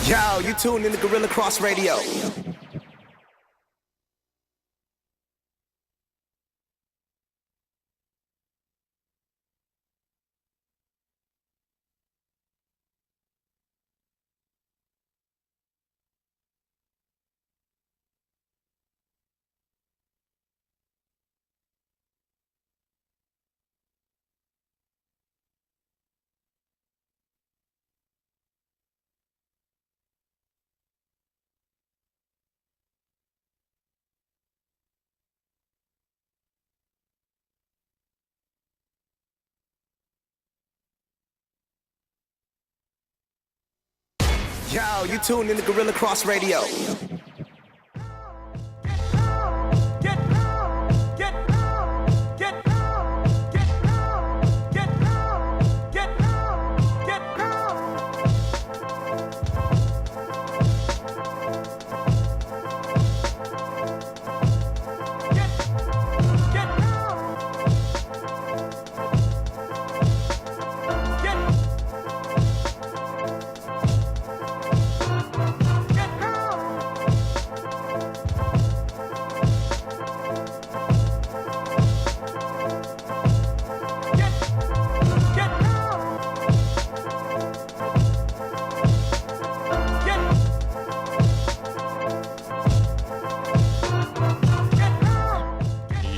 Yo, you tuned in to Guerilla Cross Radio. Yo, you tuned in to Guerilla Cross Radio.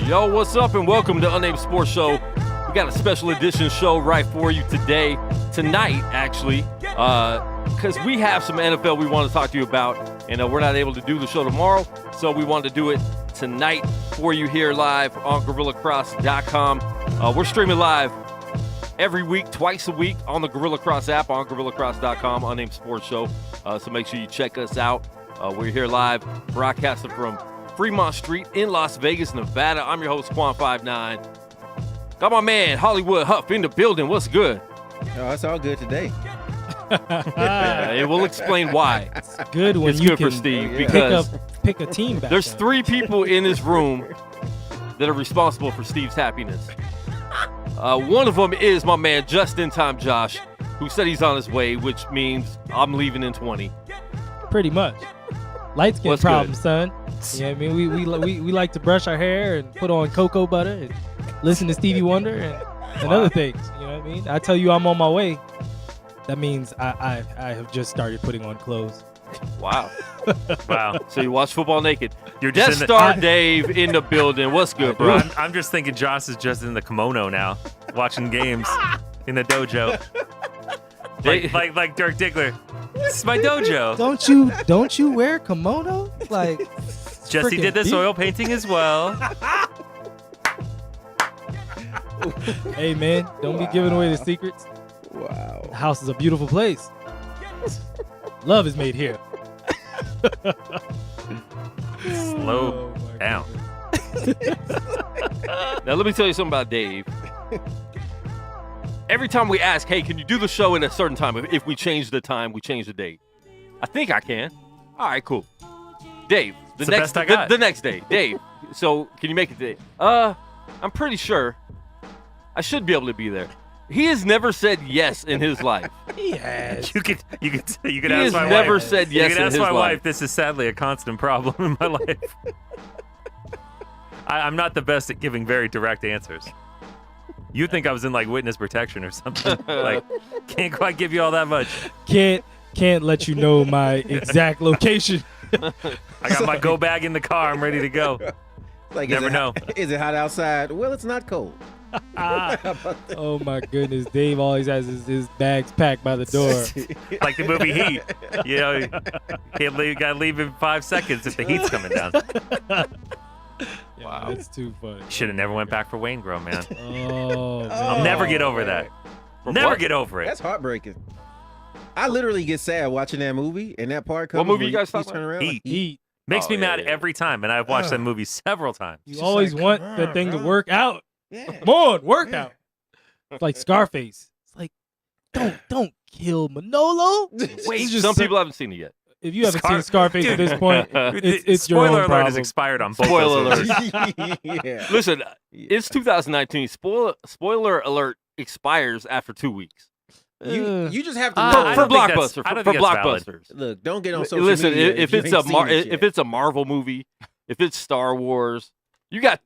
Yo, what's up and welcome to Unnamed Sports Show. We got a special edition show right for you tonight actually, because we have some NFL we want to talk to you about, and we're not able to do the show tomorrow, so we wanted to do it tonight for you here live on GorillaCross.com. We're streaming live every week, twice a week on the Guerilla Cross app on GorillaCross.com, Unnamed Sports Show, so make sure you check us out. We're here live, broadcasting from Fremont Street in Las Vegas, Nevada. I'm your host, Quan59. Got my man, Hollywood Huff, in the building. What's good? Oh, it's all good today. It will explain why. It's good when it's you good can for Steve because pick a team back. There's then. 3 people in this room that are responsible for Steve's happiness. One of them is my man, Just in Time Josh, who said he's on his way, which means I'm leaving in 20. Pretty much. Light skin What's problems, good? son. Yeah, I mean, we like to brush our hair and put on cocoa butter and listen to Stevie Wonder and other things. You know what I mean? I tell you I'm on my way. That means I have just started putting on clothes. Wow. Wow. So you watch football naked. You're Death just in Star Dave in the building. What's good, bro? I'm just thinking Josh is just in the kimono now, watching games in the dojo. like Dirk Diggler. This is my dojo. Don't you wear kimono? Like Jesse did this deep. oil painting as well. Hey man, don't be giving away the secrets. Wow. The house is a beautiful place. Love is made here. Slow Oh, my down. Now, let me tell you something about Dave. Every time we ask, hey, can you do the show in a certain time? If we change the time, we change the date. I think I can. All right, cool. Dave, It's the best I got. the next day. Dave, so can you make it today? I'm pretty sure I should be able to be there. He has never said yes in his life. He has. You could He ask has my never wife. said You yes could in ask his my life. wife. This is sadly a constant problem in my life. I'm not the best at giving very direct answers. You'd think I was in like witness protection or something. Like, can't quite give you all that much. Can't let you know my exact location. I got my go bag in the car. I'm ready to go. Like, Never know. Is it hot outside? Well, it's not cold. Oh my goodness, Dave always has his bags packed by the door. Like the movie Heat. You know, you can't leave, gotta leave in 5 seconds if the heat's coming down. Yeah, Wow. that's too funny. Should have never went back for Wayne Grow, man. Oh, man. I'll never get over that. For Never what? get over it. That's heartbreaking. I literally get sad watching that movie, and that part comes. What movie where you guys he's talking turning about? around. Heat. Heat. Makes Oh, me yeah, mad yeah. every time, and I've watched that movie several times. You It's always just want like, that thing to bro. work out. Yeah. Come on, work Yeah. out. It's like Scarface. It's like, don't kill Manolo. Wait, It's just some so- people haven't seen it yet. If you haven't seen Scarface at this point, it's your Spoiler own alert problem. is expired on both Spoiler those alert. movies. Yeah. Listen, Yeah. it's 2019. Spoiler alert expires after 2 weeks. You just have to I For don't think that's- blockbuster, I don't for think that's valid. blockbusters. look. Don't get on social Listen, media if you it's ain't a seen it if yet. it's a Marvel movie, if it's Star Wars, you got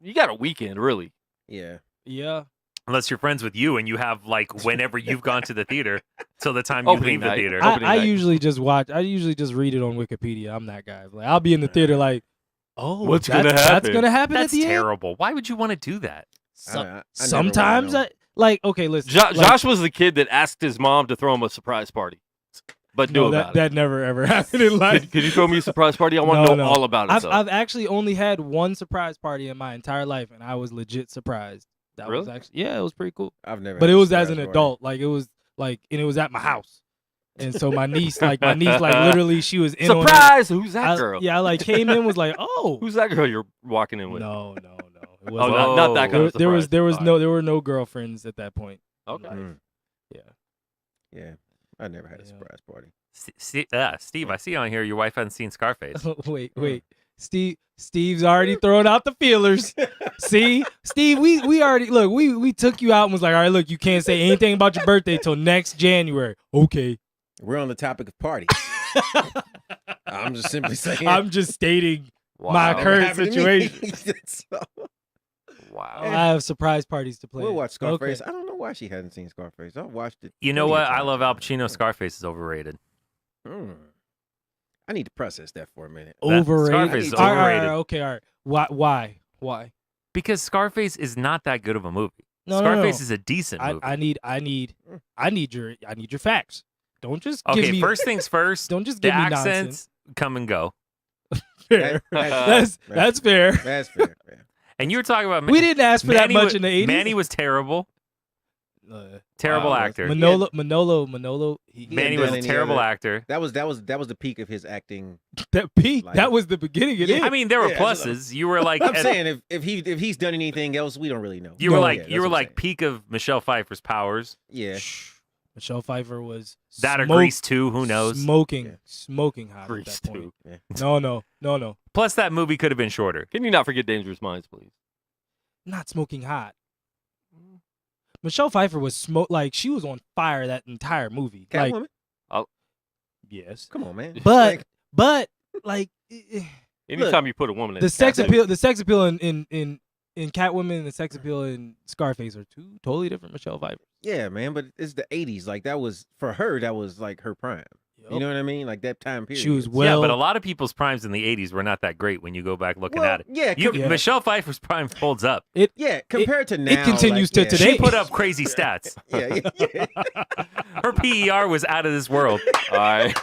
a weekend really. yeah. Yeah. Unless you're friends with you and you have like whenever you've gone to the theater till the time you Opening leave the night. theater. Opening I night. usually just watch. I usually just read it on Wikipedia. I'm that guy. Like I'll be in the theater like, oh, What's that's, gonna That's happen? gonna happen That's at the end. terrible. Why would you want to do that? I Sometimes never like okay, listen. Josh was the kid that asked his mom to throw him a surprise party, but knew no, about that never ever happened in life. Could you throw me a surprise party? I want to know all about it. I've actually only had one surprise party in my entire life, and I was legit surprised. That was Really? actually it was pretty cool. I've never. But had it a was as surprise an party. adult. Like it was like, and it was at my house. And so my niece, like literally, she was in on it. surprise. Who's that girl? Yeah, I like came in was like, oh, Who's that girl you're walking in with? no, it Oh, wasn't. not that kind of surprise. There was All no there were no girlfriends at that point. Okay. Mm. Yeah. Yeah, I never had a Yeah. surprise party. Steve, I see on here your wife hasn't seen Scarface. Wait. Steve's already throwing out the feelers. See, Steve, we already look. We took you out and was like, all right, look, you can't say anything about your birthday till next January. Okay. We're on the topic of parties. I'm just simply saying. I'm just stating Wow. my Never current happened to me. situation. So, Wow. I have surprise parties to plan. we'll watch Scarface. Okay. I don't know why she hadn't seen Scarface. I watched it. You know plenty what? of I times. love Al Pacino. Scarface is overrated. I need to process that for a minute. Overrated. Scarface is All right, overrated. okay, all right. Why? Because Scarface is not that good of a movie. No, Scarface no. is a decent movie. I need your facts. Don't just Okay, give me first things first. Don't just The give me accents nonsense. come and go. Fair. That's fair. That's fair. And you were talking about We didn't ask for that Manny much wa- in the 80s. Manny was terrible. Terrible Wow. actor. Manolo. Manny done was a any terrible other- actor. That was the peak of his acting. That peak. Like- That was the beginning of it. I mean, there were Yeah, pluses. You were like, I'm saying if he's done anything else, we don't really know. you were No. like, Yeah, you that's were what I'm like peak of Michelle Pfeiffer's powers. saying. Yeah. Michelle Pfeiffer was That or Grease 2, who knows? Smoking hot Grease at that point. too. No. Plus, that movie could have been shorter. Can you not forget Dangerous Minds, please? Not smoking hot. Michelle Pfeiffer was she was on fire that entire movie. Like, Catwoman. yes. Come on, man. But like Anytime you put a woman in the sex category- appeal in Catwoman and the sex appeal in Scarface are two totally different Michelle Pfeiffer. Yeah, man. But it's the '80s. Like that was for her. That was like her prime. You know what I mean? Like that time period. She was Yeah, but a lot of people's primes in the 80s were not that great when you go back looking at it. Yeah, Yeah. Michelle Pfeiffer's prime holds up. yeah. Compared to now, it continues to like, yeah. today. She put up crazy stats. Yeah. Her PER was out of this world. All right.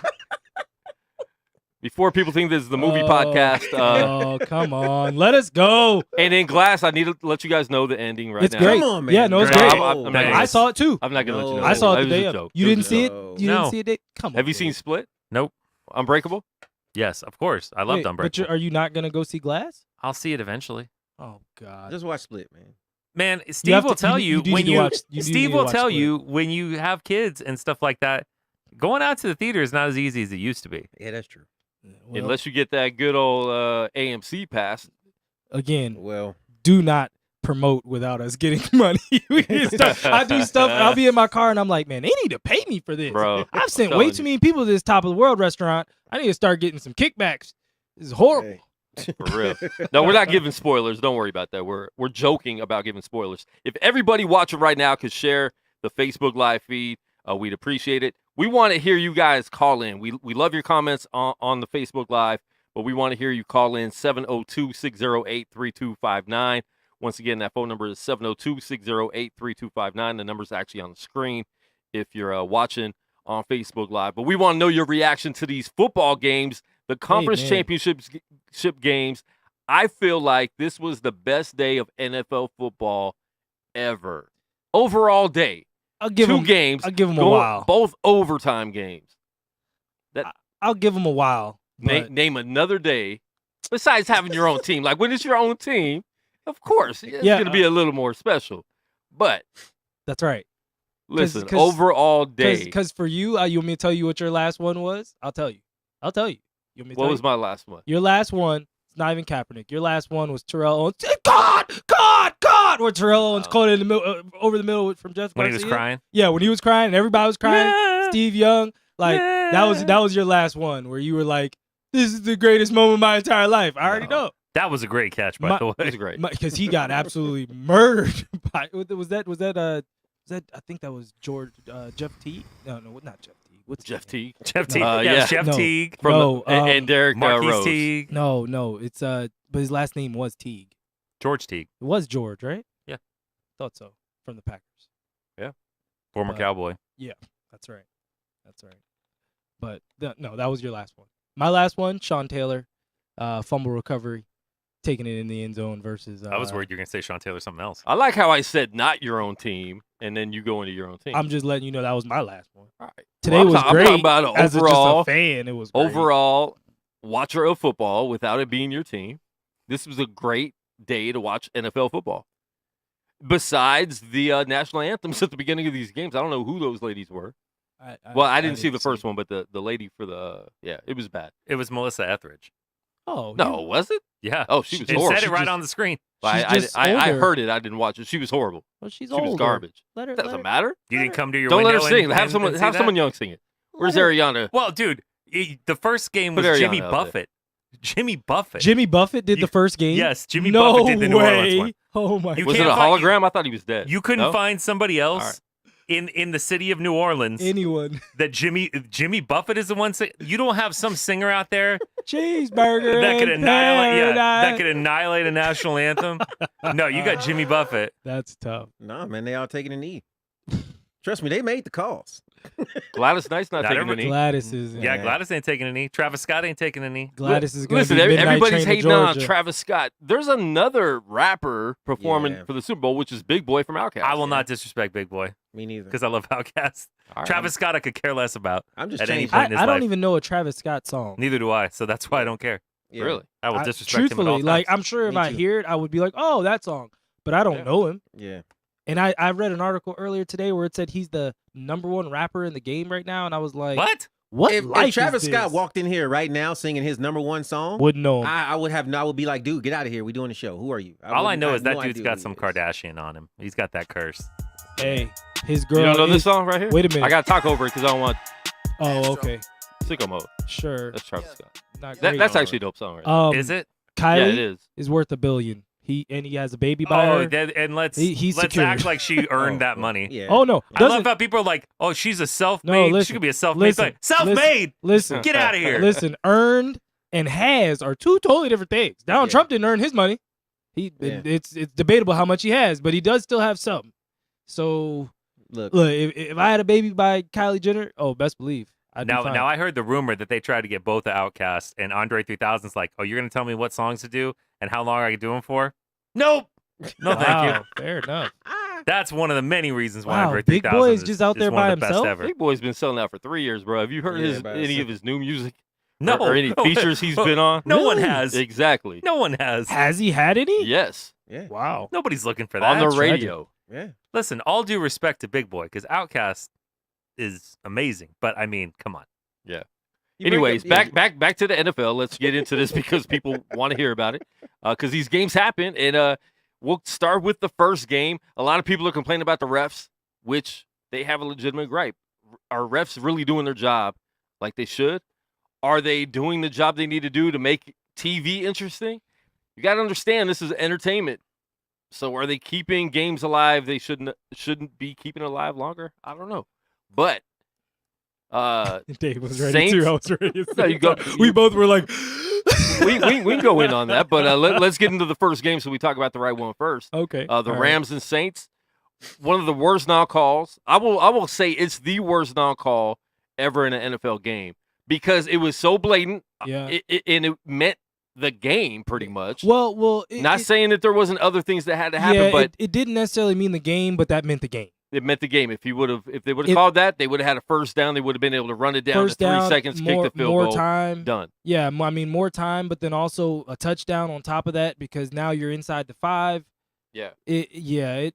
Before people think this is the movie podcast, Oh, come on. Let us go. and in Glass, I need to let you guys know the ending right It's now. great. Come on, man. Yeah, no, it's Great. great. I'm not Thanks. gonna- I saw it too. I'm not gonna let you know. No. I saw it the was day a of. joke. You It didn't was a see it? joke. You No. didn't see it? Come on. Have you seen man. Split? Nope. Unbreakable? Yes, of course. I loved Wait, Unbreakable. But are you not going to go see Glass? I'll see it eventually. Oh, God. Just watch Split, man. Man, Steve have will to- tell you you do when need to you watch- you do Steve need to will watch tell Split. you when you have kids and stuff like that. Going out to the theater is not as easy as it used to be. Yeah, that's true. Well, Unless you get that good old AMC pass. again, Well, do not promote without us getting money. We can start- I do stuff, and I'll be in my car, and I'm like, man, they need to pay me for this. Bro, I've sent telling way you. too many people to this top of the world restaurant. I need to start getting some kickbacks. This is horrible. hey. For real. No, we're not giving spoilers. Don't worry about that. We're joking about giving spoilers. If everybody watching right now could share the Facebook live feed, we'd appreciate it. We want to hear you guys call in. We love your comments on the Facebook live, but we want to hear you call in 702-608-3259. Once again, that phone number is 702-608-3259. The number's actually on the screen if you're watching on Facebook Live. But we want to know your reaction to these football games, the conference man. championship games. I feel like this was the best day of NFL football ever. Overall day. I'll give Two them games. I'll give them a going- while. Both overtime games. I'll give them a while. but- Name another day besides having your own team. Like when it's your own team, of course, it's Yeah, going to be a little more special. But That's right. listen, 'cause- overall day. Because for you, you want me to tell you what your last one was? I'll tell you. You want me to What tell was you? my last one? Your last one, it's not even Kaepernick. Your last one was Terrell Owens. God! God, where Terrell Owens caught it in the middle, over the middle from Jeff When Garcia. he was crying. Yeah, when he was crying and everybody was crying. Yeah. Steve Young, like that was your last one where you were like, "This is the greatest moment of my entire life." I already know. That was a great catch, by the way. It was great. Because he got absolutely murdered by was that I think that was Jeff Teague? No, not Jeff Teague. What's his Jeff name? Teague. Jeff Teague. Yeah. Yeah, Jeff No. Teague. From and Derek Marquise Rose. Teague. No, it's but his last name was Teague. George Teague. It was George, right? Yeah. Thought so. From the Packers. Former Cowboy. That's right. But no, that was your last one. My last one, Sean Taylor, fumble recovery, taking it in the end zone versus. I was worried you were going to say Sean Taylor something else. I like how I said not your own team, and then you go into your own team. I'm just letting you know that was my last one. All right. Today Well, was I'm great. talking about as overall. just a fan, it was great. Overall, watcher of football without it being your team, this was a great day to watch NFL football. Besides the national anthems at the beginning of these games, I don't know who those ladies were. I didn't see the first one, but the lady for it was bad. It was Melissa Etheridge. Oh No, was it? Yeah. Oh, she was It horrible. said She it right just- on the screen. She's just I older. heard it. I didn't watch it. She was horrible. Well, she's She was older. garbage. Let her. Doesn't matter. You didn't come to your Don't let her window sing. and- Have and see that? someone young sing it. Where's Let her- Ariana? Well, dude, the first game Put was Ariana Jimmy out there. Buffett. Jimmy Buffett. Jimmy Buffett did You- the first game. Yes, Jimmy no Buffett did the New Orleans way. one. Oh my! You Was it can't a find- hologram? I thought he was dead. You couldn't No? find somebody else All right. in the city of New Orleans Anyone? that Jimmy Buffett is the one. You don't have some singer out there Cheeseburger that could in annihilate. Yeah, that paradise. could annihilate a national anthem. No, you got Jimmy Buffett. That's tough. Nah, man, they all taking a knee. Trust me, they made the calls. Gladys Knight's not Not taking everybody- any. Gladys is. Yeah, Yeah. Gladys ain't taking a knee. Travis Scott ain't taking a knee. Gladys is going to Listen, be Midnight everybody's Train to hating on Georgia. Travis Scott. There's another rapper performing Yeah. for the Super Bowl, which is Big Boy from Outkast. I will not disrespect Big Boy Me neither. because I love Outkast. All right. Travis Scott I could care less about. I'm just at any changing. point in his I don't life. even know a Travis Scott song. Neither do I, so that's why I don't care. Yeah. Really? I will I- disrespect him at truthfully, all like times. I'm sure if Me I too. hear it, I would be like, "Oh, that song," but I don't Yeah. know him. Yeah. And I read an article earlier today where it said he's the #1 rapper in the game right now, and I was like, What? What If life Travis is Scott this? walked in here right now singing his #1 song, Wouldn't know him. I would be like, dude, get out of here. We doing the show. Who are you? All I wouldn't- know have is that no dude's idea got who some he is. Kardashian on him. He's got that curse. Hey, his girl. You don't know is- this song right here? Wait a minute. I got to talk over it because I don't want Oh, okay. sicko mode. Sure. That's Travis Scott. Not That, great. that's actually a dope song, right? Is it? Kylie Yeah, it is. is worth $1 billion. He has a baby by Oh, her. and let's He's let's secured. act like she earned that money. Yeah. Oh no, I love doesn't how people are like, "Oh, she's a self-made. No, she listen, could be a self-made. listen, Like, self-made. listen. Get out of here." Listen, earned and has are two totally different things. Donald Yeah. Trump didn't earn his money. Yeah. It's debatable how much he has, but he does still have some. So Look, look, if I had a baby by Kylie Jenner, oh, best believe I'd be fine. Now I heard the rumor that they tried to get both the Outcasts and Andre 3000's like, "Oh, you're gonna tell me what songs to do and how long I can do them for?" Nope. No, thank you. Wow, fair enough. That's one of the many reasons why Wow, Andre Big 3000 Boy is just out there one by of the himself? best ever. Big Boy's been selling out for 3 years, bro. Have you heard Yeah, about any a of his new music? No, Or any features he's been on? No one Really? has. Exactly. No one has. Has he had any? Yes. yeah, Wow. Nobody's looking for that. On the tragic. radio. yeah. Listen, all due respect to Big Boy, because Outkast is amazing. But I mean, come on. You bring Anyways, up- back to the NFL. Let's get into this because people want to hear about it. Because these games happen, and we'll start with the first game. A lot of people are complaining about the refs, which they have a legitimate gripe. Are refs really doing their job like they should? Are they doing the job they need to do to make TV interesting? You got to understand this is entertainment. So are they keeping games alive? They shouldn't be keeping it alive longer. I don't know, but Dave was ready Saints- too. I was ready. To No, say you go- that. We both were like, we can go in on that. But let's get into the first game so we talk about the right one first. okay. The all right. Rams and Saints, one of the worst non-calls. I will say it's the worst non-call ever in an NFL game because it was so blatant. Yeah. And it meant the game pretty much. Well, Not saying that there wasn't other things that had to happen, yeah, but it didn't necessarily mean the game, but that meant the game. it meant the game. If they would have It- called that, they would have had a first down. They would have been able to run it down First to 3 down, seconds, more, kick the field more goal, time. done. Yeah, I mean more time, but then also a touchdown on top of that because now you're inside the 5. Yeah. It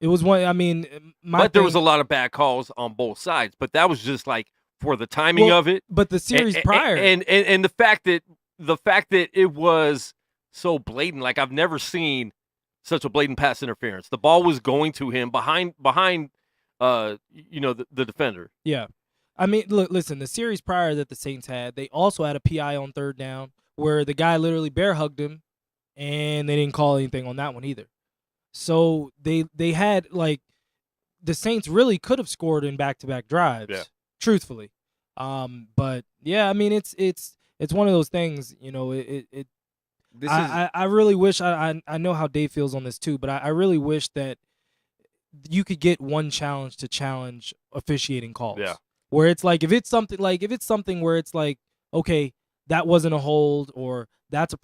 was one. I mean, But there was a lot of bad calls on both sides. But that was just like for the timing Well, of it. But the series prior, and the fact that it was so blatant, like I've never seen such a blatant pass interference. The ball was going to him behind the defender. Yeah. I mean, look, listen, the series prior that the Saints had, they also had a PI on third down where the guy literally bear hugged him, and they didn't call anything on that one either. So they had, like, the Saints really could have scored in back-to-back drives, truthfully. But, yeah, I mean, it's one of those things, I really wish, I know how Dave feels on this too, but I really wish that you could get one challenge to challenge officiating calls. Yeah. Where it's like, if it's something where it's like, okay, that wasn't a hold, or that's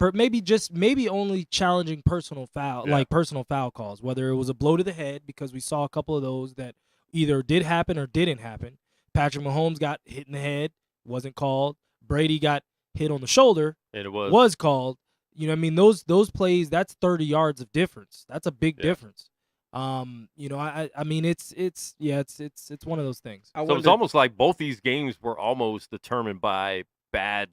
maybe only challenging personal foul, like personal foul calls, whether it was a blow to the head, because we saw a couple of those that either did happen or didn't happen. Patrick Mahomes got hit in the head, wasn't called. Brady got hit on the shoulder, and it was called. You know what I mean? Those plays, that's 30 yards of difference. That's a big difference. I mean, it's one of those things. So it's almost like both these games were almost determined by bad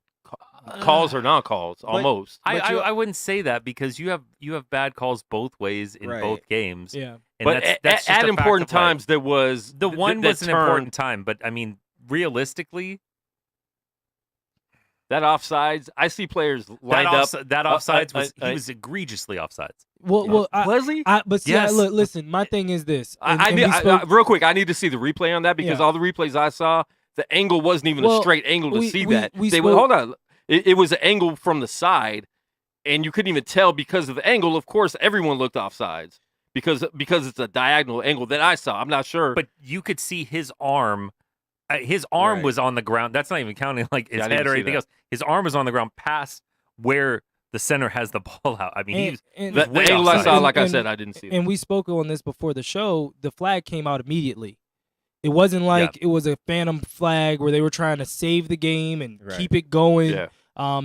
calls or non-calls, almost. I wouldn't say that, because you have bad calls both ways in both games. Yeah. And but that's just at a important fact of life. times, there was The one was an important time, but I mean, realistically, that offsides, I see players lined up. That offsides he was egregiously offsides. Well, was he? But see, Yes. Listen, my thing is this. Real quick, I need to see the replay on that, because all the replays I saw, the angle wasn't even a straight angle to see that. Hold on. It was an angle from the side, and you couldn't even tell because of the angle. Of course, everyone looked offsides because it's a diagonal angle that I saw. I'm not sure. But you could see his arm. His arm was on the ground. That's not even counting like his head or anything else. His arm was on the ground past where the center has the ball out. I mean, he was the angle I saw, like I said, I didn't see it. And we spoke on this before the show. The flag came out immediately. It wasn't like it was a phantom flag where they were trying to save the game and keep it going. Yeah.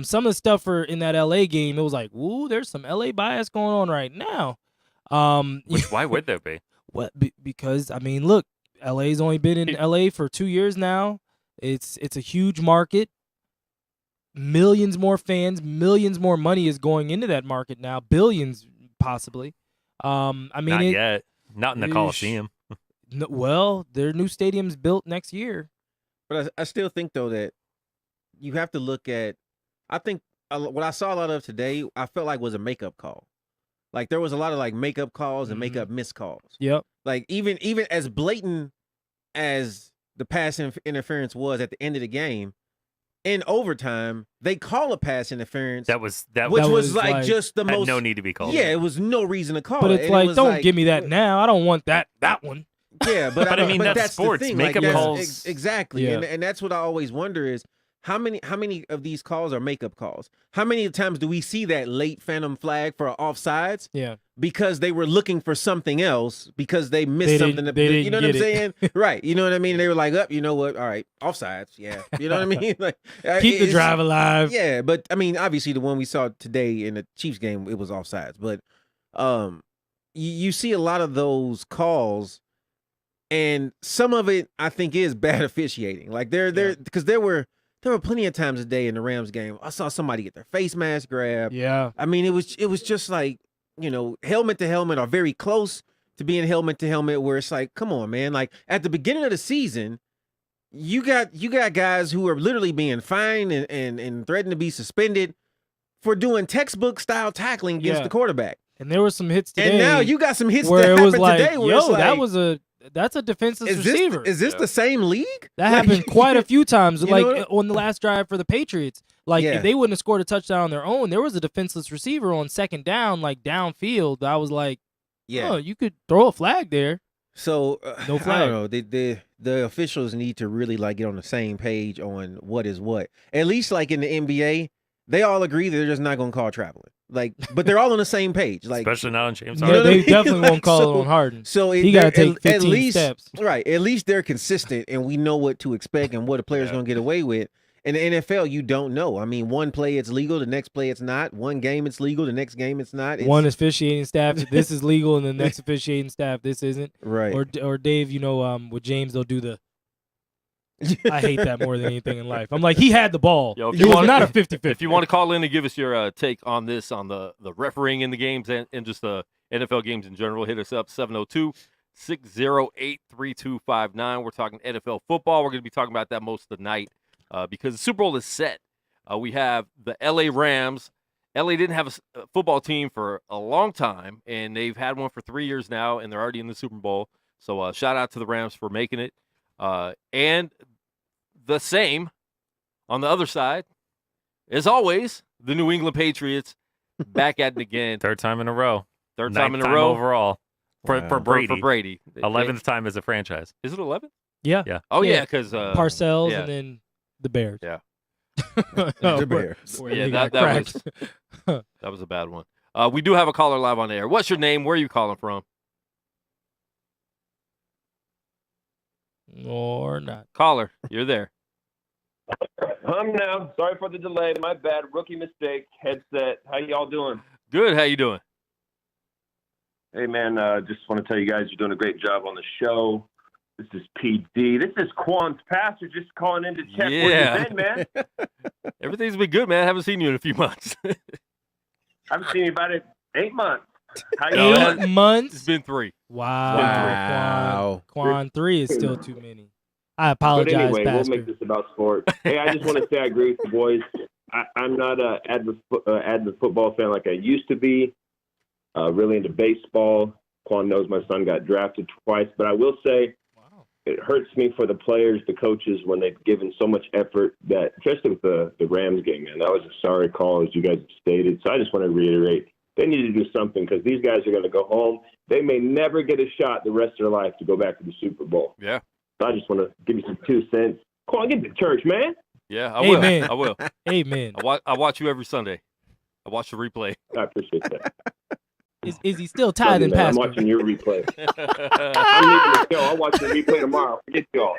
Some of the stuff in that LA game, it was like, ooh, there's some LA bias going on right now. Why would there be? What? Because, I mean, look, LA's only been in LA for 2 years now. It's a huge market. Millions more fans, millions more money is going into that market now. Billions, possibly. I mean, not yet. Not in the Coliseum. Well, their new stadium's built next year. But I still think, though, that you have to look at, I think what I saw a lot of today, I felt like was a makeup call. Like, there was a lot of, like, makeup calls and makeup missed calls. Yep. Like, even as blatant as the pass interference was at the end of the game, in overtime, they call a pass interference. Which was like just the most. No need to be called. Yeah, it was no reason to call but it. It's like, don't give me that now. I don't want that one. Yeah, but I mean, that's sports. The thing. Makeup calls. Exactly. Yeah. And that's what I always wonder is, how many of these calls are makeup calls? How many times do we see that late phantom flag for offsides? Yeah. Because they were looking for something else, because they missed They something. didn't You know what I'm get it. saying? Right. You know what I mean? They were like, you know what? All right, offsides. Yeah. You know what I mean? Like, Keep the drive alive. Yeah, but I mean, obviously the one we saw today in the Chiefs game, it was offsides. But you see a lot of those calls, and some of it I think is bad officiating. Like because there were plenty of times today in the Rams game, I saw somebody get their face mask grabbed. Yeah. I mean, it was just like, helmet to helmet or very close to being helmet to helmet, where it's like, come on, man. Like, at the beginning of the season, you got guys who are literally being fined and threatened to be suspended for doing textbook style tackling against the quarterback. And there were some hits today. And now you got some hits where that it was happened like, today where it's like, that's a defenseless receiver. Is this the same league? That happened quite a few times. You Like know what? on the last drive for the Patriots. Like, if they wouldn't have scored a touchdown on their own, there was a defenseless receiver on second down, like downfield. I was like, oh, you could throw a flag there. So No flag. I don't know. The officials need to really like get on the same page on what is what. At least like in the NBA, they all agree that they're just not going to call traveling. Like, but they're all on the same page. Like, especially not on James Yeah, Harden. they definitely won't call it on Harden. So He got to take 15 at least, steps. Right. At least they're consistent, and we know what to expect and what a player's going to get away with. In the NFL, you don't know. I mean, one play it's legal, the next play it's not. One game it's legal, the next game it's not. One officiating staff, this is legal, and the next officiating staff, this isn't. Right. Or Dave, with James, they'll do the. I hate that more than anything in life. I'm like, he had the ball. Yo, It was not a 50-50. If you want to call in and give us your take on this, on the refereeing in the games and just the NFL games in general, hit us up 702-608-3259. We're talking NFL football. We're going to be talking about that most of the night because the Super Bowl is set. We have the LA Rams. LA didn't have a football team for a long time, and they've had one for 3 years now, and they're already in the Super Bowl. So shout out to the Rams for making it. And the same on the other side, as always, the New England Patriots back at it again. Third time in a row. Third time in a row overall for Brady. For Brady. 11th time as a franchise. Is it 11? Yeah. Oh, Yeah. yeah, because Parcells and then the Bears. Yeah. The Bears. Yeah, that was a bad one. We do have a caller live on air. What's your name? Where are you calling from? Or not. Caller, you're there. I'm now. Sorry for the delay. My bad. Rookie mistake. Headset. How y'all doing? Good. How you doing? Hey, man. Just want to tell you guys you're doing a great job on the show. This is PD. This is Quan's pastor just calling in to check where you've been, man. Everything's been good, man. Haven't seen you in a few months. I haven't seen you about 8 months. How you No, doing? 8 months? It's been 3. Wow. Quan 3 is still too many. I But apologize, anyway, Pastor. we'll make this about sports. Hey, I just want to say I agree with the boys. I'm not an avid football fan like I used to be. Really into baseball. Quan knows my son got drafted twice. But I will say it hurts me for the players, the coaches, when they've given so much effort that, especially with the Rams game, man, that was a sorry call, as you guys have stated. So I just want to reiterate, they need to do something because these guys are going to go home. They may never get a shot the rest of their life to go back to the Super Bowl. Yeah. So I just want to give you some 2 cents. Quan, get to church, man. Yeah, I will. Amen. I will. Amen. I watch you every Sunday. I watch the replay. I appreciate that. Is he still tithing, Man, I'm Pastor? watching your replay. I'm leaving the show. I'll watch the replay tomorrow. Forget y'all.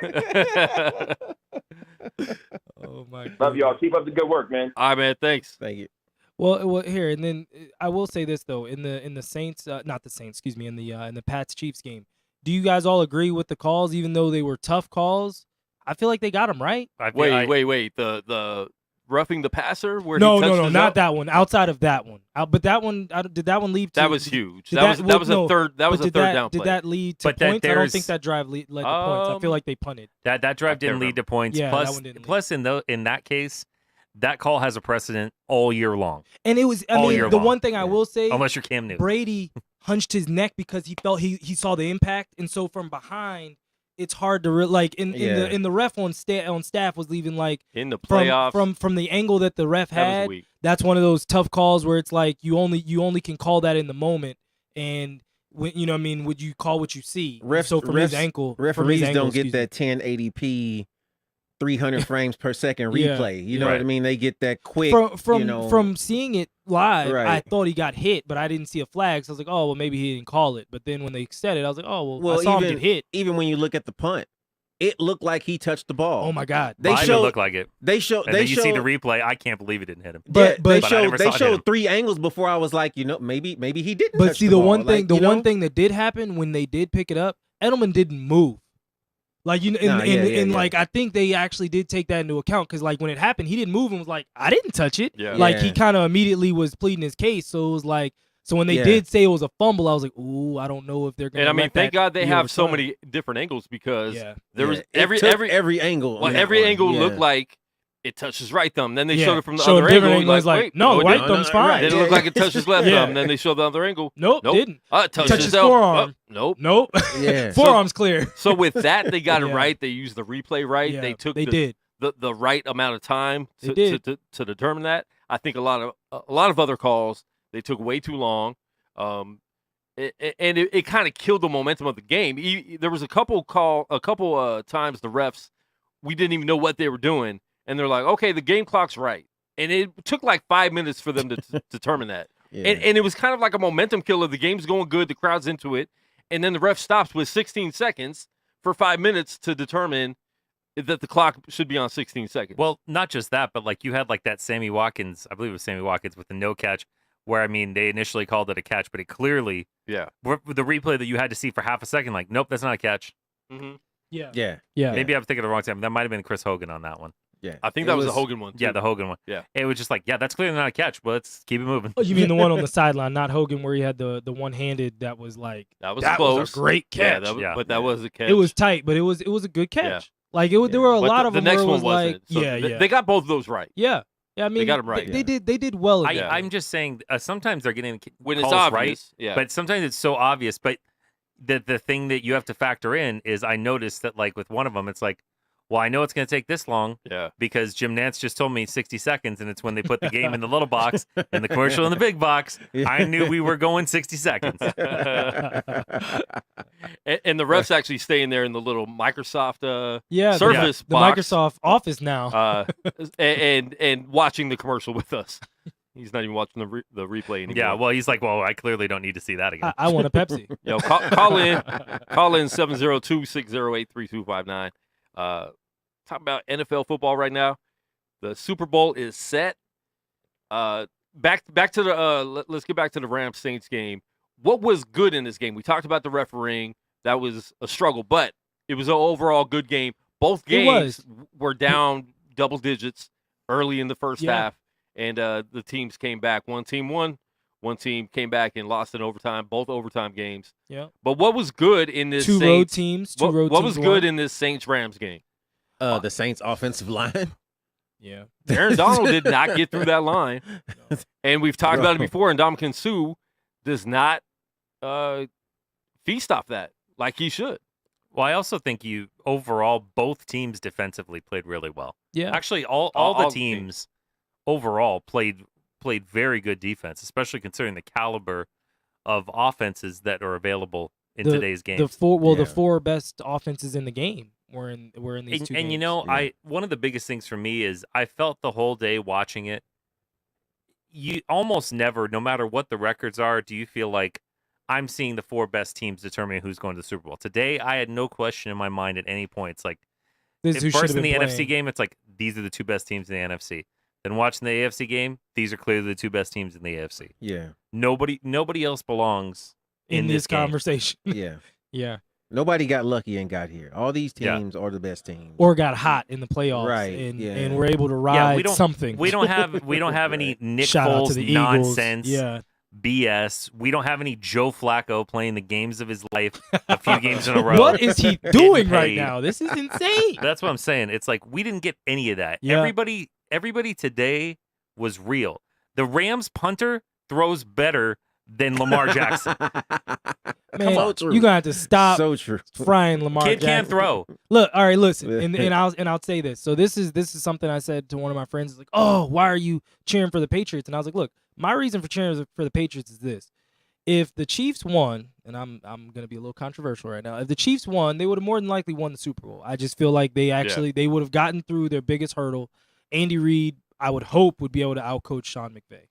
Oh, my God. Love y'all. Keep up the good work, man. All right, man. Thanks. Thank you. Well, here and then I will say this though in the Saints, not the Saints, excuse me, in the Pats Chiefs game. Do you guys all agree with the calls, even though they were tough calls? I feel like they got them right. Wait. The roughing the passer where No, he touched his not elbow? that one. Outside of that one, but that one did that one lead to? That was huge. did That was no, a third. That was but a third down play. Did that lead to But that points? I don't there's- think that drive led to points. I feel like they punted. That drive didn't lead to points. Yeah, that plus, one didn't lead. plus in that case, that call has a precedent all year long. And it was. I All mean, year the long. one thing I will say, Unless you're Cam Newton. Brady hunched his neck because he felt he saw the impact, and so from behind, it's hard to in the ref on staff was leaving like in the playoffs from the angle that the ref that was had. weak. That's one of those tough calls where it's like you only can call that in the moment, and when you know what I mean, would you call what you see? So from his ankle, referees don't excuse get that 1080p 300 frames per second replay. You know what I mean? They get that quick. From seeing it live, Right. I thought he got hit, but I didn't see a flag. So I was like, oh well, maybe he didn't call it. But then when they said it, I was like, oh well, I saw him get hit. Even when you look at the punt, it looked like he touched the ball. Oh my God! Mine didn't look like it. They show. And then you see the replay. I can't believe it didn't hit him. But they I never saw it hit him. showed 3 angles before I was like, maybe he didn't. But touch see, the the ball. one thing, Like, one thing that did happen when they did pick it up, Edelman didn't move. Like like I think they actually did take that into account because like when it happened, he didn't move and was like, I didn't touch it. Yeah. Like he kind of immediately was pleading his case. So it was like, so when they did say it was a fumble, I was like, ooh, I don't know if they're gonna. And I mean, let thank that God they be have so overturned. many different angles because there was It every took every angle. well, on that every one. angle Yeah. looked like it touched his right thumb. Then they Yeah. showed it from the Showed other different angle. angles, like, wait, no, it right didn't. thumb's fine. Then it looked like it touched his left Yeah. thumb. Then they showed the other angle. Nope, didn't. It touched Touched his elbow. forearm. Nope. Yeah. Forearm's clear. So with that, they got it Yeah. right. They used the replay right. Yeah, They took they did. the right amount of time They did. to determine that. I think a lot of other calls they took way too long. It kind of killed the momentum of the game. There was a couple times the refs, we didn't even know what they were doing, and they're like, okay, the game clock's right, and it took like 5 minutes for them to determine that, and it was kind of like a momentum killer. The game's going good, the crowd's into it, and then the ref stops with 16 seconds for 5 minutes to determine that the clock should be on 16 seconds. Well, not just that, but like you had like that Sammy Watkins, I believe it was Sammy Watkins with the no catch, where I mean they initially called it a catch, but it clearly the replay that you had to see for half a second, like nope, that's not a catch. Mm-hmm. Yeah. Yeah. Yeah. Maybe I'm thinking of the wrong time. That might have been Chris Hogan on that one. Yeah, I think that was the Hogan one. Too. Yeah, the Hogan one. Yeah. It was just like, yeah, that's clearly not a catch, but let's keep it moving. Oh, you mean the one on the sideline, not Hogan, where he had the one-handed that was like that was that close. was a great catch. But that was a catch. It was tight, but it was a good catch. Yeah. Like there were a lot of the them next where it one was wasn't. like, So they got both of those right. Yeah. I mean, they got them right. They did well. I'm just saying, sometimes they're getting when calls it's obvious, right, but sometimes it's so obvious. But the thing that you have to factor in is, I noticed that like with one of them, it's like, well, I know it's going to take this long because Jim Nantz just told me 60 seconds, and it's when they put the game in the little box and the commercial in the big box. I knew we were going 60 seconds. And the refs actually staying there in the little Microsoft Surface the box, Microsoft Office now, and watching the commercial with us. He's not even watching the replay anymore. Yeah, well, he's like, well, I clearly don't need to see that again. I want a Pepsi. Yo, call in 702-608-3259. Talk about NFL football right now. The Super Bowl is set. Back to the let's get back to the Rams Saints game. What was good in this game? We talked about the refereeing. That was a struggle, but it was an overall good game. Both games were down double digits early in the first half, and the teams came back. One team won. One team came back and lost in overtime. Both overtime games. Yeah. But what was good in this two road teams? What was good in this Saints Rams game? The Saints offensive line. Yeah. Aaron Donald did not get through that line. No. And we've talked about it before, and Ndamukong Suh does not feast off that like he should. Well, I also think overall, both teams defensively played really well. Yeah. Actually, all the teams overall played very good defense, especially considering the caliber of offenses that are available in today's game. The four best offenses in the game were in these two games. And you know, one of the biggest things for me is I felt the whole day watching it, you almost never, no matter what the records are, do you feel like I'm seeing the four best teams determining who's going to the Super Bowl. Today, I had no question in my mind at any point. It's like, first in the NFC game, it's like, these are the two best teams in the NFC. Then watching the AFC game, these are clearly the two best teams in the AFC. Yeah. Nobody else belongs in this conversation. Yeah. Yeah. Nobody got lucky and got here. All these teams are the best teams, or got hot in the playoffs, right? And we're able to ride something. We don't have any Nick Foles nonsense. BS. We don't have any Joe Flacco playing the games of his life a few games in a row. What is he doing right now? This is insane. That's what I'm saying. It's like we didn't get any of that. Yeah. Everybody today was real. The Rams punter throws better than Lamar Jackson. Man, you're gonna have to stop frying Lamar Kid Jackson. Can't throw. Look, all right, listen, and I'll say this. So this is something I said to one of my friends. It's like, oh, why are you cheering for the Patriots? And I was like, look, my reason for cheering for the Patriots is this: if the Chiefs won, and I'm gonna be a little controversial right now, if the Chiefs won, they would have more than likely won the Super Bowl. I just feel like they would have gotten through their biggest hurdle. Andy Reid, I would hope, would be able to outcoach Sean McVay.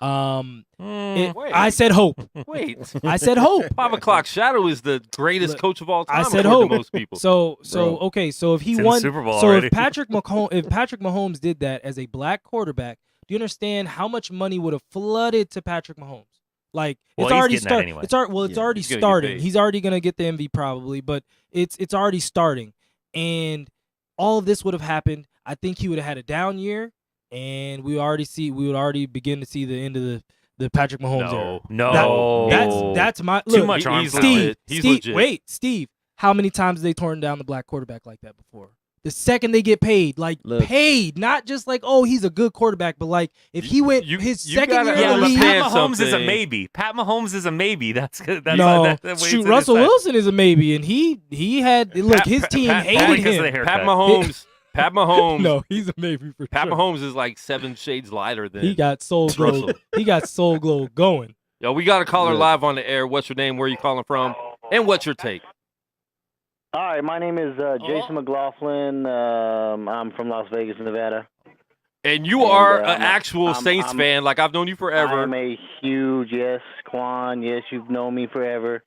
I said hope. Wait, I said hope. 5 o'clock shadow is the greatest coach of all time. I said hope. To most people. So okay. So if he won, Super Bowl so already. if Patrick Mahomes did that as a black quarterback, do you understand how much money would have flooded to Patrick Mahomes? Like it's already started. Anyway. It's already starting. He's already gonna get the MVP probably, but it's already starting, and all of this would have happened. I think he would have had a down year. And we would already begin to see the end of the Patrick Mahomes era. No, that's my too look, much arm Steve. He's legit. Wait, Steve. How many times have they torn down the black quarterback like that before? The second they get paid, paid, not just like, oh, he's a good quarterback, but like if he went his second year in the league, Pat Mahomes is a maybe. Pat Mahomes is a maybe. That's no. Shoot, Russell Wilson is a maybe, and he had his team hated him. Pat Mahomes. Pat Mahomes. No, he's a maybe for Pat sure. Mahomes is like 7 shades lighter than he got soul glow. He got soul glow going. Yo, we got a caller live on the air. What's your name? Where are you calling from? And what's your take? Hi, my name is Jason McLaughlin. I'm from Las Vegas, Nevada. And you are an actual Saints fan. Like I've known you forever. I'm a huge Quan. Yes, you've known me forever.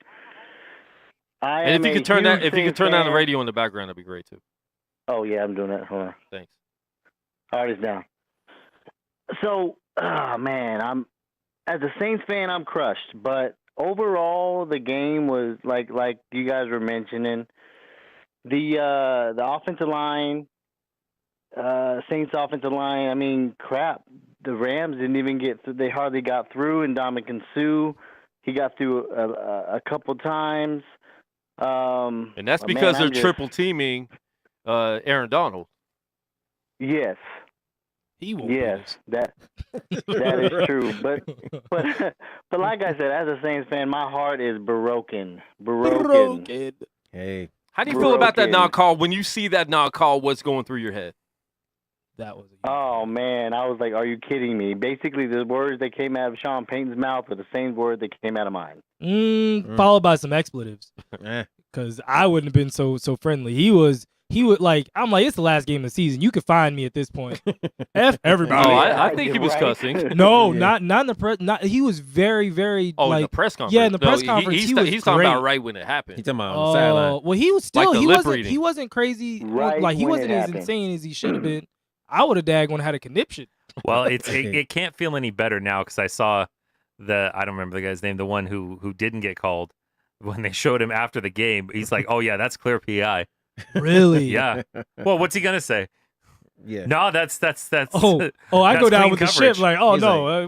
And if you could turn down the radio in the background, that'd be great too. Oh, yeah, I'm doing that. Hold on. Thanks. All right, it's down. So, man, as a Saints fan, I'm crushed. But overall, the game was like you guys were mentioning. The offensive line Saints offensive line. I mean, crap. The Rams didn't even get. They hardly got through. And Ndamukong Suh, he got through a couple times. And that's because they're triple teaming Aaron Donald. Yes. He won't. Yes, that is true. But like I said, as a Saints fan, my heart is broken. Hey, how do you feel about that non-call? When you see that non-call, what's going through your head? That was. Oh man, I was like, "Are you kidding me?" Basically, the words that came out of Sean Payton's mouth were the same word that came out of mine. Followed by some expletives, because I wouldn't have been so friendly. He would like. I'm like, it's the last game of the season. You could find me at this point. F everybody. Oh, I think he was cussing. No, not in the press. Not he was very Oh, like, in the press conference. Yeah, in the press conference. He's talking about right when it happened. He's talking about on the sideline. Well, he was still like he wasn't crazy. Right like he when wasn't it as happened. insane as he should have been. I would have daggone had a conniption. Well, it can't feel any better now because I saw I don't remember the guy's name, the one who didn't get called. When they showed him after the game, he's like, "Oh yeah, that's clear PI." Really? Yeah. Well, what's he gonna say? Yeah. No, that's. I that's go down clean with the coverage. ship like, oh He's no,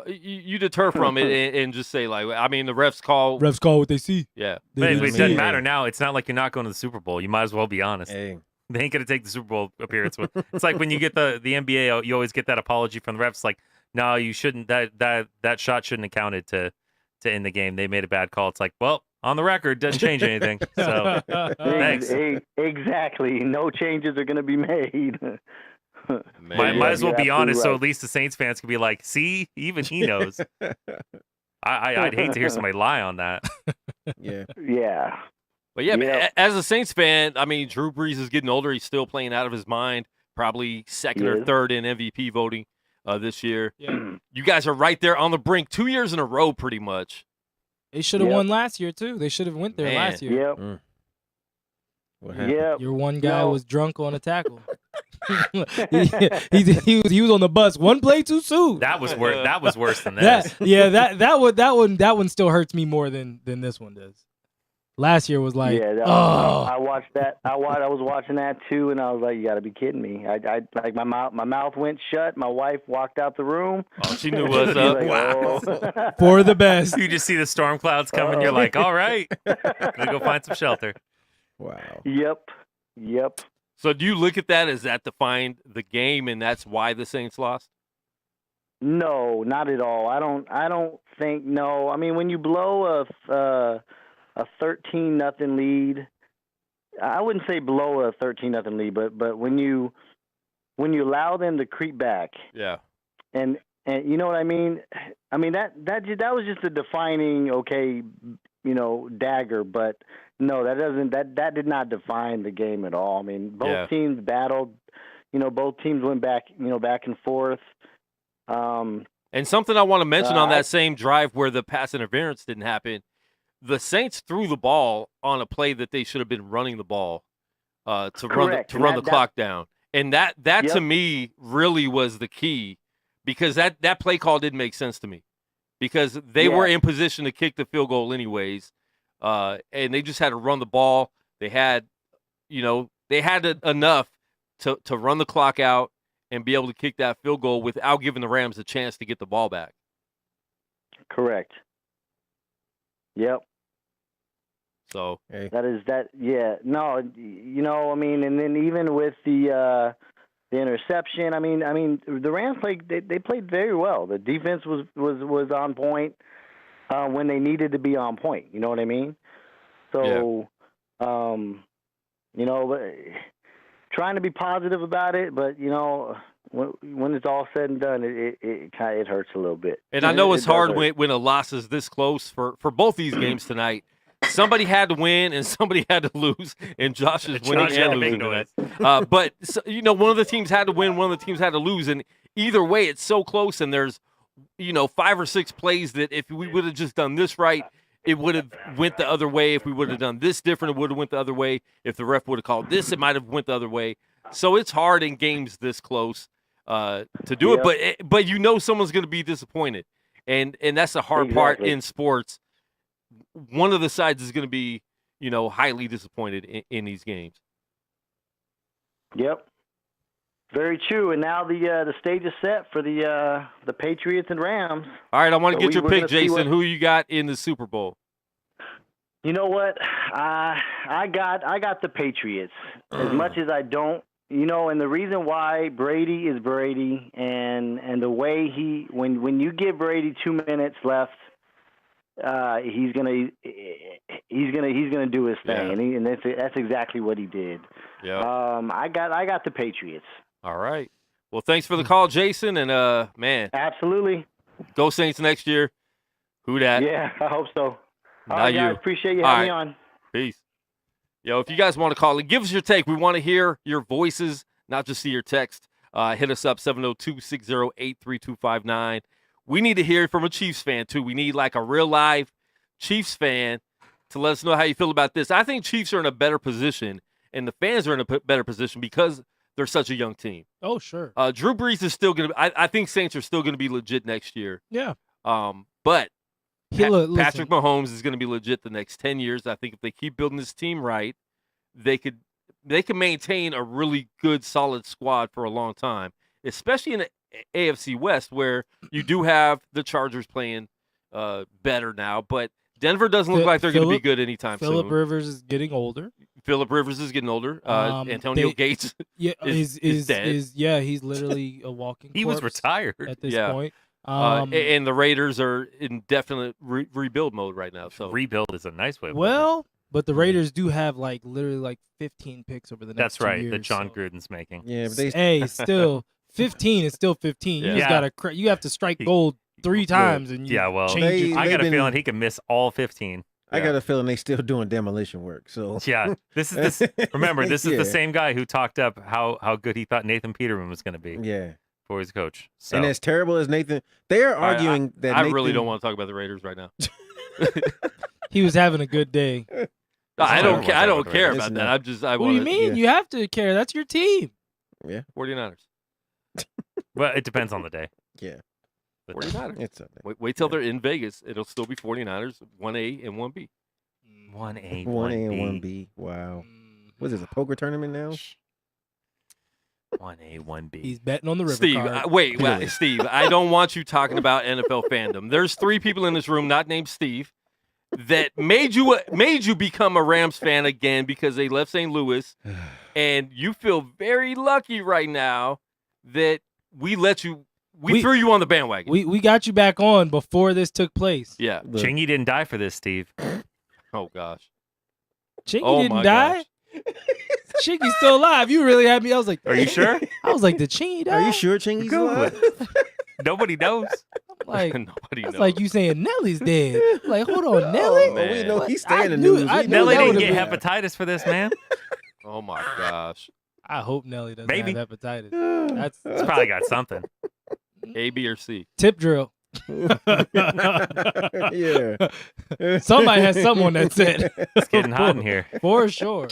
You deter from it and just say like, I mean, the refs call. refs call what they see. Yeah. But it I doesn't mean, matter now. It's not like you're not going to the Super Bowl. You might as well be honest. Hey. They ain't gonna take the Super Bowl appearance with. It's like when you get the NBA, you always get that apology from the refs. Like, no, you shouldn't. That shot shouldn't have counted to end the game. They made a bad call. It's like, well, on the record, doesn't change anything. So thanks. Exactly. No changes are going to be made. Might as well be you're honest, so absolutely at least the Saints fans can be like, see, even he knows. I'd hate to hear somebody lie on that. Yeah. Yeah. But yeah, Yeah. as a Saints fan, I mean, Drew Brees is getting older. He's still playing out of his mind. Probably second or Yes. third in MVP voting this year. Yeah. You guys are right there on the brink, 2 years in a row, pretty much. They should have Yep. won last year too. They should have went there Man. last year. Yep. What happened? Yep. Your one guy No. was drunk on a tackle. he was on the bus one play too soon. That was worse. That was worse than That this. yeah that one still hurts me more than this one does. Last year was like, Yeah, oh, I watched that. I was watching that too, and I was like, "You got to be kidding me!" I like my mouth went shut. My wife walked out the room. Oh, she knew what's She's up. like, "Oh." for the best. You just see the storm clouds coming. You're like, all right, gonna go find some shelter. Wow. Yep. So do you look at that as that defined the game, and that's why the Saints lost? No, not at all. I don't think. No, I mean when you blow a 13-0 lead, I wouldn't say blow a 13-0 lead, but when you allow them to creep back, Yeah. and you know what I mean. I mean that was just a defining dagger, but no, that did not define the game at all. I mean both teams battled. Both teams went back and forth. And something I want to mention on that same drive where the pass interference didn't happen, the Saints threw the ball on a play that they should have been running the ball to run the clock down. And that to me really was the key, because that play call didn't make sense to me, because they were in position to kick the field goal anyways, and they just had to run the ball. They had enough to run the clock out and be able to kick that field goal without giving the Rams a chance to get the ball back. Correct. Yep. So that is that. Yeah. No. I mean, and then even with the interception, I mean, the Rams played. They played very well. The defense was on point when they needed to be on point. You know what I mean? So, trying to be positive about it, but when it's all said and done, it hurts a little bit. And I know it's hard hurt. when a loss is this close for both these games tonight. Somebody had to win and somebody had to lose, and Josh is winning Josh had and a big losing noise. tonight. But one of the teams had to win, one of the teams had to lose, and either way, it's so close. And there's 5 or 6 plays that if we would have just done this right, it would have went the other way. If we would have done this different, it would have went the other way. If the ref would have called this, it might have went the other way. So it's hard in games this close to do it. But someone's going to be disappointed, and that's the hard part in sports. One of the sides is going to be highly disappointed in these games. Yep. Very true. And now the stage is set for the Patriots and Rams. All right, I want to So get your we're pick, gonna see Jason. Who you got in the Super Bowl? You know what? I got the Patriots. As much as I don't, and the reason why Brady is Brady, and the way when you give Brady 2 minutes left, he's gonna do his thing, and that's exactly what he did. Yeah. I got the Patriots. All right. Well, thanks for the call, Jason, and man, Absolutely. go Saints next year. Who dat? Yeah, I hope so. Not All right, you. guys, appreciate you All having right. me on. Peace. Yo, if you guys want to call and give us your take, we want to hear your voices, not just see your text. Hit us up, 702-608-3259. We need to hear from a Chiefs fan, too. We need like a real live Chiefs fan to let us know how you feel about this. I think Chiefs are in a better position, and the fans are in a better position because they're such a young team. Oh, sure. Drew Brees is still going to – I think Saints are still going to be legit next year. Yeah. But Listen. Patrick Mahomes is going to be legit the next 10 years. I think if they keep building this team right, they can maintain a really good, solid squad for a long time, especially in the AFC West where you do have the Chargers playing better now. But Denver doesn't look like they're going to be good anytime soon. Phillip Rivers is getting older. Phillip Rivers is getting older. Antonio Gates is dead. He's literally a walking He was corpse retired. at this Yeah. point. And the Raiders are in definite rebuild mode right now. So Rebuild is a nice way. of But the Raiders do have literally 15 picks over the putting it. next That's 2 right. years. That John so. Gruden's making. Yeah, but they Hey, still 15 is still 15. You Yeah. just gotta you have to strike gold 3 times and you change They- it. I got a been- feeling he can miss all 15. I got a feeling they still doing demolition work. So Yeah, remember, this is Yeah. the same guy who talked up how good he thought Nathan Peterman was going to be yeah. for his coach. So And as terrible as Nathan, they are arguing that I Nathan, really don't want to talk about the Raiders right now. He was having a good day. I don't care. I don't It's care not. about that. I'm just. I What do want you mean? yeah. You have to care. That's your team. 49ers. well, it depends on the day. Yeah, But 49ers. it's okay. Wait till they're in Vegas. It'll still be 49ers, 1A and 1B. 1A, 1A and 1B. 1B. Wow. What is this, a poker tournament now? 1A, 1B. He's betting on the river Steve, card. wait, Steve. I don't want you talking about NFL fandom. There's 3 people in this room, not named Steve, that made you become a Rams fan again because they left St. Louis, and you feel very lucky right now that we let you. We threw you on the bandwagon. We got you back on before this took place. Yeah. Look, Chingy didn't die for this, Steve. Oh gosh. Chingy Oh, didn't my die. gosh. Chingy's still alive. You really had me. I was like, Are you sure? I was like, did Chingy die? Are you sure Chingy's Google alive? Nobody knows. Like, Nobody that's knows. like you saying Nelly's dead. Like, hold on, Nelly. Oh, we know he's I staying in knew- news. I We knew know Nelly that didn't would've get been- hepatitis for this, man. Oh my gosh. I hope Nelly doesn't Maybe. have hepatitis. That's He's probably got something. A, B, or C. tip drill. Yeah. Somebody has someone that said It's getting hot in here. for sure.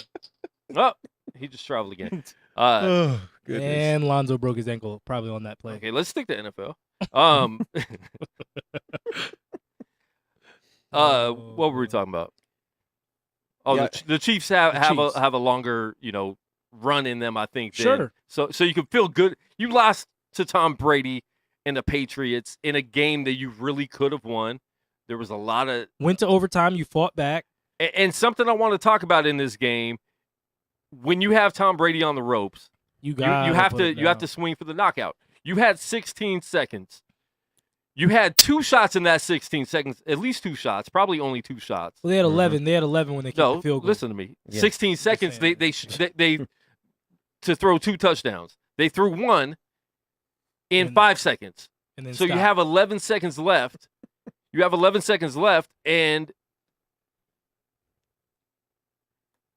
Oh, he just traveled again. Oh, goodness. And Lonzo broke his ankle probably on that play. Okay, let's stick to NFL. What were we talking about? Oh, Yeah. the Chiefs have Chiefs. a longer, run in them, I think. than- Sure. So you can feel good. You lost to Tom Brady and the Patriots in a game that you really could have won. There was a lot of Went to overtime. You fought back. and something I want to talk about in this game. When you have Tom Brady on the ropes, You you got. have to swing for the knockout. You had 16 seconds. You had 2 shots in that 16 seconds, at least 2 shots, probably only 2 shots. Well, they had 11. They had 11 when they kicked No, the field goal. listen to me. Yeah. 16 seconds. saying. They to throw 2 touchdowns. They threw 1 in And 5 seconds. And then So you stopped. have 11 seconds left. You have 11 seconds left, and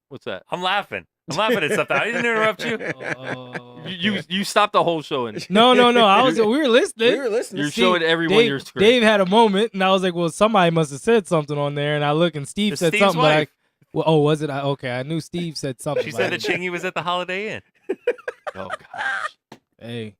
what's that? I'm laughing. I'm laughing at something. I didn't interrupt you. Oh, You stopped the whole show, and No. I was. We were listening. We were listening. you're Steve, showing everyone Dave, your script. Dave had a moment, and I was like, "Well, somebody must have said something on there." And I look, and Steve It's said Steve's something. wife. But oh, was it? Okay, I knew Steve said something. She but said I that didn't- Chingy was at the Holiday Inn. Oh gosh. Hey,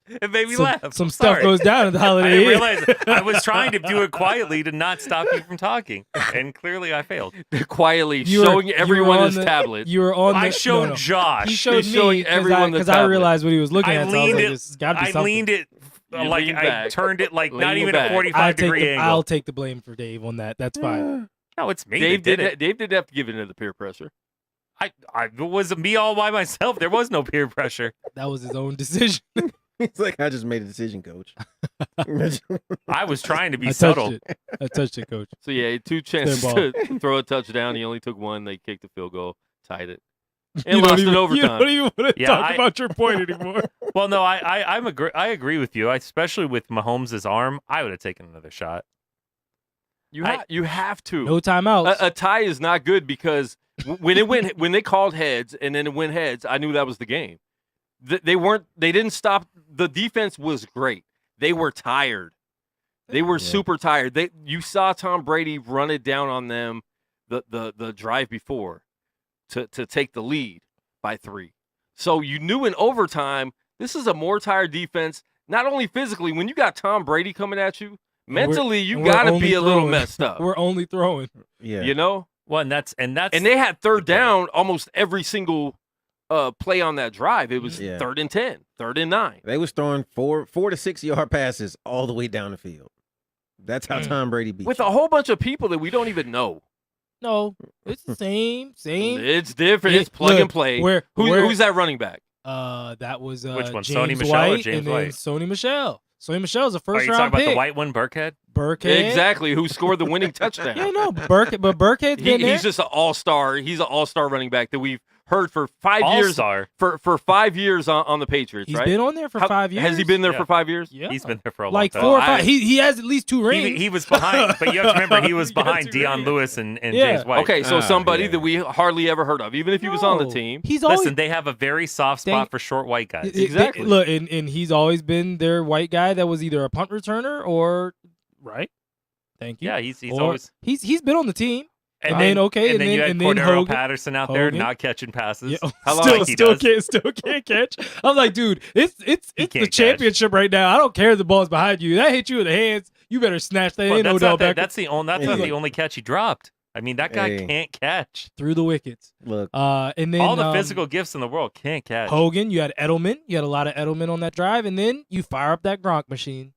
It made me laugh. Some I'm stuff sorry. goes down at the I Holiday didn't Inn. realize I was trying to do it quietly to not stop you from talking, and clearly I failed. Quietly You were- showing you were everyone on his the- tablet. You were on. I the, showed no. Josh. He showed He's showing me everyone the because I tablet. realized what he was looking I at. So I was leaned like, it. it's got to be I something. leaned it You like leaned I back. turned it like not Lean even back. a 45-degree angle. I'll take the blame for Dave on that. That's fine. No, it's me Dave that did it. Dave didn't have to give in to the peer pressure. It was me all by myself. There was no peer pressure. That was his own decision. He's like, I just made a decision, coach. I was trying to be I subtle. touched it. I touched it, coach. So yeah, 2 chances ball. to throw a touchdown. He only took 1. They kicked the field goal, tied it, You and don't lost even- in overtime. You don't even want to Yeah, talk I- about your point anymore. Well, no, I agree with you. Especially with Mahomes' arm, I would have taken another shot. You have to. No timeouts. A tie is not good because when they called heads and then it went heads, I knew that was the game. They didn't stop. The defense was great. They were tired. They were super tired. You saw Tom Brady run it down on them the drive before to take the lead by 3. So you knew in overtime this is a more tired defense. Not only physically, when you got Tom Brady coming at you, mentally you we're got to only be a little throwing. messed up. We're only throwing. Yeah. You know. Well, and that's And they had third down almost every single play on that drive. It was 3rd and 10, 3rd and 9. They was throwing 4 to 6 yard passes all the way down the field. That's how Tom Brady beat With you. a whole bunch of people that we don't even know. No, it's the same. It's different. Yeah, It's plug look, and play. where- Who's that running back? That was Which one, James Sony Michel or White James and then White? Sony Michel. Sony Michel's a Are first you talking round about pick. the white one, Burkhead? Burkhead. Exactly. Who scored the winning touchdown? Yeah, no, Burkhead's been there. He's just an all-star. He's an all-star running back that we've heard for 5 years. All-star. For 5 years on the Patriots, He's right? been on there for 5 years. Has he been there Yeah. for 5 years? Yeah, He's been there for a like long 4 or time. 5. He has at least 2 rings. He was behind, but you have to remember he was He got behind 2 Deion rings. Lewis and Yeah. James White. Okay, so somebody yeah. that we hardly ever heard of, even if he was on the No. team. He's always Listen, they have a very soft spot for short white guys. Exactly. Look, and he's always been their white guy that was either a punt returner or right. Thank you. Yeah, he's Or always. he's been on the team. And then, okay, and then you then- had and then Cordero Hogan- Patterson out there Hogan. not catching passes. Yeah. How long like he still does. can't catch. I'm like, dude, it's the can't catch. championship right now. I don't care if the ball's behind you. That hit you in the hands. You better snatch that. But Ain't no that's doubt not, back that's the only. That's not Hey. the only catch he dropped. I mean, that guy Hey. can't catch. through the wickets. Look, And then All the physical gifts in the world can't catch. Hogan, you had Edelman. You had a lot of Edelman on that drive, and then you fire up that Gronk machine.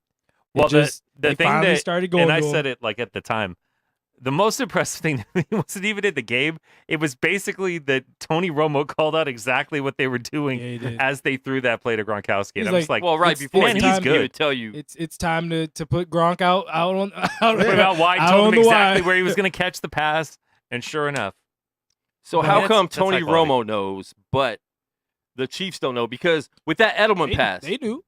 Well, the they thing finally that started going. and I to him. said it like at the time. The most impressive thing to me wasn't even in the game. It was basically that Tony Romo called out exactly what they were doing Yeah, he did. as they threw that play to Gronkowski. He's And I was like, Well, right It's- before it's he time- he would tell you. It's time to put Gronk out on put him out wide, out told on him the exactly wide. where he was going to catch the pass, and sure enough, So I mean, how that's- come that's Tony high quality. Romo knows, but the Chiefs don't know? Because with that Edelman pass, They do.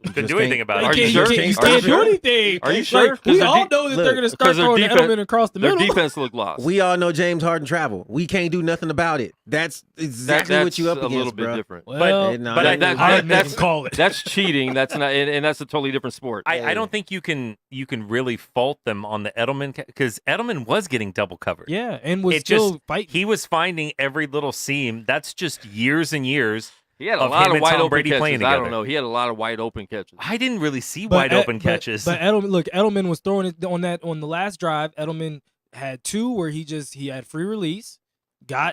couldn't just do anything can't- about They Are it. you can't- sure? You Are you can't do sure? anything. Are you Like, sure? 'Cause we their all de- know that they're look, going to start because their throwing defense- Edelman across the their middle. defense looked lost. we all know James Harden travel. We can't do nothing about it. That's exactly that's what you up a against, little bit bro. different. Well, Nah, but I- that- I that- didn't that's even call it. That's cheating. That's not, and that's a totally different sport. I don't think you can really fault them on the Edelman because Edelman was getting double covered. Yeah, and was It still just fighting. he was finding every little seam. That's just years and years. He had a of lot him of and wide Tom open Brady catches. playing I together. don't know. He had a lot of wide open catches. I didn't really see But wide Ed- open catches. But Edelman, look, Edelman was throwing it on the last drive. Edelman had 2 where he had free release,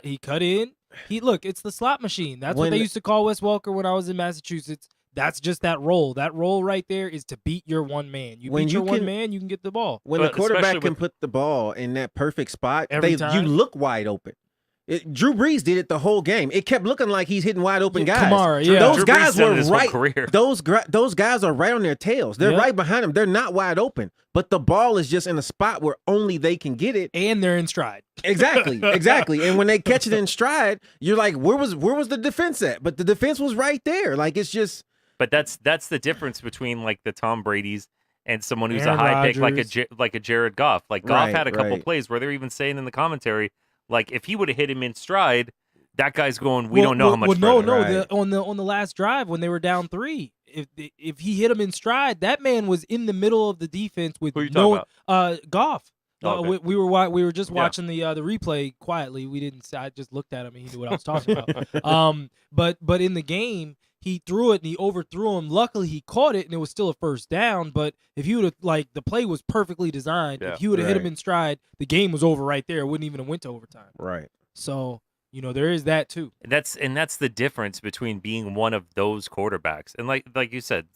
he cut in. It's the slot machine. That's what When- they used to call Wes Welker when I was in Massachusetts. That's just that role. That role right there is to beat your one man. You When beat you your one can- man, you can get the ball. When But the quarterback especially can with- put the ball in that perfect spot, Every you time. look wide open. Drew Brees did it the whole game. It kept looking like he's hitting wide open guys. Kamara, yeah. Those Drew Brees guys done it were his whole right. career. Those guys are right on their tails. They're Yep. right behind them. They're not wide open, but the ball is just in a spot where only they can get it. And they're in stride. Exactly. And when they catch it in stride, you're like, where was the defense at? But the defense was right there. Like, it's just But that's the difference between like the Tom Brady's and someone who's Aaron a high pick Rodgers. like a Jared Goff. Like Goff Right, had a couple right. plays where they're even saying in the commentary, like if he would have hit him in stride, that guy's going. We don't know how much. No, further." Right. on the last drive when they were down 3, if he hit him in stride, that man was in the middle of the defense with Who you talking Goff. No, Okay. we were just watching the replay quietly. We didn't. I just looked at him and he knew what I was talking about. But in the game, he threw it and he overthrew him. Luckily, he caught it and it was still a first down. But if he would have the play was perfectly designed. Yeah. If he would have hit him Right. in stride, the game was over right there. It wouldn't even have went to overtime. Right. So there is that too. That's the difference between being one of those quarterbacks. And like you said,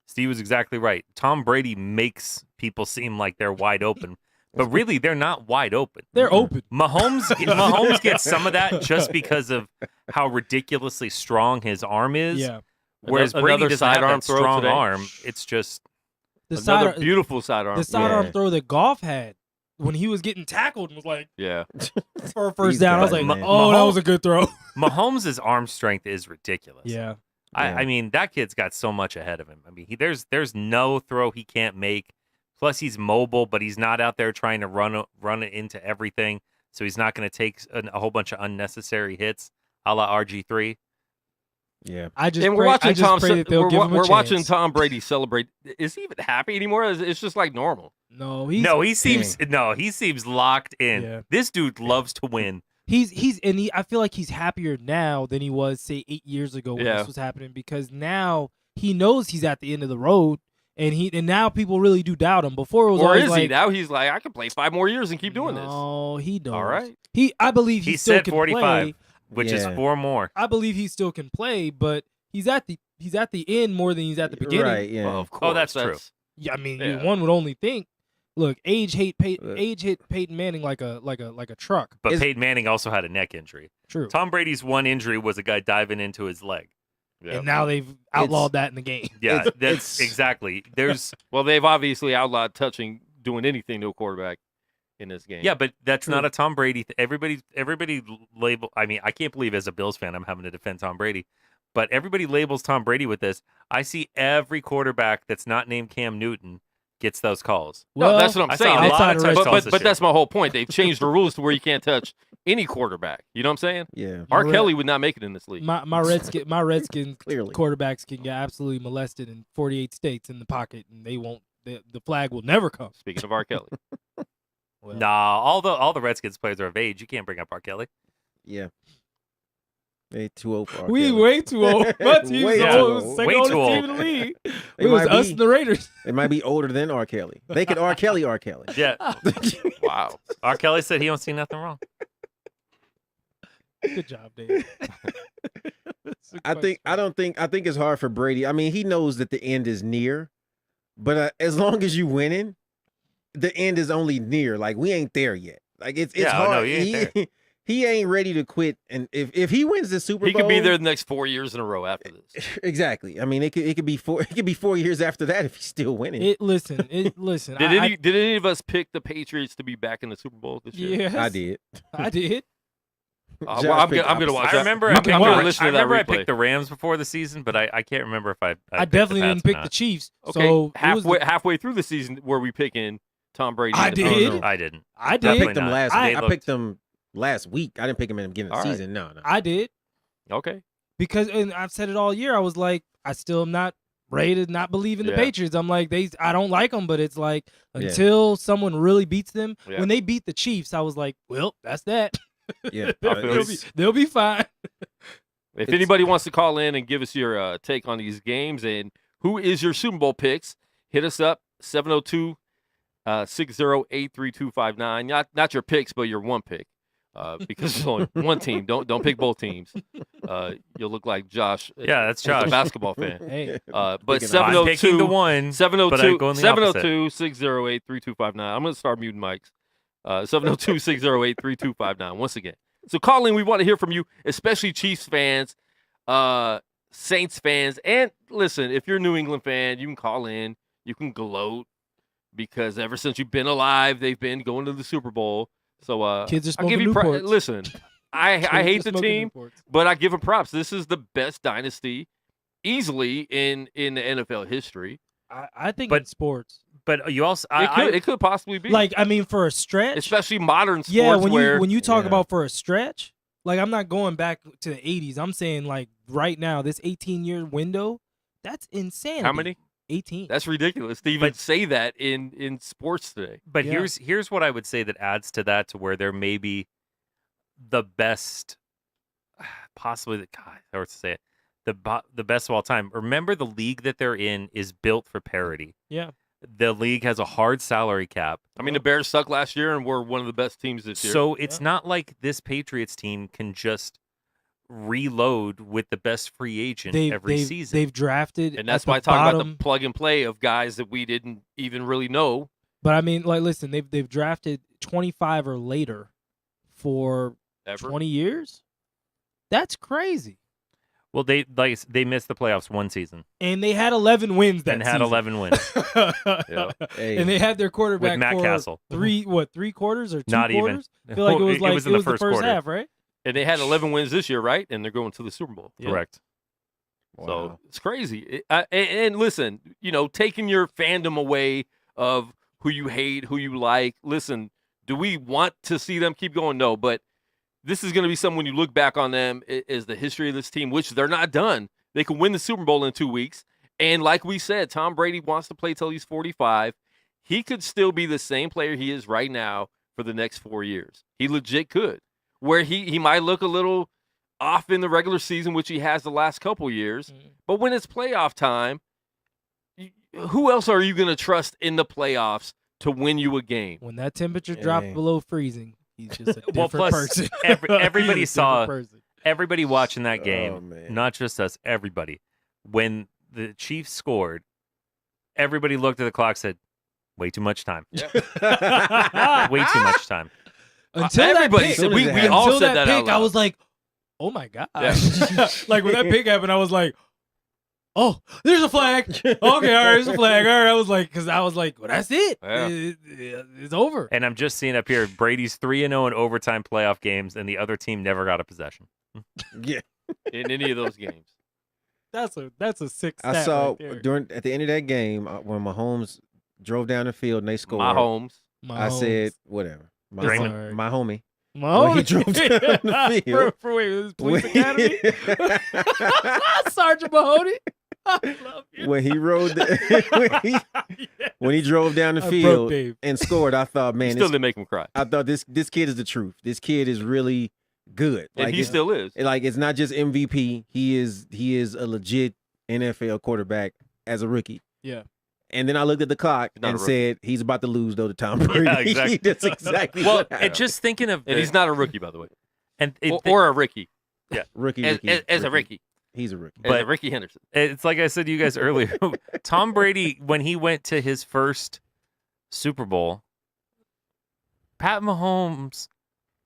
Steve was exactly right. Tom Brady makes people seem like they're wide open, but really they're not wide open. They're open. Mahomes gets some of that just because of how ridiculously strong his arm is. Yeah. Whereas Brady Another doesn't have sidearm that throw strong today. arm. It's just The Another side, beautiful sidearm. the sidearm Yeah. throw that Goff had when he was getting tackled and was like Yeah. for a first These down. I was guys, like, man. oh, that was a good throw. Mahomes' arm strength is ridiculous. Yeah. I mean, that kid's got so much ahead of him. I mean, there's no throw he can't make. Plus, he's mobile, but he's not out there trying to run it into everything. So he's not going to take a whole bunch of unnecessary hits, a la RG3. Yeah. I just And pray, we're watching I just pray that they'll we're, give him a we're watching chance. Tom Brady celebrate. Is he even happy anymore? It's just like normal. No, He seems locked in. Yeah. This dude loves to win. I feel like he's happier now than he was say 8 years ago when Yeah. this was happening because now he knows he's at the end of the road and now people really do doubt him. Before it was Or always is like, he? Now he's like, I can play 5 more years and keep doing this. No, he knows. All right. I believe he still said can 45, play. which is Yeah. 4 more. I believe he still can play, but he's at the end more than he's at the beginning. Right. Yeah. Well, of course. that's true. Yeah, I mean, Yeah. one would only think. Look, age hit Peyton Manning like a truck. But Is- Peyton Manning also had a neck injury. True. Tom Brady's one injury was a guy diving into his leg. Yeah. And now they've outlawed that in the game. Yeah, It's- that's exactly. There's Well, they've obviously outlawed doing anything to a quarterback in this game. Yeah, but that's not a Tom Brady. Everybody label. I mean, I can't believe as a Bills fan I'm having to defend Tom Brady, but everybody labels Tom Brady with this. I see every quarterback that's not named Cam Newton gets those calls. No, that's what I I'm saw saying. a They- lot of touch calls this but year. that's my whole point. They've changed the rules to where you can't touch any quarterback. You know what I'm saying? Yeah. R. Right. Kelly would not make it in this league. My Redskins Clearly. quarterbacks can get absolutely molested in 48 states in the pocket, and they won't. The flag will never come. Speaking of R. Kelly. Well, Nah, all the Redskins players are of age. You can't bring up R. Kelly. Yeah. They too old for R. we Kelly. way too old. My team's Way the too old, old. second Way oldest too old. team in the league. It It was might us be. and the Raiders. It might be older than R. Kelly. They could R. Kelly R. Kelly. Yeah, Wow. R. Kelly said he don't see nothing wrong. Good job, Dave. I think it's hard for Brady. I mean, he knows that the end is near, but as long as you winning, the end is only near. Like we ain't there yet. Like it's Yeah, hard. no, he ain't there. He ain't ready to quit. And if he wins the Super He Bowl, could be there the next 4 years in a row after this. Exactly. I mean, it could be 4 years after that if he's still winning. Listen. Did any of us pick the Patriots to be back in the Super Bowl this year? Yes, I did. I did. Josh Well, I'm picked gonna watch I that. remember. I'm I picked, gonna the, listen I to that remember I replay. picked the Rams before the season, but I can't remember if I I picked the definitely Pats didn't or pick not. the Chiefs. Okay, So it was halfway through the season, were we picking Tom Brady? I and the did. Patriots? I didn't. I I did. Definitely picked them not. last. They I looked- picked them last week. I didn't pick them in the beginning of the All right. season. No. I did Okay. because, and I've said it all year. I was like, I still am not ready to not believe in the Yeah. Patriots. I'm like, I don't like them, but it's like Yeah. until someone really beats them. Yeah. When they beat the Chiefs, I was like, well, that's that. Yeah. I feel They'll be fine. If It's- anybody wants to call in and give us your take on these games and who is your Super Bowl picks, hit us up 702-608-3259. Not your picks, but your one pick. Because there's only one team. Don't pick both teams. You'll look like Josh. Yeah, that's as a Josh. basketball fan. Hey, But Picking up. I'm picking the 702 one. 702 but I go in the opposite. 702-608-3259. I'm going to start muting mics. 702-608-3259. Once again. So call in. We want to hear from you, especially Chiefs fans, Saints fans. And listen, if you're a New England fan, you can call in. You can gloat because ever since you've been alive, they've been going to the Super Bowl. So kids are I'll give smoking you Newports. listen, I Kids hate are the smoking team, Newports. but I give them props. This is the best dynasty easily in the NFL history. I think But- in sports, But you also, It could possibly be. like I mean, for a stretch, especially modern sports yeah. where When you talk Yeah. about for a stretch, like I'm not going back to the '80s. I'm saying like right now, this 18-year window, that's insane. how many? 18. That's ridiculous to even say that in sports today. But Yeah. here's what I would say that adds to that, to where there may be the best, possibly the God, I hard to say it, the best of all time. Remember, the league that they're in is built for parity. Yeah. The league has a hard salary cap. I mean, the Bears sucked last year and were one of the best teams this year. So it's not like this Patriots team can just reload with the best free agent every season. They've drafted, and that's at the why I talk about bottom, the plug and play of guys that we didn't even really know. But I mean, like, listen, they've drafted 25 or later for Ever. 20 years. That's crazy. Well, they missed the playoffs one season And they had 11 wins that and had season. 11 wins Yeah. Hey, And they had their quarterback with Matt for Castle. 3 quarters or 2 Not even. quarters? I feel like it was It was in the first quarter. half, right? And they had 11 wins this year, right? And they're going to the Super Bowl. Correct. So wow. it's crazy. And listen, taking your fandom away of who you hate, who you like. Listen, do we want to see them keep going? No, but this is going to be something when you look back on them is the history of this team, which they're not done. They can win the Super Bowl in 2 weeks. And like we said, Tom Brady wants to play till he's 45. He could still be the same player he is right now for the next 4 years. He legit could. Where he might look a little off in the regular season, which he has the last couple years. But when it's playoff time, who else are you going to trust in the playoffs to win you a game? When that temperature dropped below freezing, he's just a different Well, plus person. everybody He's a saw different person. everybody watching that Oh, game, man. not just us, everybody. When the Chiefs scored, everybody looked at the clock, said, "Way too much time. Way too much time." Until everybody that said- pick, we all until said that out pick, I loud. was like, "Oh my god!" Yeah. Like when that pick happened, I was like, "Oh, there's a flag. Okay, all right, there's a flag. All right." I was like, well, that's it. Yeah. It's over. And I'm just seeing up here, Brady's 3-0 in overtime playoff games, and the other team never got a possession. Yeah. In any of those games. That's a sick I stat saw right there. at the end of that game when Mahomes drove down the field and they scored. Mahomes. I said, whatever. My, Draymond. hom- my homie. Mahomes. When he drove down the field. for wait, was it Police When- Academy? Sergeant Mahoney. I love you. when he rode, when he drove down the I broke field Dave. and scored, I thought, man, Still didn't make him cry. I thought this kid is the truth. This kid is really good. And he it's- still is. like it's not just MVP. He is a legit NFL quarterback as a rookie. Yeah. And then I looked at the clock Not a and rookie. said he's about to lose though to Tom Brady. exactly. That's exactly Well, what and happened. just thinking of And he's not a rookie, by the way. and Or a Ricky. rookie, As a Ricky. He's a rookie. As But- a Ricky Henderson. It's like I said to you guys earlier. Tom Brady, when he went to his first Super Bowl, Pat Mahomes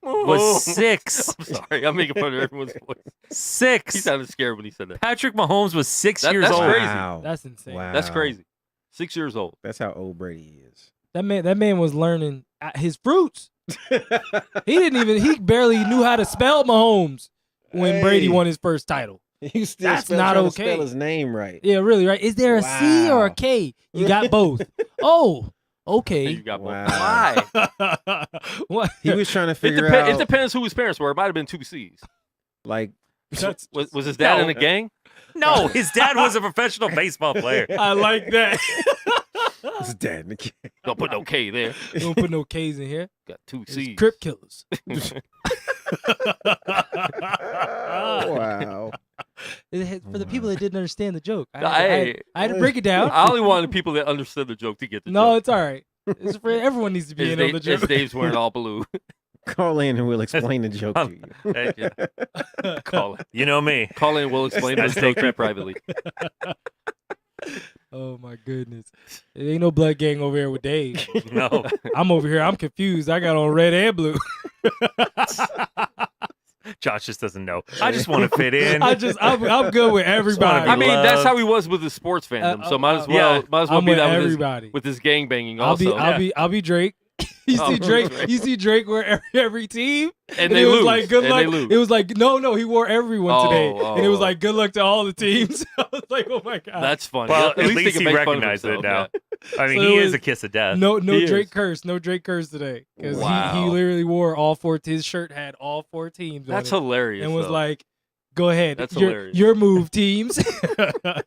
was 6. I'm sorry. I'm making fun of everyone's voice. 6. He sounded scared when he said that. Patrick Mahomes was 6 That- years that's old. crazy. Wow. That's insane. Wow. That's crazy. 6 years old. That's how old Brady is. That man was learning his fruits. He barely knew how to spell Mahomes when Brady Hey. won his first title. You still That's spell- not trying to okay. spell his name right. Yeah, really, right? Is there a C or a Wow. K? You got both. Oh, And okay. you got both. Wow. Why? What? He was trying to It, figure it out depends who his parents were. It might have been 2 C's. like Was his dad No. in a gang? No, his dad was a professional baseball player. I like that. his dad in the kid. Don't put no K there. Don't put no K's in here. Got 2 It's C's. Crip killers. Wow. For the people that didn't understand the joke, I Hey. had to break it down. I only wanted people that understood the joke to get the No, joke. it's all right. It's for everyone needs to be As in on the Dave- as joke. Dave's wearing all blue. Call in and we'll explain the joke to you. Heck yeah. Call in. You know me. Call in. We'll explain the joke to you privately. Oh my goodness. It ain't no blood gang over here with Dave. No. I'm over here. I'm confused. I got on red and blue. Josh just doesn't know. I just want to fit in. I'm good with everybody. I mean, that's loved. how he was with his sports fandom. So might as well, yeah. might as well I'm be with that everybody. with his gang banging I'll also. I'll be Drake. You Oh, see Drake. Drake. You see Drake wear every team, and it they was lose. like good and luck. They lose. It was like no, he wore everyone Oh, today, and it was oh. like good luck to all the teams. I was like, oh my god. That's funny. Well, At at least least can he make fun of recognized it himself, now. I mean, So he it is was- a kiss of death. no He Drake is. curse. No Drake curse today because Wow. he literally wore all 4. His shirt had all 4 teams. That's on it hilarious. and was though. like, Go ahead. That's your, hilarious. Your move, teams.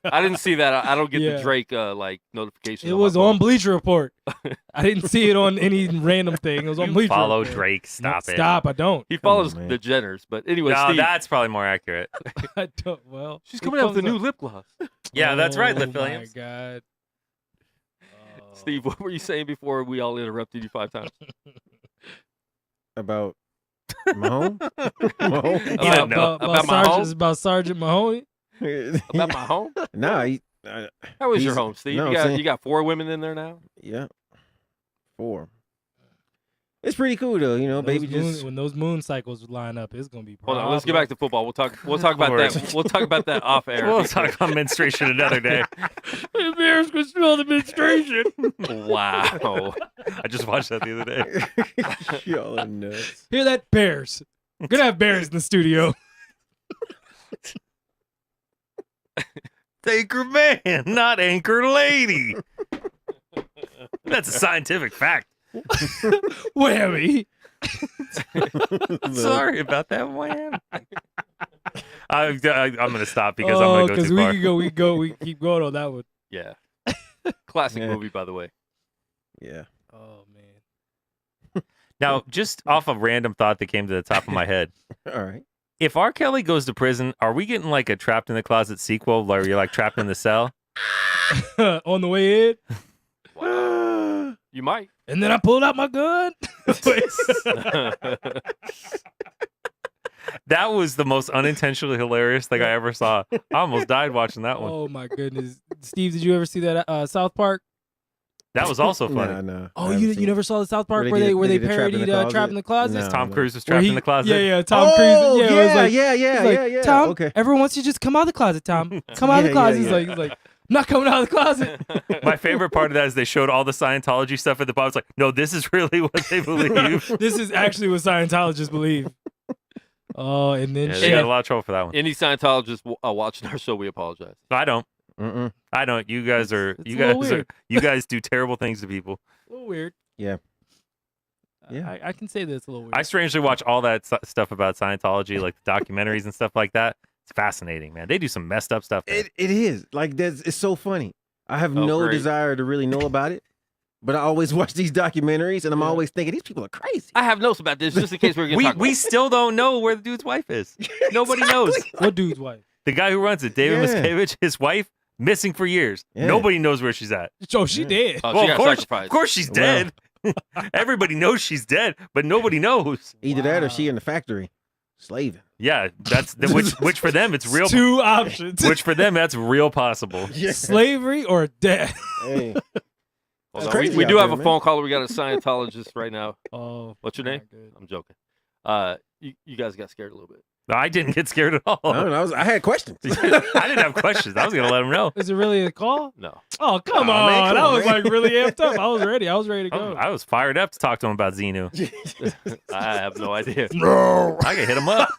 I didn't see that. I don't get Yeah. the Drake like notification. It on my was phone. on Bleacher Report. I didn't see it on any random thing. It was on Bleacher Follow Report. Drake. No, Stop it. Stop. I don't. He Come on, follows man. the Jenners, but anyway, No, Steve, that's probably more accurate. I don't. Well, she's it coming out with a comes new up. lip gloss. Yeah, that's right, Lip Oh my Williams. God. Steve, what were you saying before we all interrupted you 5 times? About Mahomes? Mahomes? You don't know. About my home? About Sergeant Mahoney. About my home? Nah, How was your He's- home, Steve? no, you I'm got saying- you got 4 women in there now. yeah, 4. It's pretty cool though, you know. Baby, just When those moon cycles line up, it's gonna be. Hold on, let's get back to football. We'll talk about Lord. that. We'll talk about that off air. We'll talk about menstruation another day. Bears can smell the menstruation. Wow. I just watched that the other day. y'all are nuts. Hear that, Bears? We're gonna have Bears in the studio. Anchor man, not anchor lady. That's a scientific fact. Whammy. Sorry about that, wham. I'm going to stop because I'm going to go too far. we keep going on that one. Yeah. Classic Yeah. movie, by the way. Yeah. Oh man. Now, just off a random thought that came to the top of my head. All right. If R. Kelly goes to prison, are we getting like a Trapped in the Closet sequel where you're like trapped in the cell? On the way in, You might. and then I pulled out my gun. That was the most unintentionally hilarious thing I ever saw. I almost died watching that one. Oh my goodness, Steve, did you ever see that South Park? That was also funny. Nah. Oh, I haven't you seen never saw the South Park Where they where they did the Trapped in the parodied Closet? Trapped in the Closet? No. Tom Cruise was Where trapped he- in the closet. Yeah, Tom Oh, Cruise. Yeah, it was like, yeah. he's like, Tom, Okay. everyone wants you to just come out of the closet, Tom. Come out of the Yeah, closet. yeah, He's like, I'm not coming out of the closet. My favorite part of that is they showed all the Scientology stuff at the bottom. It's like, no, this is really what they believe. This is actually what Scientologists believe. Oh, and then Yeah, she they got had- a lot of trouble for that one. Any Scientologist watching our show, we apologize. I don't. Mm-mm. I don't. You guys are. It's You a little guys are. weird. You guys do terrible things to people. a little weird. Yeah. Yeah. I can say that it's a little weird. I strangely watch all that stuff about Scientology, like the documentaries and stuff like that. It's fascinating, man. They do some messed up stuff. There. It is. Like it's so funny. I have Oh, no great. desire to really know about it, but I always watch these documentaries and I'm Yeah. always thinking these people are crazy. I have notes about this just in case we're going to talk We about still don't know where the dude's wife is. Nobody knows. What dude's wife? The guy who runs it, David Yeah. Miscavige, his wife, missing for years. Yeah. Nobody knows where she's at. Oh, she did. Oh, Well, she of got course, sacrificed. of course she's Well. dead. Everybody knows she's dead, but nobody knows. Either that or Wow. she in the factory slaving. Yeah, that's which for them it's real. Two options: Which for them that's real possible. slavery or death. Hey. Hold It's on, crazy we out do have there, a man. phone caller. We got a Scientologist right now. Oh, What's your name? not good. I'm joking. You guys got scared a little bit. I didn't get scared at all. I don't know. I had questions. I didn't have questions. I was gonna let them know. Is it really a call? No. Oh, come Aw, on! man, come I on, was man. like really amped up. I was ready. I was ready to go. I was fired up to talk to him about Xenu. I have no idea. No. I can hit him up.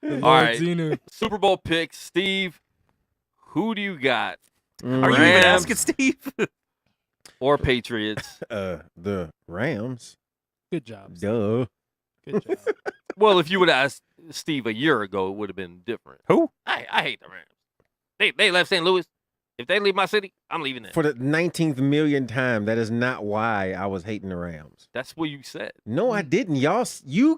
Lord All right. Xenu. Super Bowl picks. Steve, who do you got? Are you even Rams. asking Steve? Or Patriots? The Rams. Good job. Duh. Good job. Well, if you would ask Steve a year ago, it would have been different. Who? I hate the Rams. They left St. Louis. If they leave my city, I'm leaving there. For the 19th millionth time, that is not why I was hating the Rams. That's what you said. No, I didn't. You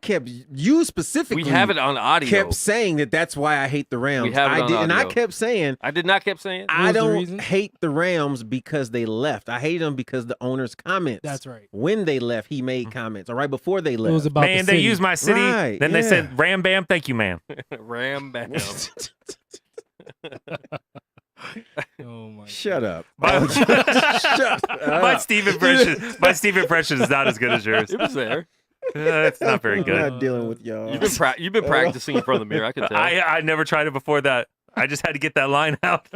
specifically We have it on audio. kept saying that that's why I hate the Rams. We have it I on did, and I audio. kept saying I did not kept saying. I was the don't reason? hate the Rams because they left. I hate them because the owner's comments. That's right. When they left, he made comments. Or right before they It left. was about Man, the they city. used my city. Right, Then they yeah. said, Ram Bam, thank you, ma'am. Ram bam. Oh my. Shut up. My, Shut my up. Steve impression is not as good as yours. It was there. It's not very I'm good. not dealing with y'all. You've been practicing in front of the mirror. I can tell. I never tried it before that. I just had to get that line out.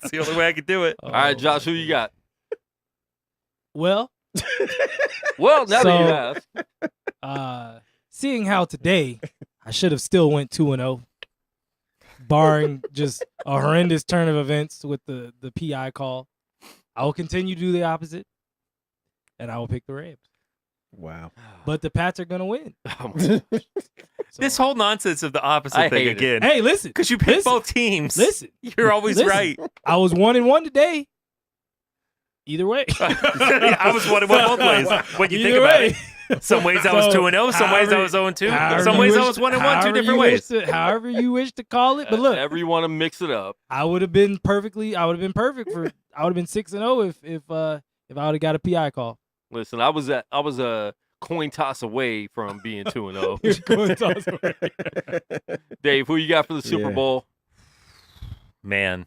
It's the only way I could do it. All right, Josh, who you got? Well, Well, now So- that you ask, seeing how today I should have still went 2-0, barring just a horrendous turn of events with the PI call, I will continue to do the opposite, and I will pick the Rams. Wow. But the Pats are gonna win. So. This whole nonsense of the opposite I thing hate it. again. Hey, listen. Because you pick listen, both teams. Listen. You're always Listen. right. I was 1-1 today. Either way. I was 1-1 both ways. When you think Either about way. it. Some ways I was 2-0. Some ways I was 0-2. Some ways I was 1-1. Two different ways. However you wish to call it. But look, However you want to mix it up. I would have been perfect for. I would have been 6-0 if I would have got a PI call. Listen, I was a coin toss away from being 2-0. You're going to toss away. Dave, who you got for the Super Yeah. Bowl? Man.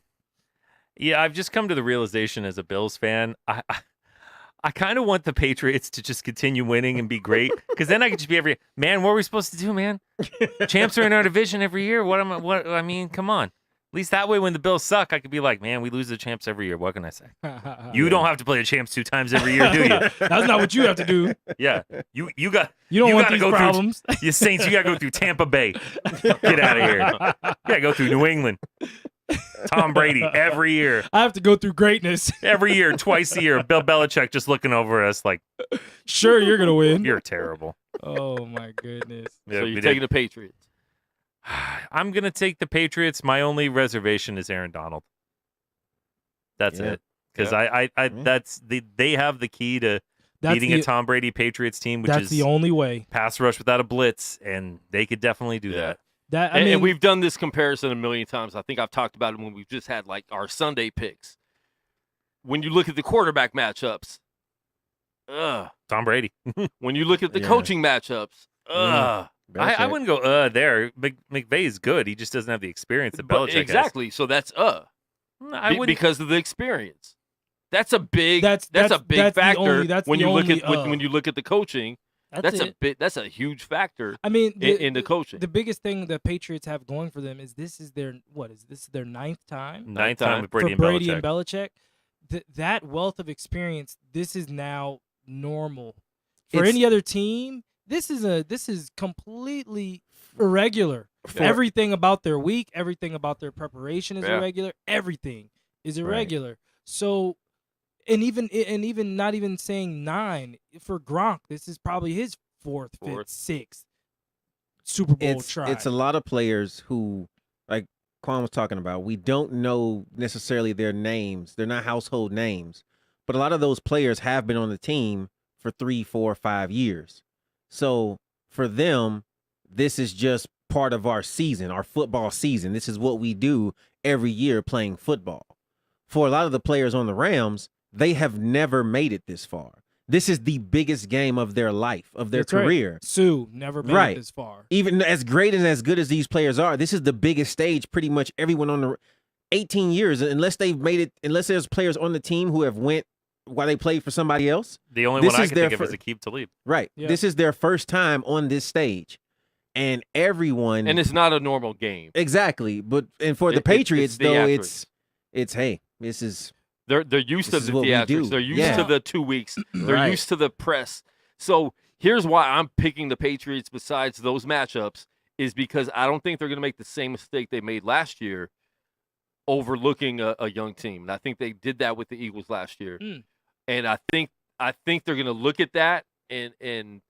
Yeah, I've just come to the realization as a Bills fan, I kind of want the Patriots to just continue winning and be great, because then I could just be man, what are we supposed to do, man? Champs are in our division every year. I mean, come on. At least that way when the Bills suck, I could be like, man, we lose the champs every year. What can I say? You don't have to play the champs 2 times every year, do you? That's not what you have to do. Yeah. You You don't don't want gotta these go problems. through you Saints, you gotta go through Tampa Bay. Get out of here. You gotta go through New England. Tom Brady every year. I have to go through greatness. Every year, twice a year. Bill Belichick just looking over us like, Sure, you're gonna win. you're terrible. Oh my goodness. So you're taking the Patriots. I'm gonna take the Patriots. My only reservation is Aaron Donald. That's Yeah. it. Because Yeah. they have the key to beating a Tom Brady Patriots team, which that's is the only way. pass rush without a blitz, and they could definitely do that. That I And, mean, and we've done this comparison a million times. I think I've talked about it when we've just had like our Sunday picks. When you look at the quarterback matchups, Tom Brady. when you look at the Yeah. coaching matchups, I Belichick. wouldn't go there. McVay is good. He just doesn't have the experience that Belichick has. exactly. So that's I wouldn't. because of the experience. That's a big That's a big the factor only- that's when the you look only, at when you look at the coaching. that's it. That's a huge factor I mean, in the coaching. The biggest thing the Patriots have going for them is this is their ninth time Ninth time with Brady, for Brady and Belichick. That wealth of experience, this is now normal. For It's- any other team, this is completely irregular. For- Everything about their week, everything about their preparation is Yeah. irregular. Everything is irregular. So, and even not even saying 9 for Gronk, this is probably his fourth, Fourth. 6th Super Bowl it's try. it's a lot of players who, like Quan was talking about, we don't know necessarily their names. They're not household names, but a lot of those players have been on the team for 3, 4, 5 years. So for them, this is just part of our season, our football season. This is what we do every year playing football. For a lot of the players on the Rams, they have never made it this far. This is the biggest game of their life, of their That's right. career. Sue never made Right. it this far. Even as great and as good as these players are, this is the biggest stage pretty much everyone on the 18 years, unless they've made it, unless there's players on the team who have went while they played for somebody else. The only This one I is can their think of is fir- Aqib Talib. Right. Yeah. This is their first time on this stage. And everyone and it's not a normal game. exactly. But and for the It's Patriots though, theatrics. it's hey, this is They're used This to is the what we do. theatrics. They're used Yeah. to the 2 weeks. They're Right. used to the press. So here's why I'm picking the Patriots besides those matchups is because I don't think they're going to make the same mistake they made last year overlooking a young team. And I think they did that with the Eagles last year. Mm. And I think they're going to look at that and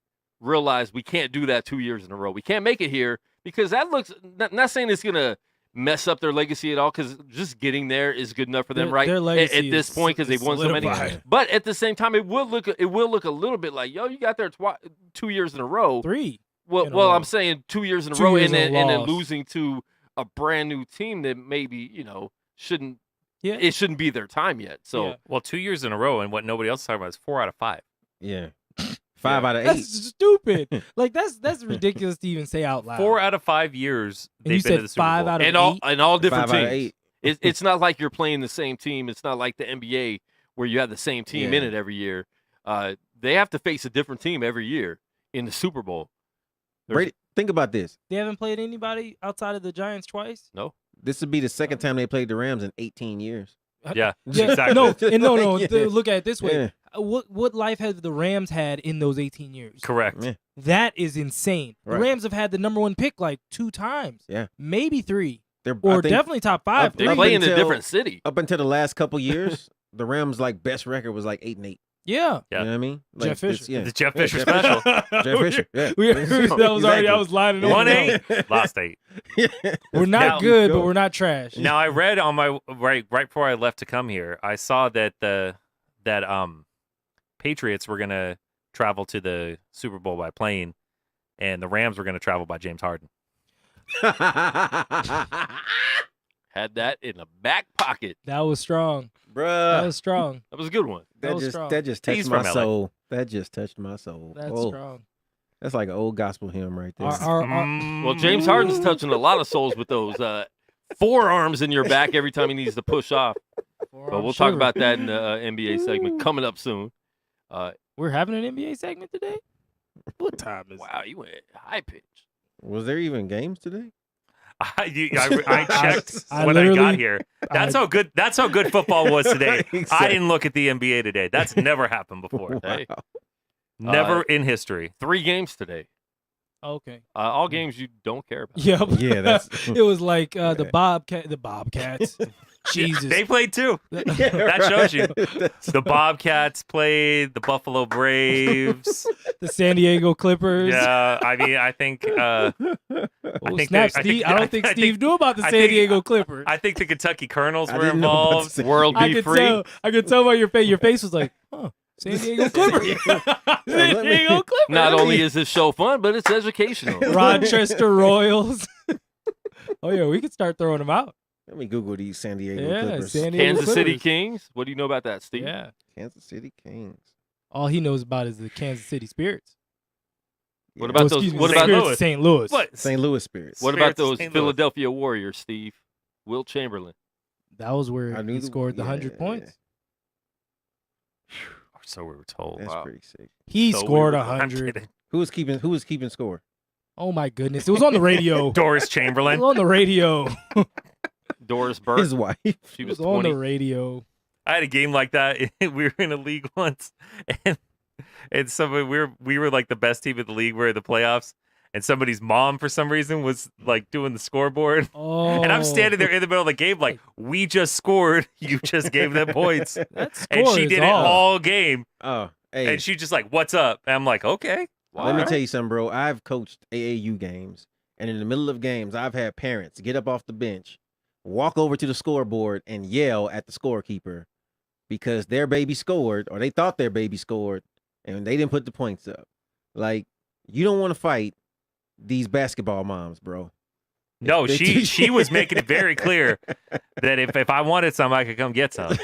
realize we can't do that 2 years in a row. We can't make it here because that looks not saying it's going to mess up their legacy at all because just getting there is good enough for them, right? Their legacy at this is- point because they've is won so many. solidified. But at the same time, it will look a little bit like, yo, you got there 2 years in a row. 3. Well, in a well, row. I'm saying 2 years in a 2 row, years and in a then loss. losing to a brand new team that maybe shouldn't Yeah. it shouldn't be their time yet. So Yeah. Well, 2 years in a row, and what nobody else is talking about is 4 out of 5. yeah. 5 out of 8. That's stupid. Like that's ridiculous to even say out loud. 4 out of 5 years And you they've been to said the Super 5 Bowl. out of and all 8? and all different 5 out of teams. 8. It's not like you're playing the same team. It's not like the NBA where you have the same team in Yeah. it every year. They have to face a different team every year in the Super Bowl. Brady, think about this. They haven't played anybody outside of the Giants twice. No, This would be the second time they played the Rams in 18 years. Yeah, Yeah, exactly. no. Yeah. Look at it this way. Yeah. What life have the Rams had in those 18 years? Correct. Yeah. That is insane. Right. The Rams have had the number 1 pick like 2 times. Yeah. Maybe 3. They're Or I think definitely top 5. up- they up play in a until- different city. up until the last couple years, the Rams' best record was 8-8. Yeah. Yeah. You know what I mean? Jeff it's- Fisher. Yeah. The Jeff Yeah, Fisher Jeff special. Jeff Fisher. Yeah. That was already. I Exactly. was lining up. 1-8, lost 8. We're not Now- good, but we're not trash. Now I read on my right before I left to come here, I saw that Patriots were gonna travel to the Super Bowl by plane, and the Rams were gonna travel by James Harden. Had that in the back pocket. That was strong. That Bruh. was strong. That was a good one. that was That strong. just He's touched my from LA. soul. That just touched my soul. That's Oh, strong. that's like an old gospel hymn right there. Well, James Harden's touching a lot of souls with those forearms in your back every time he needs to push off. But we'll talk about that in the NBA segment coming up soon. We're having an NBA segment today. What time is? Wow, you went high pitch. Was there even games today? I checked I when I got literally- here. That's how good football was today. I Exactly. didn't look at the NBA today. That's never happened before. Hey. Wow. Never in history. 3 games today. Okay. All games you don't care about. Yep. Yeah, that's- it was like the Bobcats. Jesus. They played too. That shows you. The Bobcats played, the Buffalo Braves. The San Diego Clippers. Yeah, I mean, I think Oh, think snap, they- I Steve. think- I don't I think think- Steve knew about the I San think- Diego Clippers. I think the Kentucky Colonels I were didn't know about involved. the San- World I be could free. tell. I could tell by your face. Your face was like, huh, San Diego Clippers. San let me- Diego Clippers. Not only is this show fun, but it's educational. Rochester Royals. Oh yeah, we could start throwing them out. Let me Google these San Diego Yeah, Clippers. San Diego Kansas City Clippers. Kings. What do you know about that, Steve? Yeah. Kansas City Kings. All he knows about is the Kansas City Spirits. What Yeah. about those? excuse me, What the about St. Spirits Louis. of St. Louis. What? St. Louis Spirits. What about Spirits of those St. Louis. Philadelphia Warriors, Steve? Wilt Chamberlain. That was where I knew he the- scored the yeah, 100 points. Or so we were told. That's Wow. pretty sick. He So we scored were- I'm 100. kidding. Who was keeping score? Oh my goodness. It was on the radio. Doris It Chamberlain. was on the radio. Doris Burke. His wife. She It was was on 20. the radio. I had a game like that. We were in a league once, and somebody we were like the best team in the league. We were in the playoffs, and somebody's mom for some reason was like doing the scoreboard, Oh. and I'm standing there in the middle of the game like, we just scored. You just gave them points, That score and she is did it off. all game, Oh, hey. and she just like, what's up? And I'm like, okay. Let me tell you something, bro. I've coached AAU games, and in the middle of games, I've had parents get up off the bench, walk over to the scoreboard, and yell at the scorekeeper because their baby scored, or they thought their baby scored, and they didn't put the points up. Like, you don't want to fight these basketball moms, bro. No, They she teach- she was making it very clear that if I wanted some, I could come get some.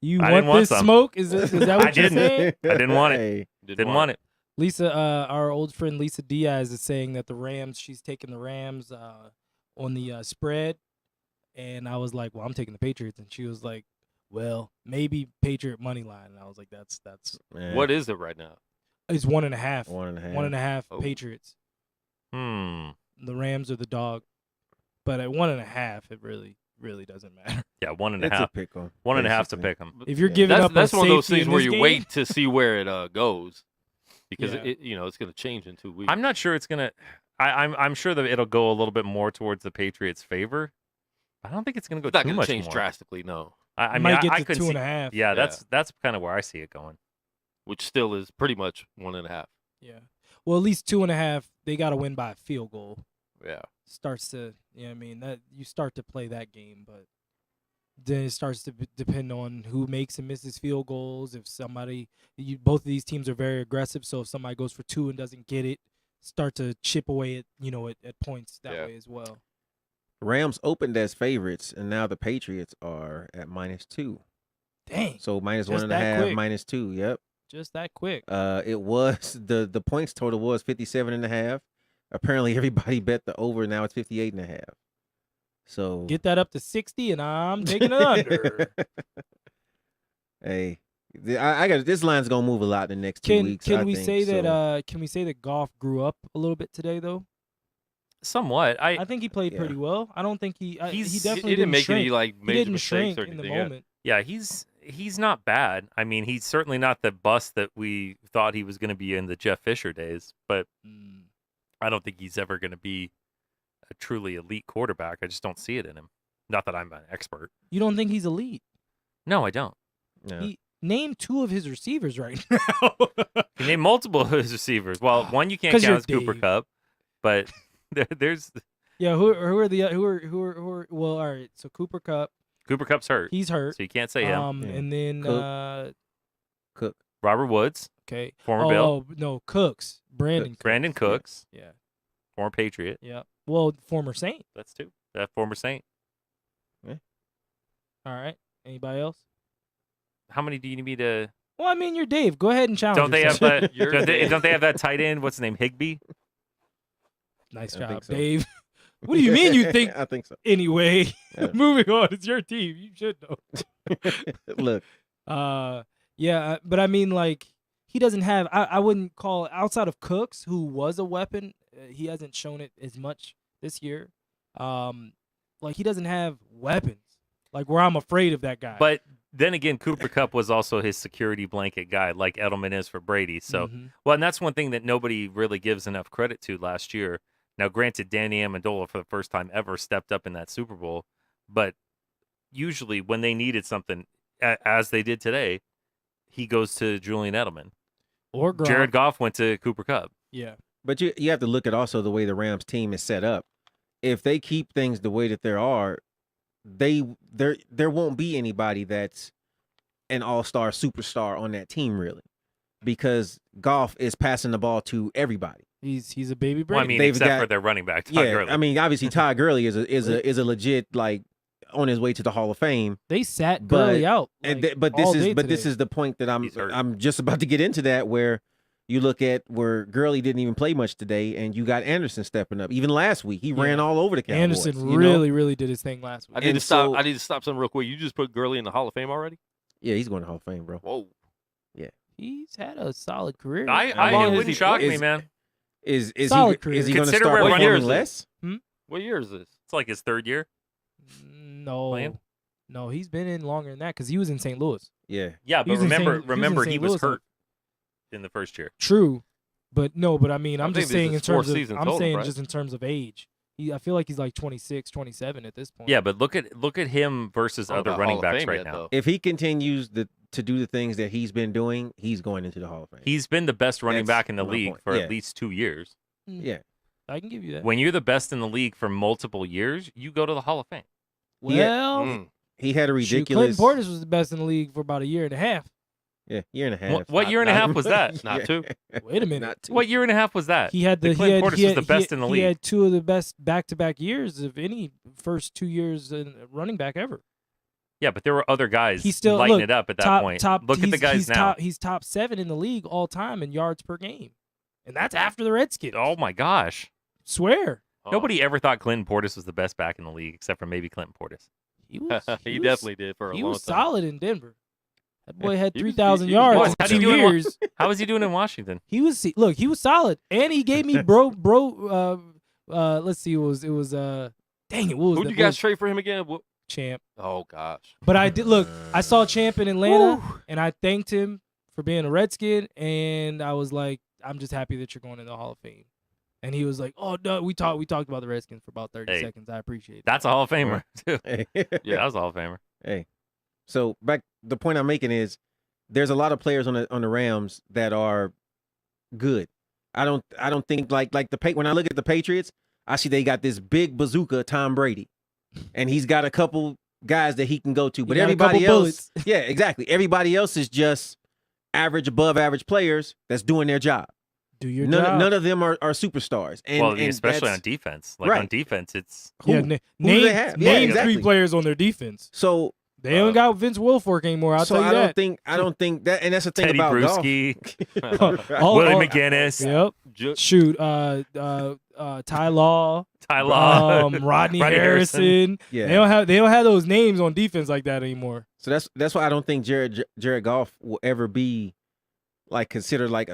You I want didn't want this some. smoke? Is that I what you're didn't. saying? I didn't want it. Hey, Didn't want it. Lisa, our old friend Lisa Diaz is saying that the Rams, she's taking the Rams on the spread. And I was like, well, I'm taking the Patriots. And she was like, well, maybe Patriot money line. And I was like, that's man. What is it right now? it's 1.5. 1.5. 1.5 Oh. Patriots. Hmm. The Rams are the dog. But at 1.5, it really doesn't matter. Yeah, 1.5. It's a pick 'em. 1.5 to basically. pick them. If you're Yeah. giving up That's on one of those safety things in where this you game, wait to see where it goes because Yeah. it's going to change in 2 weeks. I'm not sure it's gonna. I'm sure that it'll go a little bit more towards the Patriots' favor. I don't think it's gonna go It's not too going much to change more. drastically, no. I mean, might get I to could 2.5. See, yeah, that's kind of where I see it going. Which still is pretty much 1.5. Yeah. Well, at least 2.5. They got to win by a field goal. Yeah. Starts to, you know what I mean? That you start to play that game, but then it starts to depend on who makes and misses field goals. If somebody, both of these teams are very aggressive, so if somebody goes for 2 and doesn't get it, start to chip away at at points that Yeah. way as well. Rams opened as favorites, and now the Patriots are at -2. Dang, So minus Just 1.5, that quick. -2. Yep. just that quick. It was the points total was 57.5. Apparently, everybody bet the over. Now it's 58.5. So Get that up to 60, and I'm taking it under. Hey, I got this line's gonna move a lot in the next 2 weeks. Can I we think, say that? so. Can we say that Goff grew up a little bit today, though? Somewhat. I think he played Yeah. pretty well. I don't think he He's- definitely It didn't make shrink. any like He major didn't mistakes shrink or in the anything. Yeah. moment. Yeah, he's not bad. I mean, he's certainly not the bust that we thought he was going to be in the Jeff Fisher days, but Mm. I don't think he's ever going to be a truly elite quarterback. I just don't see it in him. Not that I'm an expert. You don't think he's elite? No, I don't. No. Name 2 of his receivers right now. He named multiple of his receivers. Well, one you can't 'Cause count you're as Cooper Dave. Kupp, but there's Yeah, who are the who are well, all right. So Cooper Kupp, Cooper Kupp's hurt, he's hurt. so you can't say him. Yeah. And then Cook. Robert Woods, okay. former Bill. Oh, no, Cooks. Brandon Cooks. Brandon Cooks, Yeah. former Patriot. Yeah. Well, former Saint. That's 2. That former Saint. All right. Anybody else? How many do you need me to? Well, I mean, you're Dave. Go ahead and challenge. Don't they have yourself. that? don't they have that tight end? What's his name? Higbee. Nice I job, think so. Dave. What do you mean you think? I think so. Anyway, Yeah. moving on. It's your team. You should know. Look, Yeah, but I mean, like, he doesn't have. I wouldn't call outside of Cooks, who was a weapon. He hasn't shown it as much this year. Like he doesn't have weapons. Like where I'm afraid of that guy. But then again, Cooper Kupp was also his security blanket guy, like Edelman is for Brady. So, well, and that's one thing that nobody really gives enough credit to last year. Now, granted, Danny Amendola for the first time ever stepped up in that Super Bowl, but usually when they needed something, as they did today, he goes to Julian Edelman. or Gronk. Jared Goff went to Cooper Kupp. Yeah. but you have to look at also the way the Rams team is set up. If they keep things the way that there are, there won't be anybody that's an all-star superstar on that team really, because Goff is passing the ball to everybody. He's a baby Well, Brady. I mean, They've except got- for their running back, Todd Yeah, Gurley. I mean, obviously Todd Gurley is a legit like on his way to the Hall of Fame. they sat but- Gurley out. And like, but all this day is today. the point that He's hurt. I'm just about to get into that, where you look at where Gurley didn't even play much today, and you got Anderson stepping up. Even last week, he ran all over the Cowboys. Anderson you know? really did his thing last I week. need And to stop. so- I need to stop something real quick. You just put Gurley in the Hall of Fame already? Yeah, he's going to Hall of Fame, bro. Whoa. He's had a solid career. I How long it has wouldn't he shock me, is- man. Is Solid he career. is he going to Consider start where What year performing is less? this? What year is this? It's like his 3rd year. No, playing? no, he's been in longer than that because he was in St. Louis. Yeah, Yeah, He but was in remember, St. he was in remember, St. he was Louis, hurt in the first year. True, but I mean, I I'm think just this saying is in 4 terms of. seasons I'm total, saying right? just in terms of age. I feel like he's like 26, 27 at this point. Yeah, but look at him versus I don't other know running Hall of backs Fame right yet, now. though. if he continues to do the things that he's been doing, he's going into the Hall of Fame. He's been the best running That's back in the my league point. for Yeah. at least 2 years. Yeah, I can give you that. When you're the best in the league for multiple years, you go to the Hall of Fame. well, Mm. he had a shoot, ridiculous Clinton Portis was the best in the league for about a year and a half. year and a half. What year and a half was that? Not two. Wait a minute. Not two. What year and a half was that? He had the Clinton Portis he was had, the best in the He league. had 2 of the best back-to-back years of any first 2 years in running back ever. Yeah, but there were other guys He's still lighting look, it up at that top, point. Top, Look at the guys he's now. He's top 7 in the league all time in yards per game, and that's after the Redskins. Oh my gosh. Swear. Oh. Nobody ever thought Clinton Portis was the best back in the league, except for maybe Clinton Portis. He was. He was- definitely did for a He long was time. solid in Denver. That boy had He was- 3,000 he was yards good. in How do you 2 do it in Wa- years. How was he doing in Washington? He was look. He was solid, and he gave me let's see. It was dang it. What was Who'd the you guys what was- trade for him again? Champ? Oh gosh. But I did look. I saw Champ in Atlanta, and I thanked him for being a Redskin, and I was like, I'm just happy that you're going in the Hall of Fame. And he was like, "Oh no, we talked about the Redskins for about 30 Hey, seconds. I appreciate it." That's a Hall of Famer, too. Hey. Yeah, that was a Hall of Famer. Hey, so the point I'm making is there's a lot of players on the Rams that are good. I don't think like when I look at the Patriots, I see they got this big bazooka Tom Brady, and he's got a couple guys that he can go to, but got a everybody couple else, yeah, exactly. Everybody else is just average, above average players that's doing their job. Do your None, job. none of them are superstars, and well, and especially that's- on defense. Like right. on defense, it's who- yeah, who do name they have? Yeah, name exactly. 3 players on their defense. So They don't got Vince Wilfork anymore. I'll so tell you I don't that. think that, and that's the thing Teddy about golf. Bruschi, All- Willie all- McGinnis, Yep. Shoot. Ty Law. Ty Law, Rodney Rodney Harrison. Yeah. They don't have those names on defense like that anymore. So that's why I don't think Jared Goff will ever be like considered like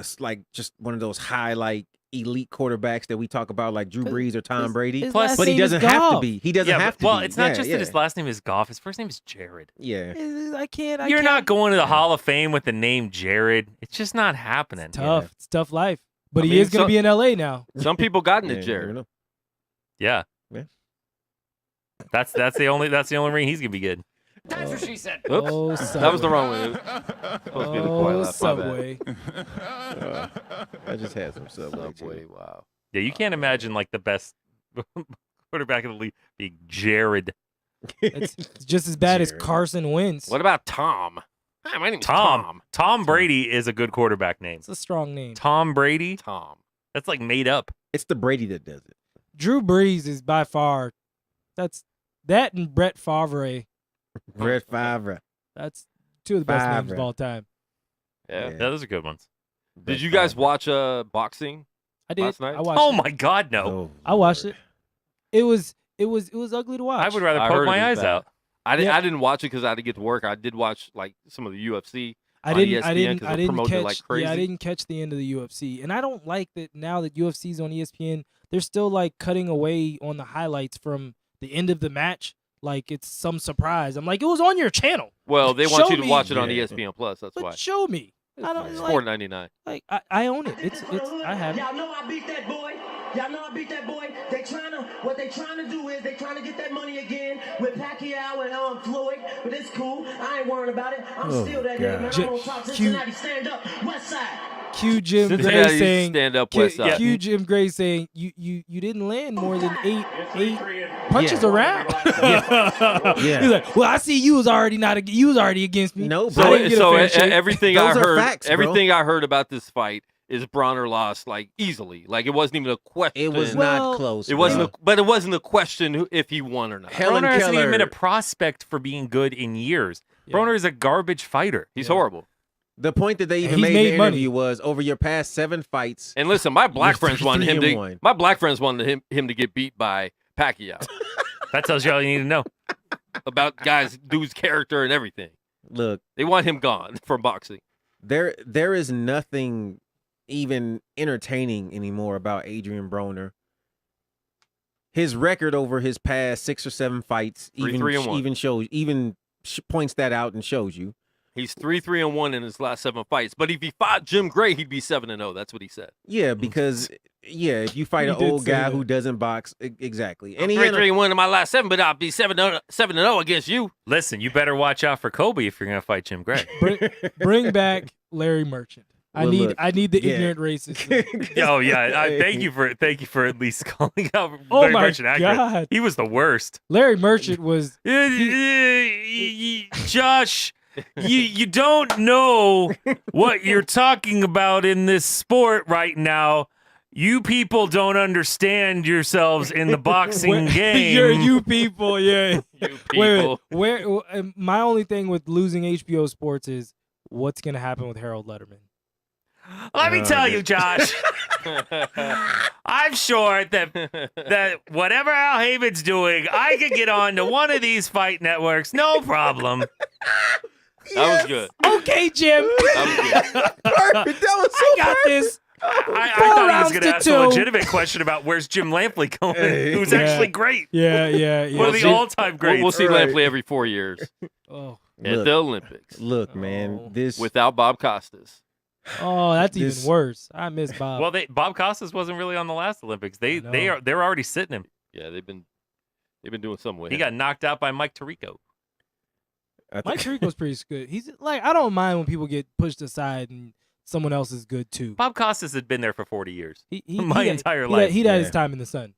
just one of those high like elite quarterbacks that we talk about like Drew Brees or Tom Brady. his Plus- last But he name is doesn't have to Goff. be. He doesn't yeah, have but, to well, be. it's not Yeah, just yeah. that his last name is Goff. His first name is Jared. Yeah. I can't. You're not going to the Hall of Fame with the name Jared. It's just not happening. Tough. Yeah. It's tough life. But I he mean, is going so- to be in LA now. Some people got into Yeah, you Jared. never know. Yeah. Yeah. That's the only ring he's gonna be good. That's what she said. Oops. Oh, That was the wrong one. It was supposed to be the quiet laugh. My bad. Subway. I just had some Subway. Subway, wow. Yeah, you can't imagine like the best quarterback in the league being Jared. It's just as bad as Jared. Carson Wentz. What about Tom? Hi, my name's Tom. Tom. Tom Brady is a good quarterback name. It's a strong name. Tom Brady? Tom. That's like made up. It's the Brady that does it. Drew Brees is by far that and Brett Favre. Brett Favre. That's two of the best names Favre. of all time. Yeah. Yeah, those are good ones. Did you guys watch boxing? I did. Last night? I watched. Oh it. my God, no. Oh, I watched Lord. it. It was ugly to watch. I would rather I poke heard my it was eyes bad. out. I Yeah. didn't watch it because I had to get to work. I did watch like some of the UFC. I on didn't. ESPN I didn't. 'cause I they're didn't promoting it catch. like Yeah, I crazy. didn't catch the end of the UFC, and I don't like that now that UFC's on ESPN. They're still like cutting away on the highlights from the end of the match, like it's some surprise. I'm like, it was on your channel, Well, they want Show you to me. watch it on Yeah. ESPN Plus. That's but why. show me. I don't It's like. $4.99. Like I own it. It's I have it. Y'all know I beat that boy. Y'all know I beat that boy. What they trying to do is they trying to get that money again with Pacquiao and Floyd. But it's cool. I ain't worrying about it. I'm Oh, still that God. nigga, man. I'm on top. Q- Cincinnati, stand up. West side. Q Jim Gray Cincinnati saying stand up Q, West Side. Q Jim Gray saying you didn't land more than eight punches Yeah. around. Yeah. He's like, well, I see you was already against me. No, I So, didn't get a fair shake. everything Those I are heard, facts, bro. everything I heard about this fight is Broner lost like easily. Like it wasn't even a question. It was Well, not close. It wasn't. bro. But it wasn't a question if he won or not. Helen Broner hasn't even been a Keller. prospect for being good in years. Yeah. Broner is a garbage fighter. He's Yeah. horrible. The point that they even He's made in made the money. interview was over your past 7 fights. And listen, my black You're friends wanted him 3-1. to. My black friends wanted him to get beat by Pacquiao. That tells you all you need to know. About dude's character and everything. Look, They want him gone from boxing. there is nothing even entertaining anymore about Adrian Broner. His record over his past 6 or 7 fights 3-3-1. even points that out and shows you. He's 3-3-1 in his last 7 fights. But if he fought Jim Gray, he'd be 7-0. That's what he said. Yeah, because if you fight He an did old say guy that. who doesn't box, exactly. And I'm he 3-3-1 in my last 7, but I'll be 7-0 against you. Listen, you better watch out for Kobe if you're going to fight Jim Gray. Bring back Larry Merchant. Well, look, I need the yeah. ignorant racist. Oh yeah, thank you for at least calling out Oh Larry my Merchant accurate. God. He was the worst. Larry Merchant was Josh, you don't know what you're talking about in this sport right now. You people don't understand yourselves in the boxing game. You're you people, yeah. You Wait, people. where? My only thing with losing HBO Sports is what's gonna happen with Harold Letterman. Let me tell you, Josh. I'm sure that whatever Al Haven's doing, I could get on to one of these fight networks, no problem. That was good. Okay, Jim. That was good. Perfect. That was so I got this. I Four thought he was rounds going to to ask a 2. legitimate question about where's Jim Lampley going, who's Yeah. actually great. Yeah. One of the see- all-time greats. We'll see Right. Lampley every 4 years Oh, at Look. the Olympics Look, man, Oh. this without Bob Costas. oh, that's This- even worse. I miss Bob. Well, Bob Costas wasn't really on the last Olympics. They're already sitting him. Yeah, they've been doing something with He him. got knocked out by Mike Tirico. Mike Tirico's pretty good. He's like, I don't mind when people get pushed aside and someone else is good too. Bob Costas had been there for 40 years. My entire life. He had his Yeah. time in the sun.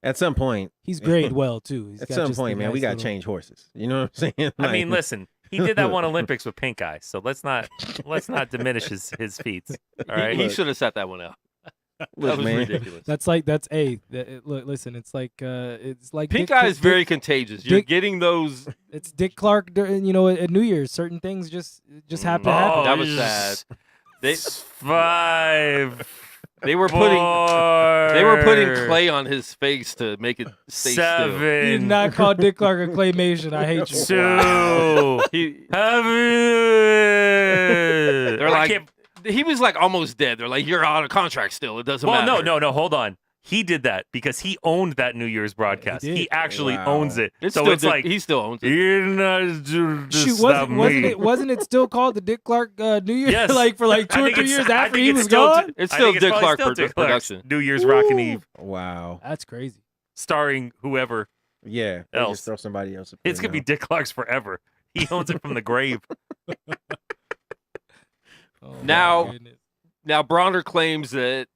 at some point. He's graded well too. He's At got some just point, the man, we nice gotta little- change horses. You know what I'm saying? I mean, Like, listen, he did that one Olympics with pink eye, so let's not diminish his feats. All right. He should have set that one out. That look, was man. ridiculous. Look, listen, it's like Pink Dick- eye is very contagious. You're Dick- getting those. It's Dick Clark. At New Year's, certain things just happen to happen. That was sad. They 5. they were putting clay on his face to make it stay still. You did 7. not call Dick Clark a claymation. I hate you. 2. He, They're like, he was like almost dead. They're like, you're on a contract still. It doesn't well, matter. no. Hold on. He did that because he owned that New Year's broadcast. did. He actually Wow. owns it. It's So still it's like he still owns it. you're not doing this Shoot, without wasn't me. it still called the Dick Clark New Year? Yes. like for like I 2 or think 3 it's- years I after think he it's was still gone. It's I still think Dick probably Clark still Dick Clark's production. New Year's Rockin' Eve, Wow. That's crazy. starring whoever. Yeah. They Else. just throw somebody else. It's gonna be Dick Clark's forever. He owns it from the grave. Oh, Now- my goodness. Now Broner claims that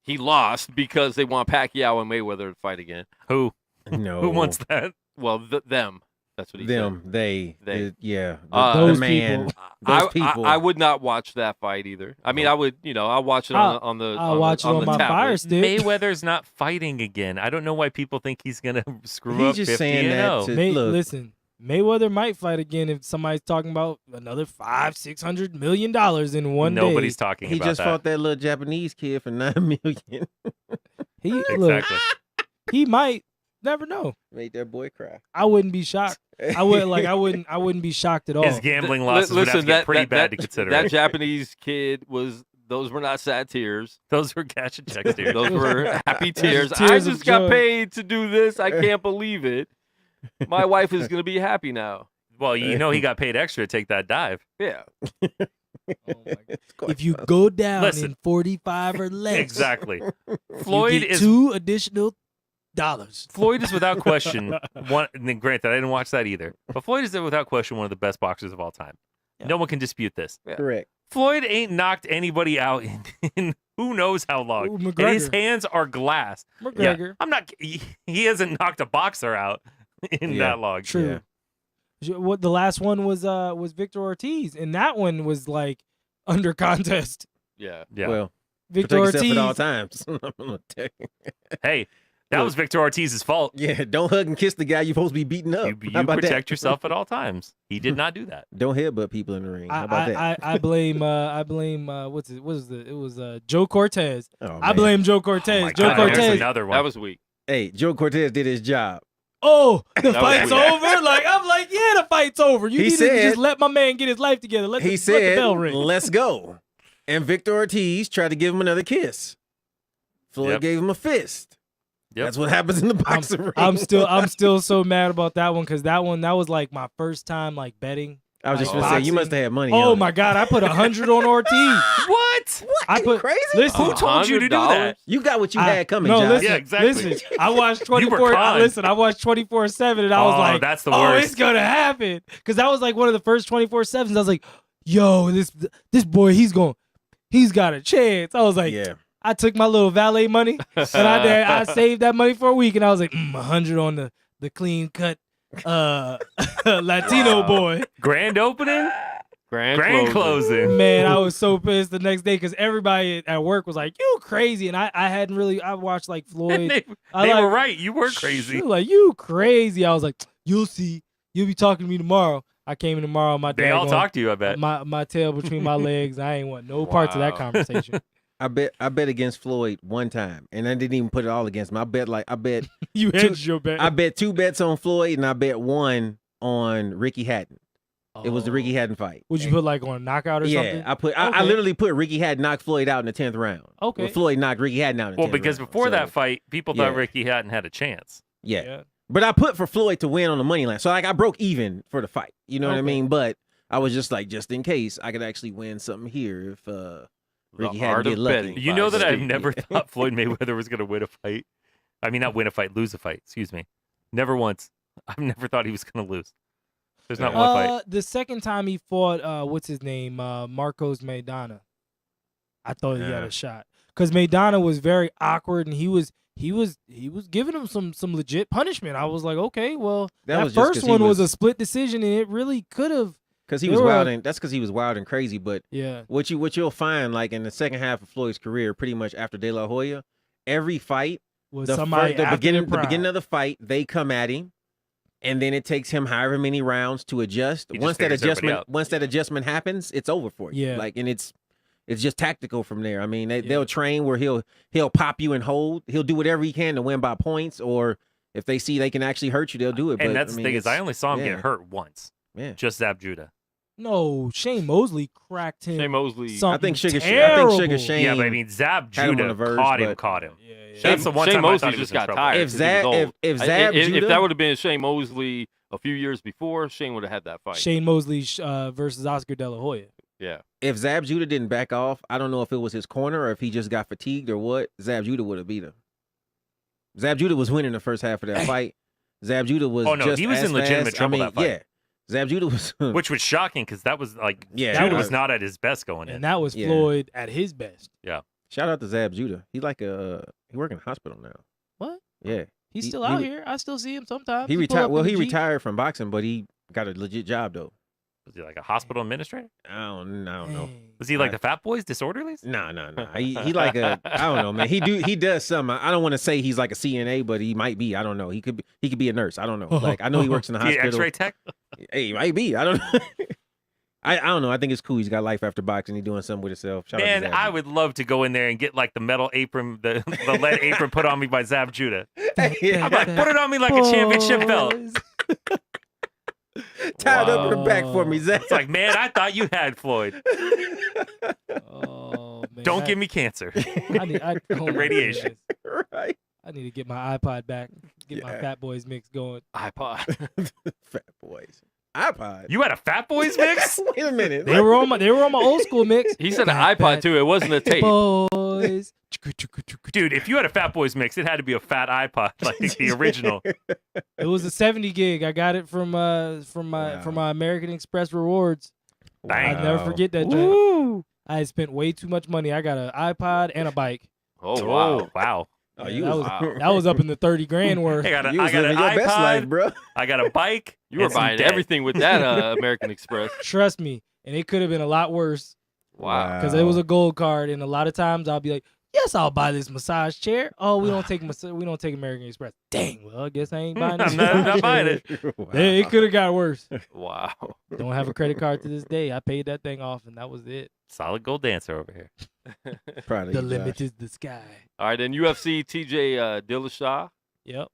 he lost because they want Pacquiao and Mayweather to fight again. Who No. who wants that? Well, them. That's what he them? said. They. They. The Those man. people. Those people. I would not watch that fight either. I mean, I would, I'll watch it on the. I'll watch it on the my tablet. Fire Stick. Mayweather's not fighting again. I don't know why people think he's gonna screw He's up just 50 saying and that 0. to- Look. Listen, Mayweather might fight again if somebody's talking about another $500-600 million in one day. Nobody's talking He about just that. fought that little Japanese kid for $9 million. Look, Exactly. he might. Never know. Made that boy cry. I wouldn't be shocked. I wouldn't be shocked at all. His gambling losses would have to get pretty bad to consider that it. Japanese kid those were not sad tears. Those were cashing checks, dude. Those were happy tears. Tears I of just got joy. paid to do this. I can't believe it. My wife is gonna be happy now. Well, you know he got paid extra to take that dive. Yeah. Oh my God. If you go down Listen. in 45 or less, Exactly. you Floyd get is $2 additional dollars. Floyd is without question one. And then granted, I didn't watch that either. But Floyd is without question one of the best boxers of all time. Yeah. No one can dispute this. Correct. Floyd ain't knocked anybody out in who knows how long. Ooh, And McGregor. his hands are glass. McGregor. I'm not. He hasn't knocked a boxer out in Yeah. that long. True. What the last one was Victor Ortiz, and that one was like under contest. Yeah. Yeah. Well, Victor protect yourself Ortiz. at all times. I'm gonna tell you. Hey, that was Victor Ortiz's fault. Yeah, don't hug and kiss the guy you're supposed to be beating up. You How about protect that? yourself at all times. He did not do that. Don't headbutt people in the ring. How about that? I blame Joe Cortez. Oh, I man. blame Joe Oh Cortez. my Joe God, there's Cortez. another one. That was weak. Hey, Joe Cortez did his job. Oh, the was fight's weird. over. Like I'm like, yeah, the fight's over. You He need to said- just let my man get his life together. Let He the said, bell ring. "Let's go." And Victor Ortiz tried to give him another kiss. Floyd Yep. gave him a fist. Yep. That's what happens in the boxing ring. I'm still so mad about that one because that was like my first time like betting. I was just like gonna say you boxing. must have had money. Oh on my it. God, I put 100 on Ortiz. What? I put crazy? Listen, Who told you to do that? You got what you I- had coming, no, Josh. listen, Yeah, exactly. listen. I watched You were 24. con. Listen, I watched 24/7, and I was Oh, like, that's the "Oh, worst. it's gonna happen." Because that was like one of the first 24/7s. I was like, "Yo, this boy, he's got a chance." I was like, Yeah. I took my little valet money, and I saved that money for a week, and I was like, 100 on the clean cut Latino boy. Grand opening? Grand closing. Man, I was so pissed the next day because everybody at work was like, "You crazy," and I hadn't really. I watched like Floyd. they I they like- were right. You were crazy. Shoot, like, you crazy. I was like, you'll see. You'll be talking to me tomorrow. I came in tomorrow. My They dad all going, talked to you, I bet. my tail between my legs. I ain't want no parts of that Wow. conversation. I bet against Floyd one time, and I didn't even put it all against him. I bet You hedged your bet. I bet 2 bets on Floyd, and I bet 1 on Ricky Hatton. It was the Ricky Hatton fight. Would you put like on a knockout or Yeah, something? I Okay. literally put Ricky Hatton knocked Floyd out in the 10th round. Okay. Well, Floyd knocked Ricky Hatton out in the 10th Well, because round. before So, that fight, people thought yeah. Ricky Hatton had a chance. yeah. But I put for Floyd to win on the money line. So like I broke even for the fight. You know what I Okay. mean? But I was just like, just in case, I could actually win something here if Ricky The Hatton art get of lucky. betting. You know that I've Steve. never thought Floyd Mayweather was going to win a fight. I mean, not win a fight, lose a fight. Excuse me. Never once. I've never thought he was going to lose. There's not one fight. The second time he fought, what's his name, Marcos Maidana, I thought he had Yeah. a shot because Maidana was very awkward and he was giving him some legit punishment. I was like, okay, well, That that was just first 'cause he one was a was- split decision and it really could have. Because he They was were- wild and that's because he was wild and crazy. But Yeah. what you'll find like in the second half of Floyd's career, pretty much after De La Hoya, every fight, Was the somebody after beginning their of prime. the fight, they come at him, and then it takes him however many rounds to adjust. He just figures everybody out. Once that adjustment happens, it's over for you. Yeah. Like, and it's just tactical from there. I mean, they'll train where he'll pop you and hold. He'll do whatever he can to win by points, or if they see they can actually hurt you, they'll do it. And but, that's I the mean, thing is, I only saw him yeah. get hurt once. Yeah. Just Zab Judah. No, Shane Mosley cracked him. Shane Mosley. something I think Sugar terrible. Shane. Yeah, but I mean, Zab had him on Judah the verge, caught him. but- Caught him. Yeah, yeah. That's the one Shane time I Mosley thought he was just in got trouble. tired. If 'cause he was Zab- old. if Zab if Judah- that would have been Shane Mosley a few years before, Shane would have had that fight. Shane Mosley versus Oscar De La Hoya. Yeah. If Zab Judah didn't back off, I don't know if it was his corner or if he just got fatigued or what. Zab Judah would have beat him. Zab Judah was winning the first half of that fight. Zab Judah was. Oh, no, just he was as in legitimate fast. trouble I mean, that fight. Yeah, Zab Judah was which was shocking because that was like Yeah, Judah that was was- not at his best going in. And that was Yeah. Floyd at his best. shout out to Zab Judah. He like he work in a hospital now. What? Yeah. He's He- still he out re- here. I still see him sometimes. He pull retired. up in Well, the he Jeep. retired from boxing, but he got a legit job though. Was he like a hospital administrator? I don't know. Dang. Was he like the Fat Boys disorderlies? No. He like a I don't know, man. He does something. I don't want to say he's like a CNA, but he might be. I don't know. He could be a nurse. I don't know. Like I know he works in the Is he an hospital. X-ray tech? Hey, he might be. I don't know. I don't know. I think it's cool. He's got life after boxing. He's doing something with himself. Shout out to Man, Zab I Judah. would love to go in there and get like the metal apron, the lead apron put on me by Zab Judah. Yeah. I'm like, put it on me like a championship belt. Boys. Tied up in the back for me, Wow. Zach. It's like, man, I thought you had Floyd. Oh man. Don't give me cancer. oh my Radiation. goodness. right. I need to get my iPod back. Get my Yeah. Fat Boys mix going. iPod. Fat boys. iPod. You had a Fat Boys mix? Wait a minute. They were on my old school mix. He said an Fat iPod too. It wasn't a tape. Boys. Dude, if you had a Fat Boys mix, it had to be a fat iPod, like the original. It was a 70 gig. I got it from my American Express rewards. Dang. I'll never forget that. Joint. I had spent way too much money. I got an iPod and a bike. Oh wow. Wow. Oh, Yeah, you that was, was that was up in the 30 grand worth. I got, you was an living your best life, iPod, bro. I got a bike. You were and some buying debt. everything with that American Express. Trust me, and it could have been a lot worse Wow. because it was a gold card, and a lot of times I'll be like, "Yes, I'll buy this massage chair." Oh, we don't take American Express. Dang, well, I guess I ain't buying this. I'm not massage buying chair. it. Wow. Yeah, it could have got worse. Wow. Don't have a credit card to this day. I paid that thing off, and that was it. Solid gold dancer over here. Proud of The you, limit Josh. is the sky. All right, then UFC TJ Dillashaw Yep.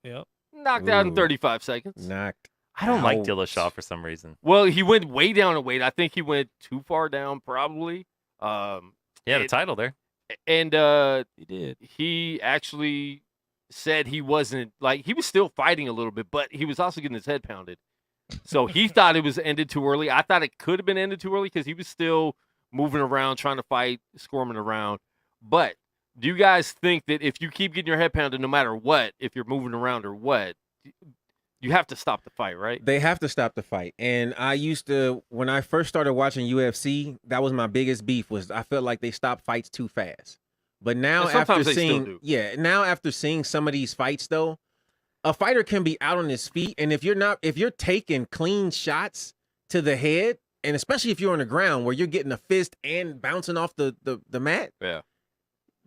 knocked out in Ooh. 35 seconds. Knocked. I don't like Ouch. Dillashaw for some reason. Well, he went way down in weight. I think he went too far down, probably. Yeah, the It- title there. And He did. he actually said he wasn't like he was still fighting a little bit, but he was also getting his head pounded. So he thought it was ended too early. I thought it could have been ended too early because he was still moving around, trying to fight, squirming around. But do you guys think that if you keep getting your head pounded, no matter what, if you're moving around or what, you have to stop the fight, right? They have to stop the fight. And I used to, when I first started watching UFC, that was my biggest beef. Was I felt like they stopped fights too fast. But now And sometimes after they still seeing, do. now after seeing some of these fights though, a fighter can be out on his feet, and if you're taking clean shots to the head, and especially if you're on the ground where you're getting a fist and bouncing off the mat, Yeah.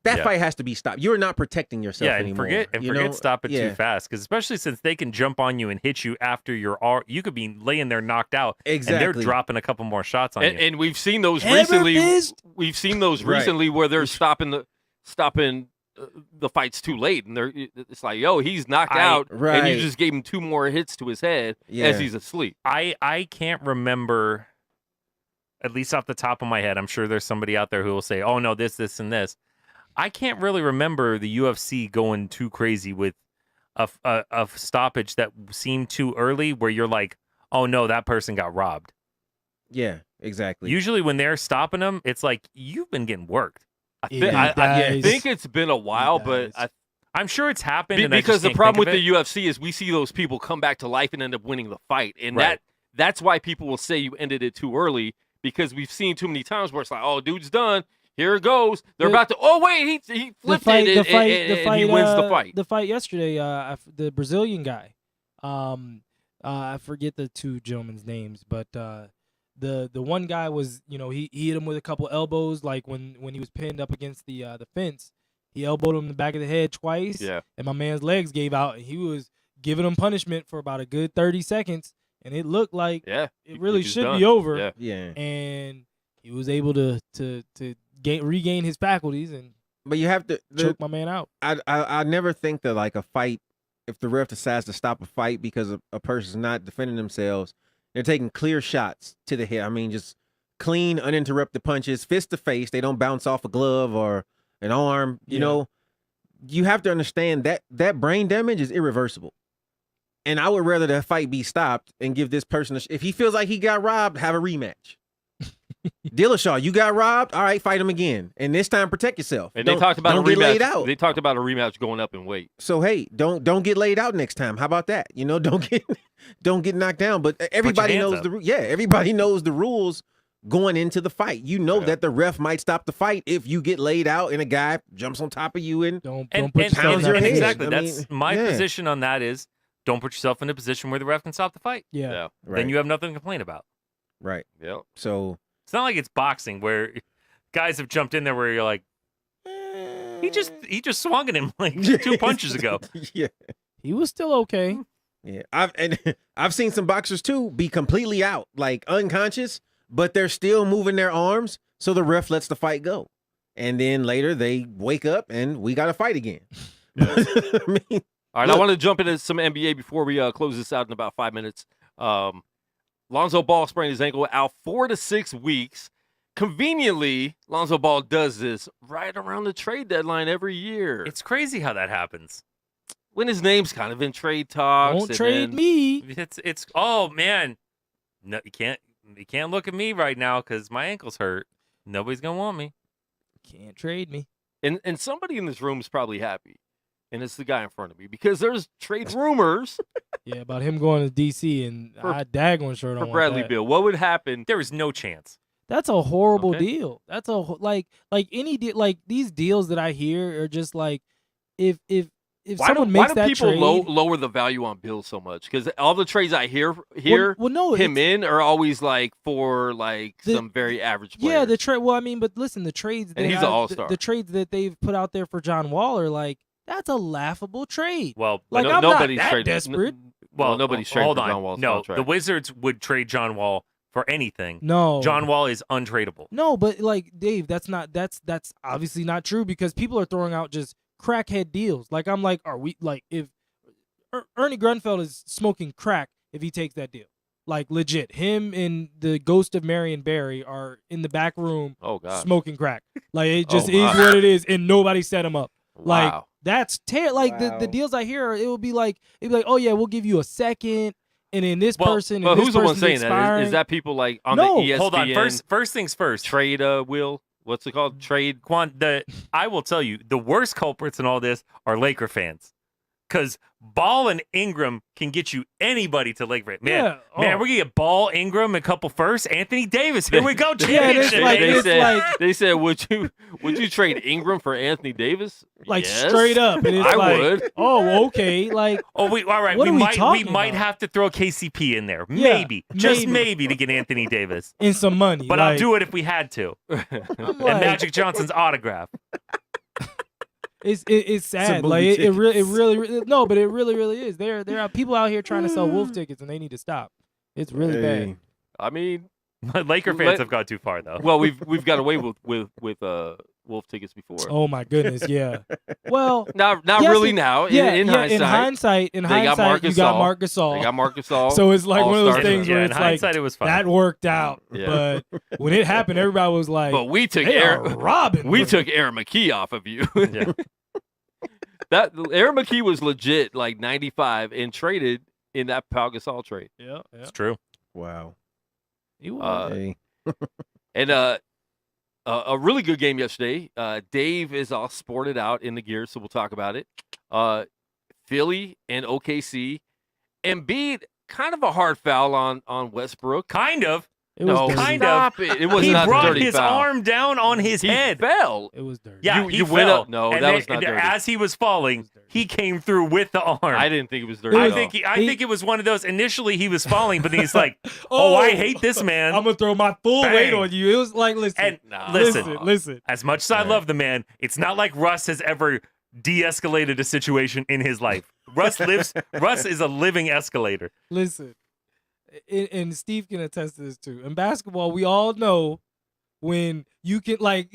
that Yeah. fight has to be stopped. You're not protecting yourself Yeah, and anymore. forget you know? stop it Yeah. too fast because especially since they can jump on you and hit you after you could be laying there knocked out and Exactly. they're dropping a couple more shots on you. And we've seen those Hammer recently. fist. We've seen those Right. recently where they're stopping the fights too late, and it's like, yo, he's knocked out, and Right. you just gave him 2 more hits to his head Yeah. as he's asleep. I can't remember, at least off the top of my head. I'm sure there's somebody out there who will say, "Oh no, this, and this." I can't really remember the UFC going too crazy with a stoppage that seemed too early, where you're like, "Oh no, that person got robbed." Yeah, exactly. Usually, when they're stopping them, it's like you've been getting worked. Yeah, I guys. think it's been a while, He but dies. I'm sure it's happened, and I because just the can't problem think with of the UFC is we see those people come back to life and end up winning the fight, and Right. that's why people will say you ended it too early, because we've seen too many times where it's like, oh, dude's done. Here it goes. They're The- about to. Oh wait, he flipped it, and he wins the fight. The fight yesterday, the Brazilian guy. I forget the two gentlemen's names, but the one guy was, he hit him with a couple elbows, like when he was pinned up against the fence. He elbowed him in the back of the head twice, Yeah. and my man's legs gave out, and he was giving him punishment for about a good 30 seconds, and it looked like Yeah, it really he's should done. be over. Yeah. Yeah. And he was able to regain his faculties and But you have to choke my man out. I never think that like a fight, if the ref decides to stop a fight because a person's not defending themselves, they're taking clear shots to the head. I mean, just clean, uninterrupted punches, fist to face. They don't bounce off a glove or an arm. You Yeah. know, you have to understand that brain damage is irreversible. And I would rather that fight be stopped and give this person if he feels like he got robbed, have a rematch. Dillashaw, you got robbed. All right, fight him again, and this time protect yourself. And they talked about don't a get laid rematch. out. They talked about a rematch going up in weight. So hey, don't get laid out next time. How about that? Don't get knocked down. But everybody hands knows up. everybody knows the rules going into the fight. You know that the ref might stop the fight if you get laid out and a guy jumps on top of you and Don't And, put and, yourself pounds in your that head. position. exactly. I That's mean, my yeah. position on that is don't put yourself in a position where the ref can stop the fight. Yeah. Then you have nothing to complain about. right. Yeah. So It's not like it's boxing where guys have jumped in there where you're like, he just swung at him like 2 punches ago. yeah. He was still okay. Yeah, I've seen some boxers too be completely out, like unconscious, but they're still moving their arms, so the ref lets the fight go, and then later they wake up and we got to fight again. I mean, All right, I want to jump into some NBA before we close this out in about 5 minutes. Lonzo Ball sprained his ankle out 4 to 6 weeks. Conveniently, Lonzo Ball does this right around the trade deadline every year. It's crazy how that happens. When his name's kind of in trade talks. Don't and trade then- me. It's oh man, no, you can't look at me right now because my ankle's hurt. Nobody's gonna want me. Can't trade me. And somebody in this room is probably happy, and it's the guy in front of me because there's trade rumors Yeah, about him going to DC and For- I daggone sure don't for want Bradley that. Beal. What would happen? There is no chance. That's a horrible Okay. deal. That's like any deal. Like these deals that I hear are just like if someone why makes do that people trade. lower the value on Bill so much? Because all the trades I hear well, no, him it's- in are always like for like The- some very average player. Yeah, the trade. Well, I mean, but listen, the trades. And they he's an have- all-star. The trades that they've put out there for John Wall are like that's a laughable trade. Well, Like No- I'm nobody's not that trading. desperate. well, nobody's trading hold for on. John Wall's No, contract. the Wizards would trade John Wall for anything. No, John Wall is untradeable. No, but like Dave, that's obviously not true because people are throwing out just crackhead deals. Like I'm like, are we like if Ernie Grunfeld is smoking crack if he takes that deal? Like legit, him and the ghost of Marion Barry are in the back room Oh god. smoking crack. Like it just Oh, is my. what it is, and nobody set him up. Like Wow. that's like Wow. the deals I hear, it would be like oh yeah, we'll give you a second, and then this Well, person. But and this who's the one person's saying that? expiring. Is that people like on No. the ESPN Hold on. First things first. trade wheel? What's it called? Trade. I will tell you, the worst culprits in all this are Laker fans. Because Ball and Ingram can get you anybody to Laker. Man, Yeah. man, Oh. we're going to get Ball, Ingram, a couple firsts. Anthony Davis. Here we go. Yeah, and it's Championship. like- they it's said like- they said would you trade Ingram for Anthony Davis? Like Yes. straight up, and it's I like, would. oh, okay, like all right. What we are we might talking might about? have to throw KCP in there. Yeah, Maybe. Just maybe. maybe to get Anthony Davis. in some money. But like, I'll do it if we had to. I'm And like, Magic Johnson's autograph. it's sad. Like movie it really tickets. no, but it really is. There are people out here trying to sell wolf tickets, and they need to stop. It's really bad. I mean, Laker fans have gone too far, though. well, we've got away with Wolf tickets before. Oh my goodness, yeah. Well, Not yes, really now. In hindsight, in they got hindsight, Marc you got Gasol. Marc Gasol. They got Marc Gasol. So it's like one of those All-star things team. where in it's like hindsight, it was fine. that worked out, Yeah. but when it happened, everybody was like, But we took they are Aaron. robbing. We took Aaron McKee off of you. Yeah. That Aaron McKee was legit like 95 and traded in that Pau Gasol trade. Yeah, It's true. Wow. he was. Hey. And a really good game yesterday. Dave is all sported out in the gear, so we'll talk about it. Philly and OKC. Embiid, kind of a hard foul on Westbrook. Kind of. It was No, dirty. kind stop it. It was He not a brought dirty his foul. arm down on his He head. fell. It was dirty. Yeah, You he went fell. up- no, And that then- was not and dirty. As he was falling, he came through with the arm. I didn't think it was dirty. I at all. think I He- think it was one of those. Initially, he was falling, but then he's like, "Oh, I hate this man." I'm gonna throw my full Bang. weight on you. It was like, listen, And Nah. listen, as much as I love the man, it's not like Russ has ever de-escalated a situation in his life. Russ is a living escalator. listen. And Steve can attest to this too. In basketball, we all know when you can like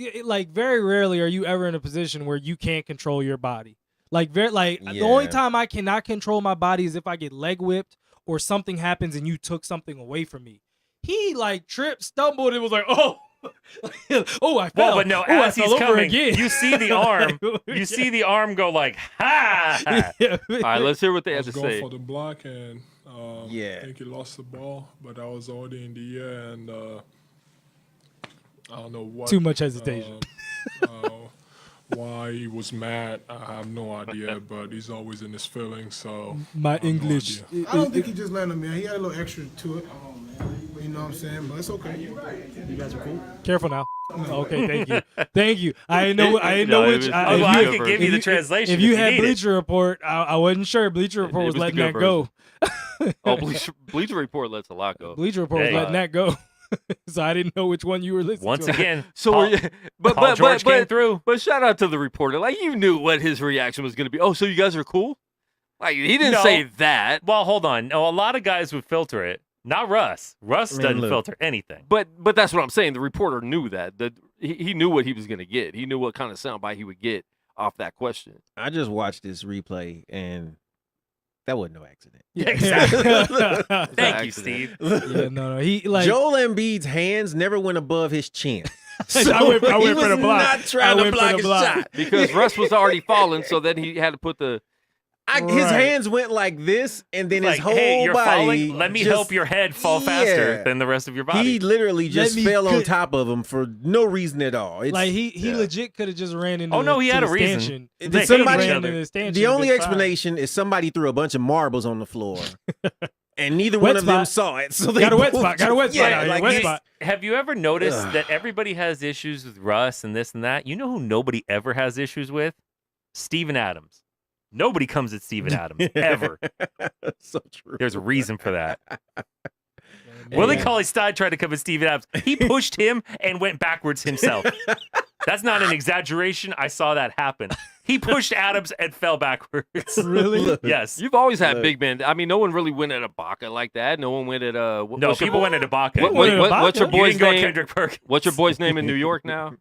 very rarely are you ever in a position where you can't control your body. The only Yeah. time I cannot control my body is if I get leg whipped or something happens and you took something away from me. He like tripped, stumbled, and was like, oh, oh, I fell. Well, but no, oh, I as he's fell over coming, again. you see the arm. You see the arm go like, ha! Yeah. All right, let's hear what they I had was to going say. for the block and Yeah. I think he lost the ball, but I was already in the air and I don't know what. Too much hesitation. Why he was mad, I have no idea, but he's always in his feelings, so. My English. idea. I don't think he just landed, man. He had a little extra to it. You know what I'm saying? But it's okay. You guys are cool. Careful now. Okay, thank you. Thank you. I didn't know No, which. it was- Oh, it was I good could for- give you the translation. If you had need it. Bleacher Report, I wasn't sure. Bleacher Report It was was the letting good that go. Oh, Bleacher Report lets a lot go. Bleacher Report was Hey. letting that go. So I didn't know which one you were listening Once to. again, So, Paul, were you, Paul George came through. But shout out to the reporter. Like, you knew what his reaction was going to be. Oh, so you guys are cool? Like, he didn't No. say that. Well, hold on. No, a lot of guys would filter it. Not Russ. Russ doesn't look. filter anything. But that's what I'm saying. The reporter knew that. He knew what he was going to get. He knew what kind of soundbite he would get off that question. I just watched this replay, and that wasn't no accident. Yeah, Exactly. yeah, Thank you, accident. Steve. no. He like Joel Embiid's hands never went above his chin. I went he for was the block. not trying I to went for block the his block. shot. Because Russ was already falling, so then he had to put the His Right. hands went like this, and then Like, his whole hey, you're body. falling. Let me just- help your head fall faster Yeah. than the rest of your body. He literally just me fell on good- top of him for no reason at all. It's, Like he yeah. legit could have just ran into. Oh, no, he to had the a reason. stanchion. Did They somebody- hate each ran other. into the stanchion The and only been fine. explanation is somebody threw a bunch of marbles on the floor, and neither Wet one of them spot. saw it. So they Got a wet both spot. Got a wet just- spot yeah, out here. like Wet you- spot. Have you ever noticed Ugh. that everybody has issues with Russ and this and that? You know who nobody ever has issues with? Steven Adams. Nobody comes at Steven Adams, ever. So true. There's a reason for that. Man. Willie Cauley-Stein tried to come at Steven Adams. He pushed him and went backwards himself. That's not an exaggeration. I saw that happen. He pushed Adams and fell backwards. Really? Look. Yes. You've always had Look. big men. I mean, no one really went at Ibaka like that. No one went at No, what's your people boy- went at Ibaka. What's your You boy's didn't go at name? Kendrick Perkins. What's your boy's name in New York now?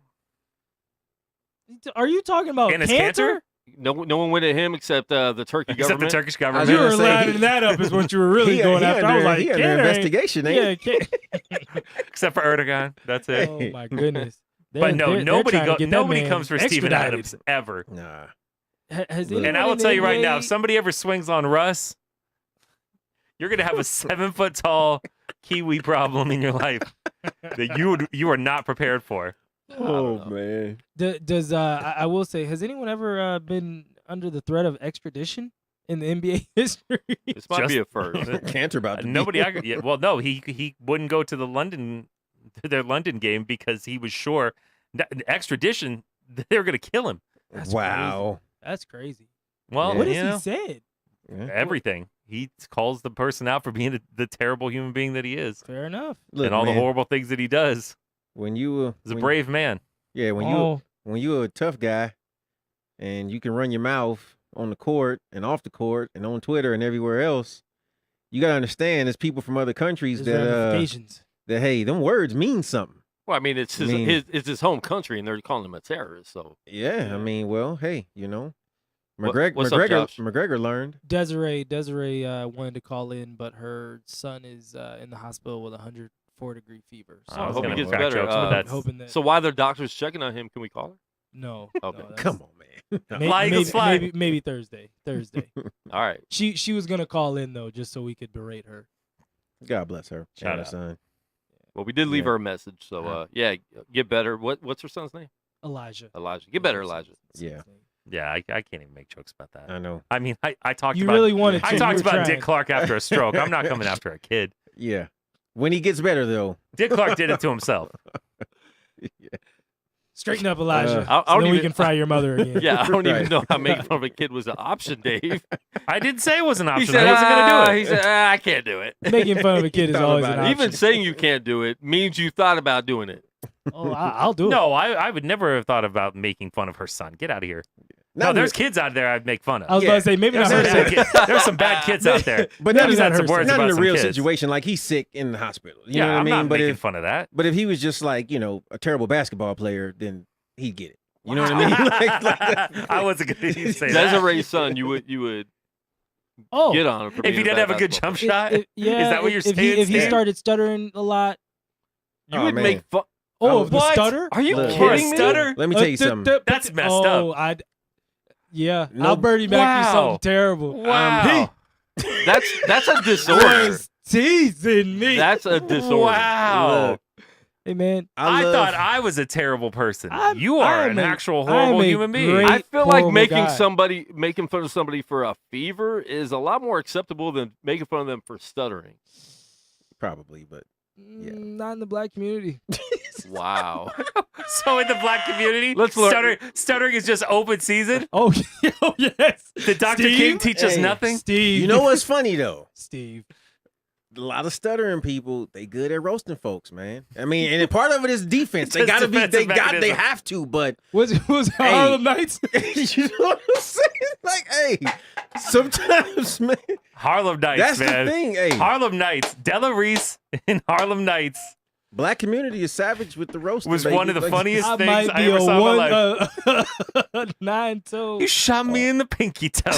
Are you talking about Enes Cantor? Kanter? No one went at him except the Turkey Except government. the Turkish I government. was You gonna were say, lining that up is what you were really he- going he after. I was under- like, he under Cantor ain't- investigation, ain't Yeah, Except for Erdogan. That's it. Oh my goodness. But no, nobody nobody man comes for Steven extradited. Adams ever. Nah. Has And And I anyone will in tell the you right now, NBA if somebody ever swings on Russ, you're gonna have a 7-foot-tall Kiwi problem in your life that you are not prepared for. Oh man. Does I will say, has anyone ever been under the threat of extradition in the NBA history? This might be a first. Cantor about to Nobody. be. Yeah, well, no, he wouldn't go to their London game because he was sure extradition. They were gonna kill him. That's Wow. That's crazy. Well, Yeah. What you has know, he said? Yeah. everything. He calls the person out for being the terrible human being that he is, Fair enough. Look, and all man, the horrible things that he does. when you He's a when- brave man. Yeah, Oh, when you're a tough guy and you can run your mouth on the court and off the court and on Twitter and everywhere else, you gotta understand there's people from other countries there's that ramifications. that hey, them words mean something. Well, I mean, it's I mean- it's his home country, and they're calling him a terrorist. So Yeah, I mean, well, hey, you know, What- McGregor what's up, Josh? McGregor learned. Desiree wanted to call in, but her son is in the hospital with 104-degree fever. So I was hope he gonna gets crack better. jokes, but that's hoping that. so while their doctor's checking on him, can we call her? no. Okay. no, that's- Come on, man. Fly, Eagles, fly. Maybe Thursday. Thursday. All right. She was gonna call in though, just so we could berate her. God bless her. Shout and her out. son. Well, we did leave Yeah. her a message. So yeah, get better. What's her son's name? Elijah. Elijah. Get better, Elijah. Yeah. Yeah, I can't even make jokes about that. I know. I mean, I talked You about really wanted to. I You talked were about trying. Dick Clark after a stroke. I'm not coming after a kid. Yeah. When he gets better though. Dick Clark did it to himself. Straighten up, Elijah. I so don't then we even- can fry your mother again. Yeah, I don't even Right. know how making fun of a kid was an option, Dave. I didn't say it was an He option. said, I wasn't going to do it. He said, I can't do it. Making fun of a kid is thought always about an it. option. Even saying you can't do it means you thought about doing it. Oh, I'll do it. No, I would never have thought about making fun of her son. Get out of here. No, Not there's in kids out there I'd make fun of. I was about to say maybe There's not some, her. bad son. kid- there's some bad kids out there. but Maybe not, said in- some words not about in a some real kids. situation. Like he's sick in the hospital. You Yeah, know what I'm I not mean? But making if fun of that. but if he was just like, you know, a terrible basketball player, then he'd get it. You know what I mean? Like, I wasn't going to say that. Desiree's son, you would Oh, get on him for If being he a didn't bad have a good basketball jump player. shot, yeah. is that what you're if saying? If he Stan? started stuttering a lot. You Oh, would man. make fun. Oh, of the What? stutter? Are you Look. kidding For a me? stutter? let me tell you something. That's messed oh, up. Yeah, No- I'll birdie back you Wow. something terrible. Wow. That's a disorder. Was teasing me. That's a disorder. Wow. Look. Hey man, I love- thought I was a terrible person. You I are am an a- actual I am horrible a human being. great- I feel like horrible making fun of somebody for a fever is a lot more acceptable than making fun of them for stuttering. Probably, but Not in the black community. Wow. So in the black community, Let's learn- stuttering is just open season. Oh, yes. Did Dr. Steve? King teach us Hey, nothing? Steve. you know what's funny though? Steve. A lot of stuttering people, they good at roasting folks, man. I mean, and part of it is defense. They Just gotta be. They defensive they mechanism. have to. But Was Harlem Nights? you know what I'm saying? Like, hey, sometimes, man. Harlem Nights, That's man. the thing. Hey, Harlem Nights. Della Reese in Harlem Nights black community is savage with the roasting. was baby. one of the Like, funniest I things might I be ever a saw in my life. 9-toe. You shot me in the pinky toe.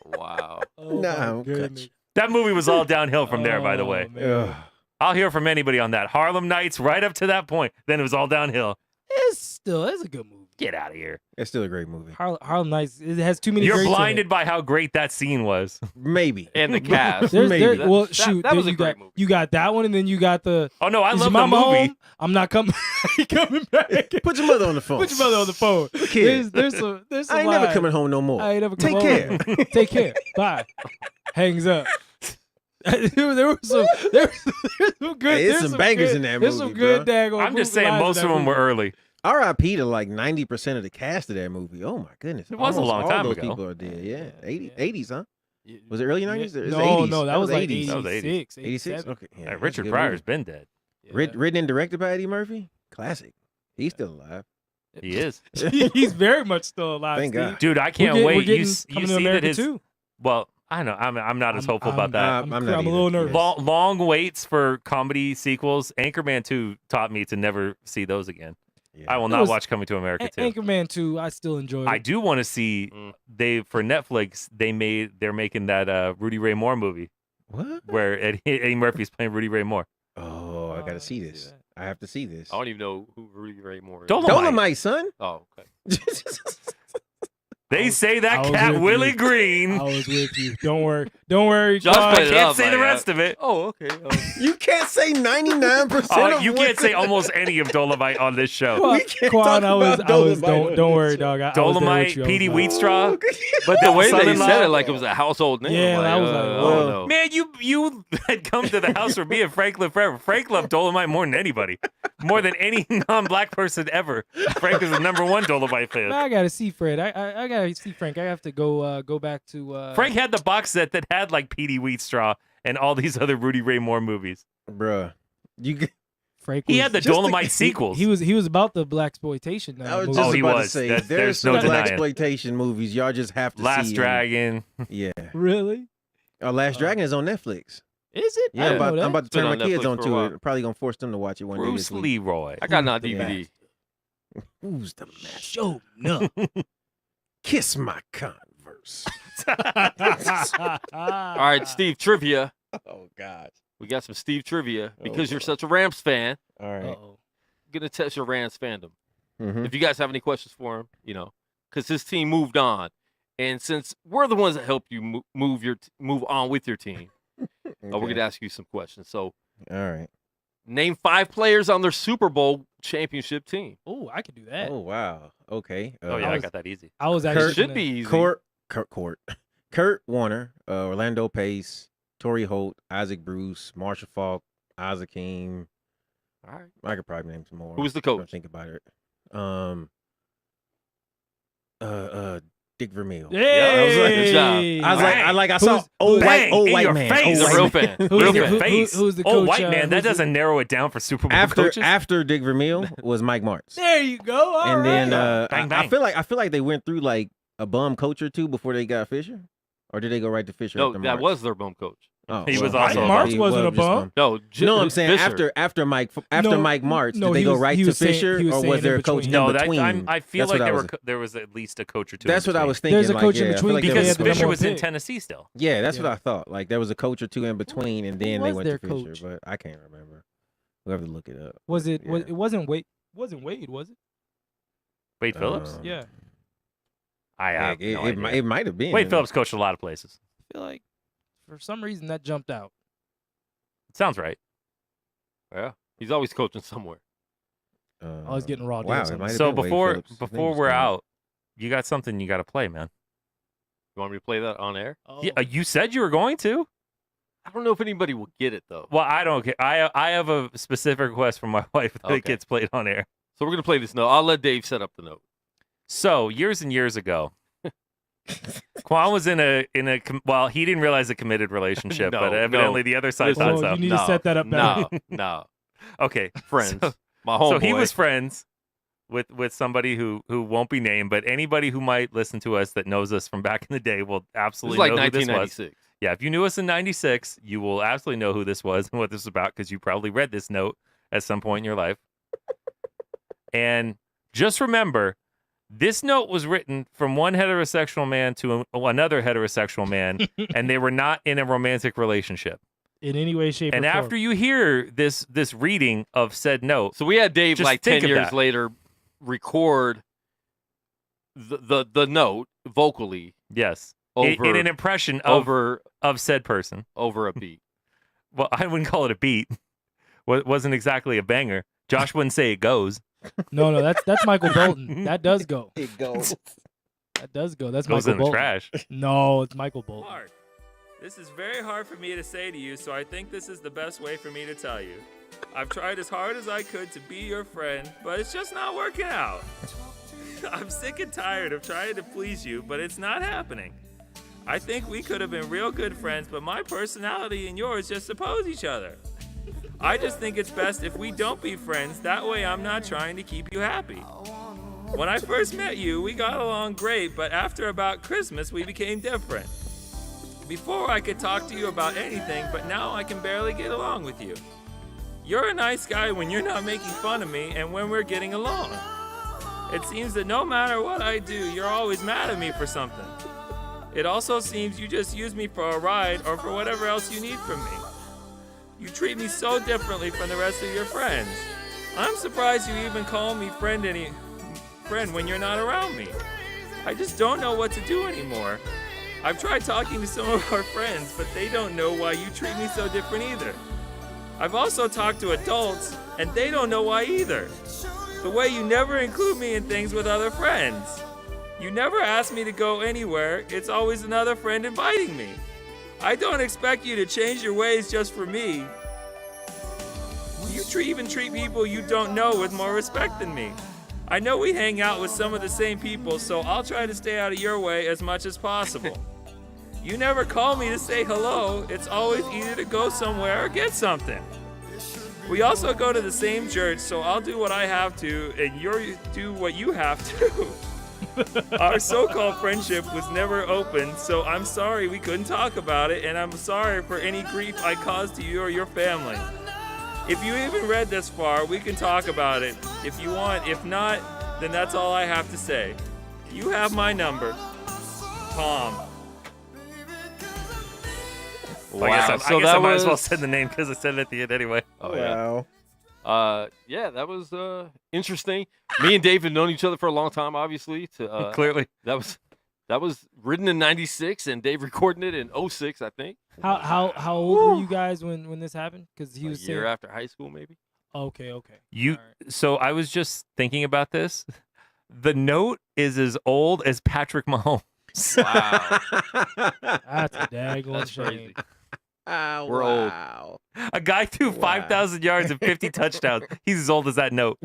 Wow. Oh, Nah, my I'm goodness. That movie was all downhill from there, by the Oh, way. man. Ugh. I'll hear from anybody on that. Harlem Nights, right up to that point. Then it was all downhill. It's a good movie. Get out of here. It's still a great movie. Harlem Nights. It has too many. You're greats in it. blinded by how great that scene was. Maybe. And the cast. Maybe. Well, That- shoot. that then was a you great got, movie. You got that one, and then you got the. Oh, no, I Is love your the mama movie. home? I'm not coming. coming back. Put your mother on the phone. Put your mother on the phone. Kid. There's some. I ain't never line. coming home no more. I ain't never Take come care. home. Take care. Bye. Hangs up. there were some good. Hey, there's some bangers good, in that There's movie, some good bro. daggone. I'm just movie saying lines in most that of them were movie. early. R.I.P. to like 90% of the cast of that movie. Oh my goodness. It was a Almost long all time those ago. people are dead. Yeah. 80s, huh? Yeah. Was it early 90s? Or is it No, 80s? no, that was like 80s. That was 86, 86? 87. Okay. Yeah, Hey, that's a Richard good Pryor's movie. been dead. Written and directed by Eddie Murphy? Classic. He's still alive. He is. He's very much still alive. Thank Steve. God. Dude, I can't We're wait. getting You coming to see that America his. too. Well, I know. I'm not as hopeful about that. I'm not I'm a either. little nervous. Long waits for comedy sequels. Anchorman 2 taught me to never see those again. Yeah. I will It not was- watch Coming to America 2. Anchorman 2, I still enjoyed. I it. do want to see for Netflix. They're making that Rudy Ray Moore movie What? where Eddie Murphy's playing Rudy Ray Moore. Oh, I got to see I this. that. I have to see this. I don't even know who Rudy Ray Moore is. Dolomite, son. Oh, okay. They say I that was cat with Willie you. Green. I was with you. Don't worry. Don't worry. Just Quan. played it Can't up, say the like, rest of it. Oh, okay. You can't say 99%. Oh, of you what can't say almost any of Dolomite on this show. Quan, We can't Quan, talk I was. about I was. Dolomite on Don't this worry, show. dog. I was Dolomite, there with you. Petey I was like, Wheatstraw. But the way that he son-in-law? said it, like it was a household name. Yeah, I'm I was like, oh, whoa. no. Man, you had come to the house for me and Frank lived forever. Frank loved Dolomite more than anybody, more than any non-black person ever. Frank is the #1 Dolomite fan. Man, I gotta see Fred. I gotta see Frank. I have to go back to. Frank had the box set that had like Petey Wheatstraw and all these other Rudy Ray Moore movies. Bruh. You. Frank. He was- had the just the- Dolomite sequels. He was about the black exploitation. I was movie. just he about was. to say, There's there's no some denying. exploitation movies y'all just have to Last see. Dragon. Yeah. really. Last Dragon is on Netflix. Is it? Yeah, I I'm didn't know about, that. I'm about to Been turn my on kids Netflix for a onto while. it. Probably gonna force them to watch it one day Bruce this week. Leroy. I got it on Yeah. DVD. Who's the master? Show no. Kiss my Converse. All right, Steve, trivia. Oh God. We got some Steve trivia. Because you're Lord. such a Rams fan, All right. Uh-oh. I'm going to test your Rams fandom. Mhm. If you guys have any questions for him, because his team moved on. And since we're the ones that help you move on with your team, we're going Okay. to ask you some questions. So All right. name 5 players on their Super Bowl championship team. Oh, I could do that. Oh wow. Okay. Oh yeah, I I was- got that easy. I was Kurt- actually It should gonna- be easy. Kurt Warner, Orlando Pace, Torrey Holt, Isaac Bruce, Marshall Falk, Isaac Hakeem. All right. I could probably name some more. Who was the if I coach? Think about it. Dick Vermeil. Hey! Good job. I saw Who's- old Bang white in your man. face. Old He's a white real man. fan. Who's Real the- fan. who- Face. who's the Oh, coach? white man. That who's the- doesn't narrow it down for Super Bowl After coaches. Dick Vermeil was Mike Martz. There you go. All And then right. Bang, I bang. feel like they went through like a bum coach or two before they got Fisher, or did they go right to Fisher? No, after that Martz? was their bum coach. Oh, He was well, also a Martz bum. he wasn't a just bum. No, No, I'm saying Fisher. after Mike No, Martz, no, did they he go was- right he to was saying- Fisher, he was or saying was there in a coach between. in No, between? I feel That's like what there was at least a coach or two. That's in what I between. was thinking. There's a coach in I feel between like there Because was the some- Fisher number was in pick. Tennessee still. Yeah, that's what Yeah. I thought. Like there was a coach or two in between, and then they was went to their Fisher, coach? but I can't remember. We'll have to look it up. Was it? Yeah. It wasn't Wade. Wasn't Wade? Was it? Wade Phillips. Yeah. I Yeah, have no idea. it might have been. Wade Phillips coached a lot of places. I feel like for some reason that jumped out. Sounds right. Yeah. He's always coaching somewhere. Always getting raw Wow, deals it on might this. have So been Wade before Phillips. His name before was we're coming up. out, you got something you got to play, man. You want me to play that on air? Oh. Yeah, you said you were going to. I don't know if anybody will get it though. Well, I don't care. I have a specific request from my wife that Okay. it gets played on air. So we're gonna play this note. I'll let Dave set up the note. So years and years ago, Quan was in a well, he didn't realize a committed relationship, No, but evidently no. the other side Listen, thought Oh, so. you need to set that up better. No. Okay, Friends. So, My homeboy. so he was friends with somebody who won't be named, but anybody who might listen to us that knows us from back in the day will It was absolutely like know who this was. 1996. Yeah, if you knew us in '96, you will absolutely know who this was and what this is about because you probably read this note at some point in your life. And just remember, this note was written from one heterosexual man to another heterosexual man, and they were not in a romantic relationship. In any way, shape, And or after form. you hear this reading of said note, So we had Dave Just like think 10 of years that. later record the note vocally yes, over in an impression of said person. over a beat. Well, I wouldn't call it a beat. Wasn't exactly a banger. Josh wouldn't say it goes. No, that's Michael Bolton. That does go. It goes. That does go. That's Goes Michael in the Bolton. trash. No, it's Michael Bolton. Mark, this is very hard for me to say to you, so I think this is the best way for me to tell you. I've tried as hard as I could to be your friend, but it's just not working out. I'm sick and tired of trying to please you, but it's not happening. I think we could have been real good friends, but my personality and yours just oppose each other. I just think it's best if we don't be friends, that way I'm not trying to keep you happy. When I first met you, we got along great, but after about Christmas, we became different. Before I could talk to you about anything, but now I can barely get along with you. You're a nice guy when you're not making fun of me and when we're getting along. It seems that no matter what I do, you're always mad at me for something. It also seems you just use me for a ride or for whatever else you need from me. You treat me so differently from the rest of your friends. I'm surprised you even call me friend when you're not around me. I just don't know what to do anymore. I've tried talking to some of our friends, but they don't know why you treat me so different either. I've also talked to adults, and they don't know why either. The way you never include me in things with other friends. You never ask me to go anywhere, it's always another friend inviting me. I don't expect you to change your ways just for me. You even treat people you don't know with more respect than me. I know we hang out with some of the same people, so I'll try to stay out of your way as much as possible. You never call me to say hello, it's always either to go somewhere or get something. We also go to the same church, so I'll do what I have to, and you do what you have to. Our so-called friendship was never open, so I'm sorry we couldn't talk about it, and I'm sorry for any grief I caused to you or your family. If you even read this far, we can talk about it if you want. If not, then that's all I have to say. You have my number. Tom. Wow. I guess So I that might as well was- say the name because I said it at the end anyway. Oh yeah. Wow. Yeah, that was interesting. Me and Dave have known each other for a long time, obviously. Clearly. That was written in '96, and Dave recorded it in '06, I think. How old were you guys when this happened? Because he A was year saying. after high school, maybe. Okay. You. All right. So I was just thinking about this. The note is as old as Patrick Mahomes. Wow, That's a daggone that's shame. crazy. Oh, We're old. wow. A guy threw Wow. 5,000 yards and 50 touchdowns. He's as old as that note.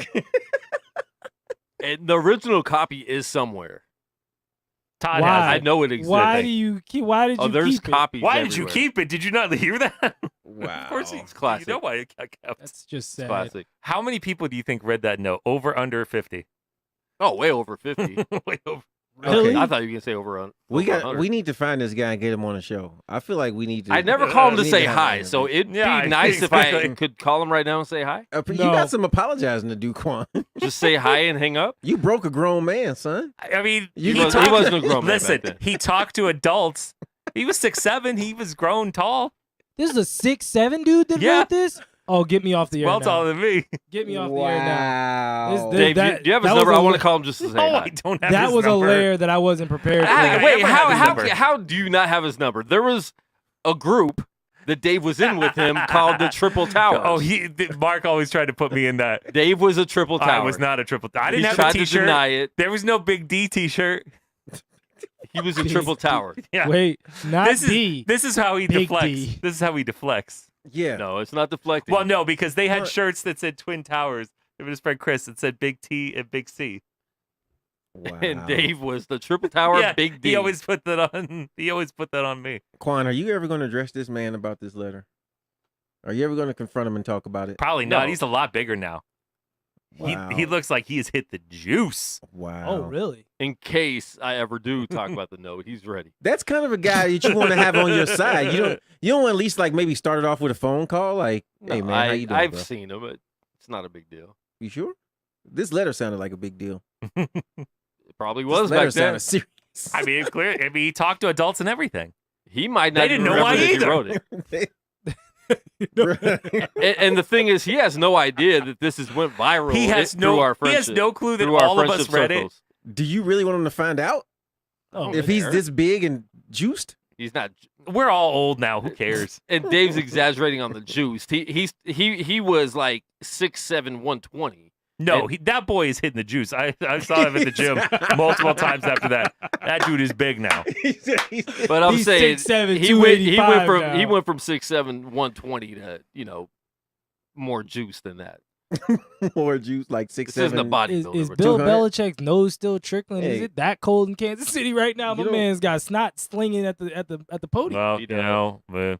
And the original copy is somewhere. Todd Why? has I it. know it exists. Why do you keep? Why did Oh, you there's keep it? copies. Why did you everywhere. keep it? Did you not hear that? Wow. Of course, It's classic. You know why it got kept. That's just sad. Classic. How many people do you think read that note? Over, under 50? Oh, way over 50. Way over. Really? I thought you were gonna say over. We need to find this guy and get him on the show. I feel like we need to. I never call him to we say need have hi, him. so it'd Yeah, be nice if I exactly. could call him right now and say hi. You No. got some apologizing to do, Quan. Just say hi and hang up. You broke a grown man, son. I mean, He He wasn't a grown man Listen, back then. he talked to adults. He was 6'7". He was grown tall. This is a 6'7" dude that Yeah. wrote this. Oh, get me off the air Well now. taller than me. Get me off the air now. Wow. This- Dave, that- do you have his that was number? a I want la- to call him just to say No, hi. I don't have That his was number. a layer that I wasn't prepared for. I Wait, never had his how number. how do you not have his number? There was a group that Dave was in with him called the Triple Tower. Oh, Mark always tried to put me in that. Dave was a Triple Tower. I was not a Triple Tower. I didn't He have tried a to T-shirt. deny it. There was no Big D T-shirt. He was a Triple Tower. Yeah. Wait, not D. This is how he Big deflects. D. This is how he deflects. Yeah. No, it's not deflecting. Well, no, because they had What? shirts that said Twin Towers. It was his friend Chris that said Big T and Big C. Wow. And Dave was the Triple Tower, Yeah, Big D. he always put that on. He always put that on me. Quan, are you ever going to address this man about this letter? Are you ever going to confront him and talk about it? Probably not. No. He's a lot bigger now. Wow. He looks like he has hit the juice. Wow. Oh, really? In case I ever do talk about the note, he's ready. That's kind of a guy that you want to have on your side. You don't want to at least like maybe start it off with a phone call, like, "Hey No, man, how you doing, I've bro? seen him, but it's not a big deal. You sure?" This letter sounded like a big deal. It probably This was letter back then. sounded serious. I mean, clear. I mean, he talked to adults and everything. He might not They even didn't know why remember that he either. wrote it. And the thing is, he has no idea that this has went viral. He has through our he has friendship, no clue that through our all of us friendship read circles. Do you really want him to find out Oh, if he's there. this big and juiced? He's not. it. We're all old now. Who cares? And Dave's exaggerating on the juice. He was like 6'7", 120. No, that boy is hitting the juice. I saw him at the gym multiple times after that. That dude is big now. But I'm He's saying 6'7", he went 285 from 6'7", 120 to more juice than that. More juice, like This isn't a 6'7". bodybuilder. Is we're Bill 200? Belichick's nose still trickling? Is Hey. it that cold in Kansas City right now? You My don't- man's got snot slinging at the podium. Well, He you does. know, the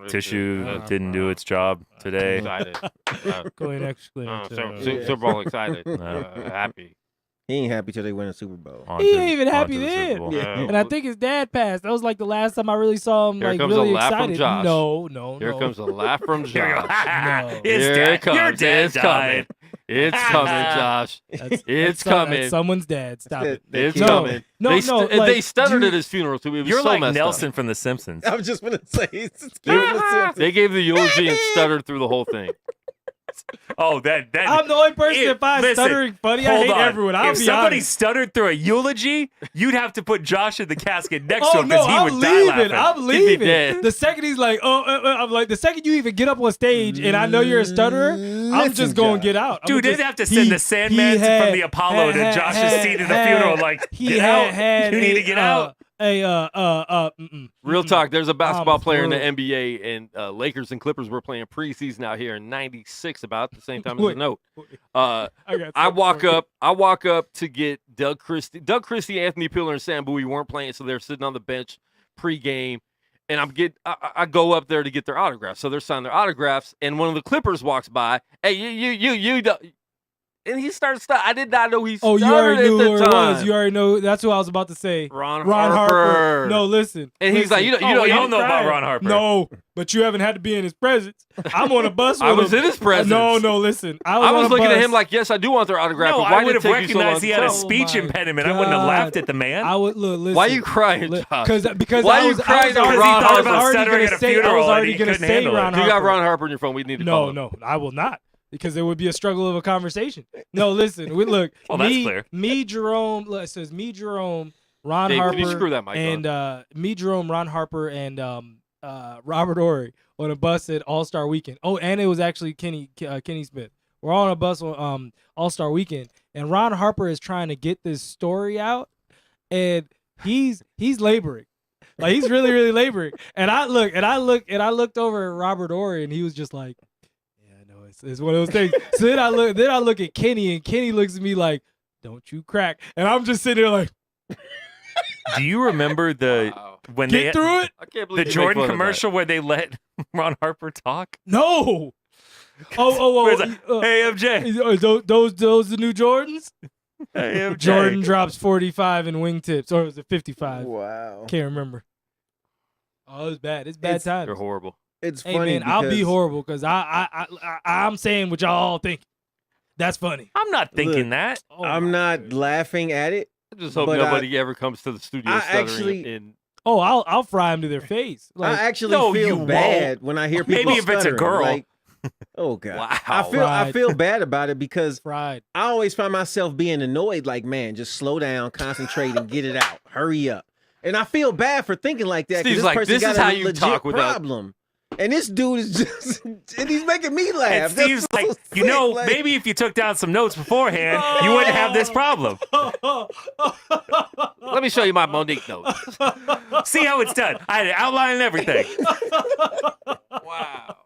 tissue didn't do its job today. Excited. Go ahead, explain. Super Bowl excited. Happy. He ain't happy till they win a Super Bowl. He ain't even happy on to the Super then. Bowl. Yeah. And I think his dad passed. That was like the last time I really saw him Here like comes a really laugh from excited. Josh. No. Here comes a laugh from Here you go. Josh. No. His Here dad, it comes. Your dad It's died. coming. It's coming, Josh. That's It's some- coming. That's someone's dad. Stop it. It's No. coming. No, they no, they like, stuttered you- at his funeral too. It was You're so like messed Nelson up. from The Simpsons. I was just gonna say, it's cute. They gave the eulogy and stuttered through the whole thing. Oh, that I'm the only person that finds listen, stuttering funny. I hold hate on. everyone. I'll If be somebody honest. stuttered through a eulogy, you'd have to put Josh in the casket next to Oh him no, because he I'm would die leaving. laughing. I'm He'd be leaving. dead. The second he's like, I'm like, the second you even get up on stage and I know you're a stutterer, I'm Listen, just going Josh. to get out. I'm Dude, gonna they'd just- have to send the Sandman from the Apollo to Josh's seat at the funeral. Like, he get had out. had You need to get out. Real talk. There's a basketball player in the through. NBA, and Lakers and Clippers were playing preseason out here in '96, about the same time as the Wait. note. I I walk up to get Doug Christie, Anthony Pillar, and Sam Bowie weren't playing, so they're sitting on the bench pregame. And I go up there to get their autographs. So they're signing their autographs, and one of the Clippers walks by. Hey, you, and he starts. I did not know he. Oh, you already knew at who the it time. was. You already know. That's what I was about to say. Ron Harper. Harper. No, listen. And he's like, you Oh, we all know about Ron Harper. No, but you haven't had to be in his presence. I'm on a bus with I was him. in his presence. No, listen. I I on was a looking at bus. him like, yes, I do want their autograph. No, but why I would did have it take you so long recognized he had a to tell? speech my impediment. I wouldn't have God. laughed at the man. I would look. Listen. Why are you crying, Josh? Because Why I are you was, crying to I was Ron already, Harper? I was already Stuttering gonna at a say. I funeral was and already he gonna couldn't say handle it. Ron You Harper. got Ron Harper on your phone. We need to call No, him. no, I will not, because there would be a struggle of a conversation. No, listen, look. Well, that's clear. Me, Jerome. Look, it says me, Jerome, Ron Dave, Harper, can you screw that mic and me, Jerome, Ron Harper, and Robert Ory on a bus at All Star Weekend. Oh, and it was actually Kenny Smith. We're all on a bus on All Star Weekend, and Ron Harper is trying to get this story out, and he's laboring. Like, he's really laboring. And I looked over at Robert Ory, and he was just like, yeah, I know, it's one of those things. So then I look at Kenny, and Kenny looks at me like, don't you crack. And I'm just sitting there like, Do you remember when get through it? I can't the believe you make Jordan fun of commercial where they let Ron Harper talk? No. Where it's like, Oh. hey, MJ. Those the new Jordans? Hey, MJ. Jordan drops 45 in wingtips, or was it 55? Wow. Can't remember. Oh, it was bad. It's bad It's- times. that. They're horrible. It's Hey funny man, I'll be because- horrible because I'm saying what y'all all think. That's funny. I'm not thinking Look, that. Oh, I'm my not goodness. laughing at it. I just hope But nobody ever comes to the studio I stuttering. actually- and I'll fry them to their face. Like, I actually no, you feel won't. bad when I hear people Maybe if it's a stuttering, girl. Like, oh god, Wow. I feel bad about it because fried. I always find myself being annoyed. Like, man, just slow down, concentrate, and get it out. Hurry up. And I feel bad for thinking like that. 'cause Steve's this like, person this got is a how you legit talk without- problem. And this dude is just, and he's making me laugh. And Steve's like, you know, maybe if you took down some notes beforehand, you wouldn't have this problem. Let me show you my Monique note. See how it's done. I had an outline and everything. Wow.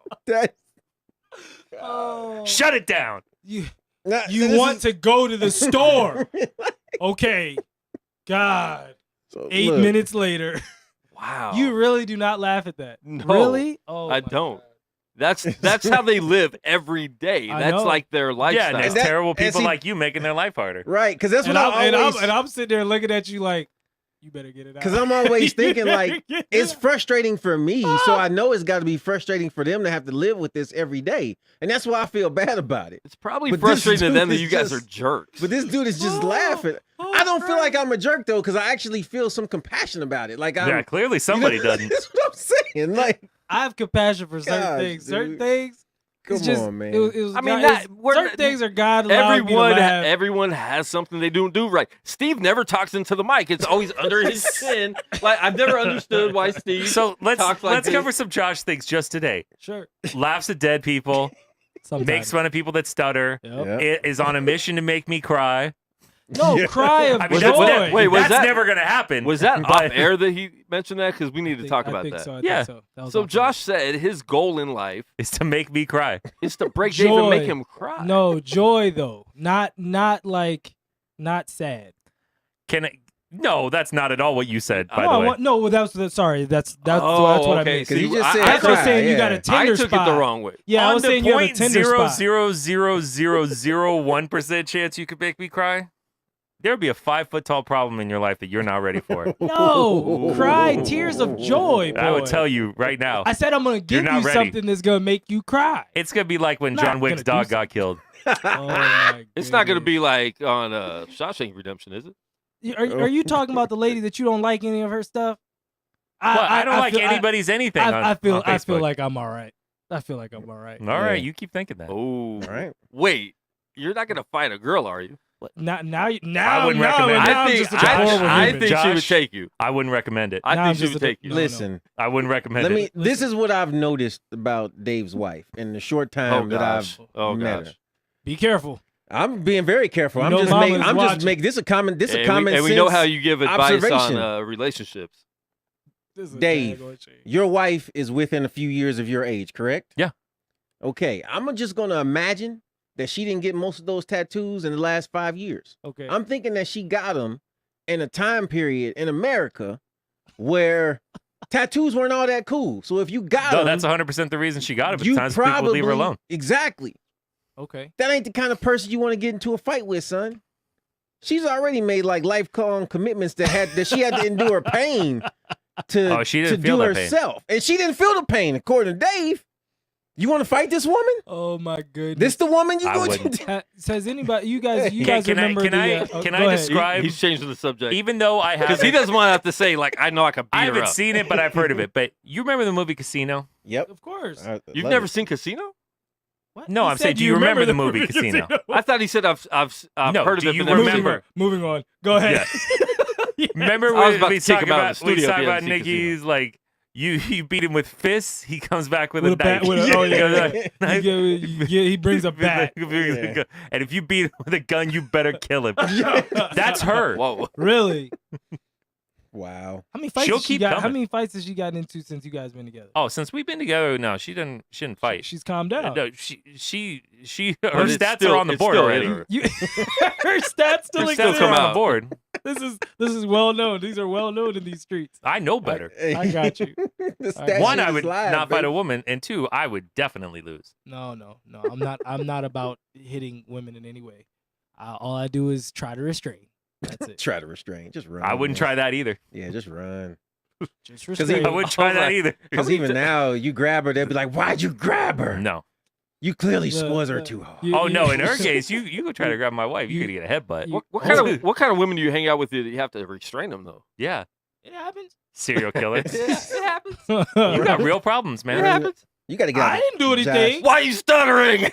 Shut it down. You want to go to the store. Okay. God. So, 8 minutes later. Wow. You really do not laugh at that. No, Really? Oh, I my don't. God. That's how they live every day. I That's know. like their Yeah, lifestyle. and there's that- terrible and people see- like you making their life harder. Right, because that's what I'm sitting there looking at you like, you better get it out. Because I'm always thinking You like better get it's it out. frustrating for me, so I know it's got to be frustrating for them to have to live with this every day, and that's why I feel bad about it. It's probably But this frustrating to dude them that is you guys just- are jerks. But this dude is just laughing. I don't feel like I'm a jerk though, because I actually feel some compassion about it. Like I'm, Yeah, clearly somebody doesn't. That's what I'm saying. Like, I have compassion for certain Gosh, things. Certain dude. things. come It's just, on, man. It was I mean, God, that- we're- certain things are God allowed me to laugh. everyone has something they don't do right. Steve never talks into the mic. It's always under his chin. Like I've never understood why Steve. So let's talks like this. cover some Josh things just today. Sure. Laughs at dead people, Sometimes. makes fun of people that stutter, Yep. is on a mission to make me cry. No, cry of I mean, joy. was that's that- never going to happen. Was that but- off air that he mentioned that? Because we need to talk about that. So, Yeah. So, that was So off Josh said his goal in life Is to make me cry. is to break Dave and Joy. make him cry. air. No, joy though. Not sad. Can I? No, that's not at all what you said. By no, the way, no, well, sorry. That's Oh, what I okay. meant. See, you just said I was cry, saying you got a yeah. tender I took spot. it the wrong way. Yeah, I on was the saying you have a tender spot. 0.00001% chance you could make me cry, there would be a 5-foot tall problem in your life that you're not ready for. No, cry tears of joy. I would boy. tell you right now. I said I'm gonna give not you ready. something that's gonna make you cry. It's gonna be like when Not John Wick's gonna do dog got killed. Oh my It's not going to goodness. be like on Shawshank Redemption, is it? Are you talking about the lady that you don't like any of her stuff? I don't like feel- anybody's anything. I feel on I feel Facebook. like I'm all right. I feel like I'm all right. All right, Yeah. you keep thinking that. Oh, All right. wait. You're not going to fight a girl, are you? Now I wouldn't recommend it. I'm I think, just such a horrible I human. think she would Josh, take you. I wouldn't recommend it. I Now think I'm she just would a- take you. No. Listen, I wouldn't recommend let it. me. This is what I've noticed about Dave's wife in the short time that gosh. I've Oh, met gosh. her. Be careful. I'm being very careful. You I'm know just mama's making. I'm just watching. making this a common. This a And common we know sense how you give advice observation. on relationships. This is a Dave, daggone shame. your wife is within a few years of your age, correct? Yeah. Okay, I'm just gonna imagine that she didn't get most of those tattoos in the last 5 years. Okay. I'm thinking that she got them in a time period in America where tattoos weren't all that cool. So if you got No, them, that's 100% the reason she got it. But you times people would leave her probably- alone. Exactly. Okay. That ain't the kind of person you want to get into a fight with, son. She's already made like lifelong commitments that she had to endure pain to, Oh, she to didn't feel do that pain. herself. And she didn't feel the pain, according to Dave. You want to fight this woman? Oh my goodness. This the woman you I going wouldn't. to Says anybody? You guys Can I- remember can the? I- oh, can go I ahead. describe- He's changing the subject. Even though I Because he haven't, doesn't want to have to say, like, I know I could beat I her haven't up. seen it, but I've heard of it. But you remember the movie Casino? Yep. Of course. You've never seen Casino? What? No, He I'm said, saying, do you remember the movie Casino? I thought he said I've No, heard of do it. you but never seen remember? it. Moving on. Go ahead. Remember I was when about we to kick talk him out of about the we studio talk if he about hadn't seen Nikki's like you beat him with fists, he comes back with, With a a bat- knife. with a- oh, yeah, He goes yeah. like, knife. He brings a bat. Yeah. And if you beat him with a gun, you better kill him. That's her. Whoa. Really? Wow. How many fights? She'll has she keep got? How coming. many fights has she gotten into since you guys been together? Oh, since we've been together, no, she didn't fight. She's calmed down. No, she But her it's stats still- are on the it's board still in already. her. You, her stats still Her still stats exist. are come on out. the board. This is well known. These are well known in these streets. I know better. I got you. The One, statue One, I is would live, not fight baby. a woman, and two, I would definitely lose. No. I'm not about hitting women in any way. All I do is try to restrain. That's it. Try to restrain. Just run. I wouldn't man. try that either. Yeah, just run. Just 'Cause restrain. I wouldn't try that like- either. Because even now, you grab her, they'll be like, "Why'd you grab her? No. You clearly Look, squoze her look, too hard." you- Oh you- no! In her case, you go try to grab my wife. You're gonna get a headbutt. What kind of women do you hang out with that you have to restrain them though? Yeah, It happens. serial killers. It happens. You got real problems, It man. happens. You got to get. I didn't do anything. Why are you stuttering?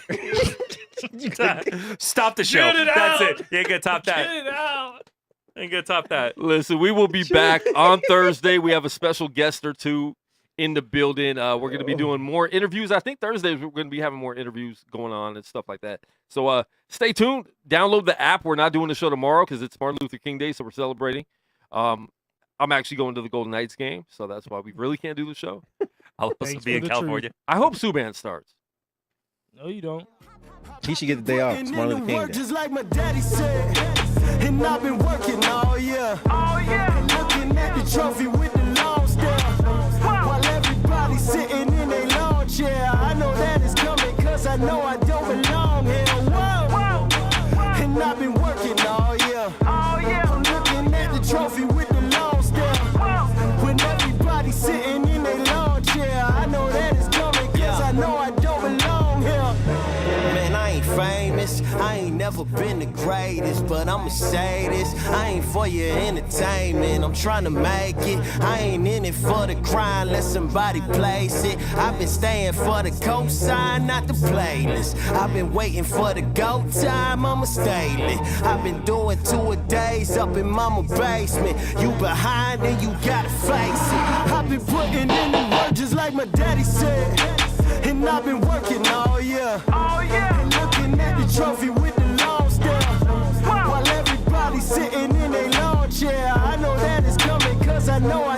Stop the show. Get it That's out. it. You ain't gonna top Get that. it out. You ain't gonna top that. Listen, we will be back on Thursday. We have a special guest or two in the building. We're going to be doing more interviews. I think Thursdays we're going to be having more interviews going on and stuff like that. So stay tuned. Download the app. We're not doing the show tomorrow because it's Martin Luther King Day, so we're celebrating. I'm actually going to the Golden Knights game, so that's why we really can't do the show. I'll also be in California. I hope Subban starts. No, you don't. He should get the day off. It's Martin Luther King Day. Just like my daddy said, and I've been working all year. And looking at the trophy with the long stare. While everybody's sitting in a lawn chair. I know that it's coming cause I know I don't belong here. Whoa. And I've been working all year. I'm looking at the trophy with the long stare. When everybody's sitting in a lawn chair. I know that it's coming cause I know I don't belong here. Man, I ain't famous, I ain't never been the greatest, but I'ma say this, I ain't for your entertainment, I'm trying to make it, I ain't in it for the grind, let somebody place it, I've been staying for the cosign, not the playlist, I've been waiting for the go time, I'ma stay lit, I've been doing 2 a days up in mama basement, you behind and you gotta face it, I've been putting in the work just like my daddy said, and I've been working all year. And looking at the trophy with the long stare. While everybody's sitting in a lawn chair. I know that it's coming cause I know I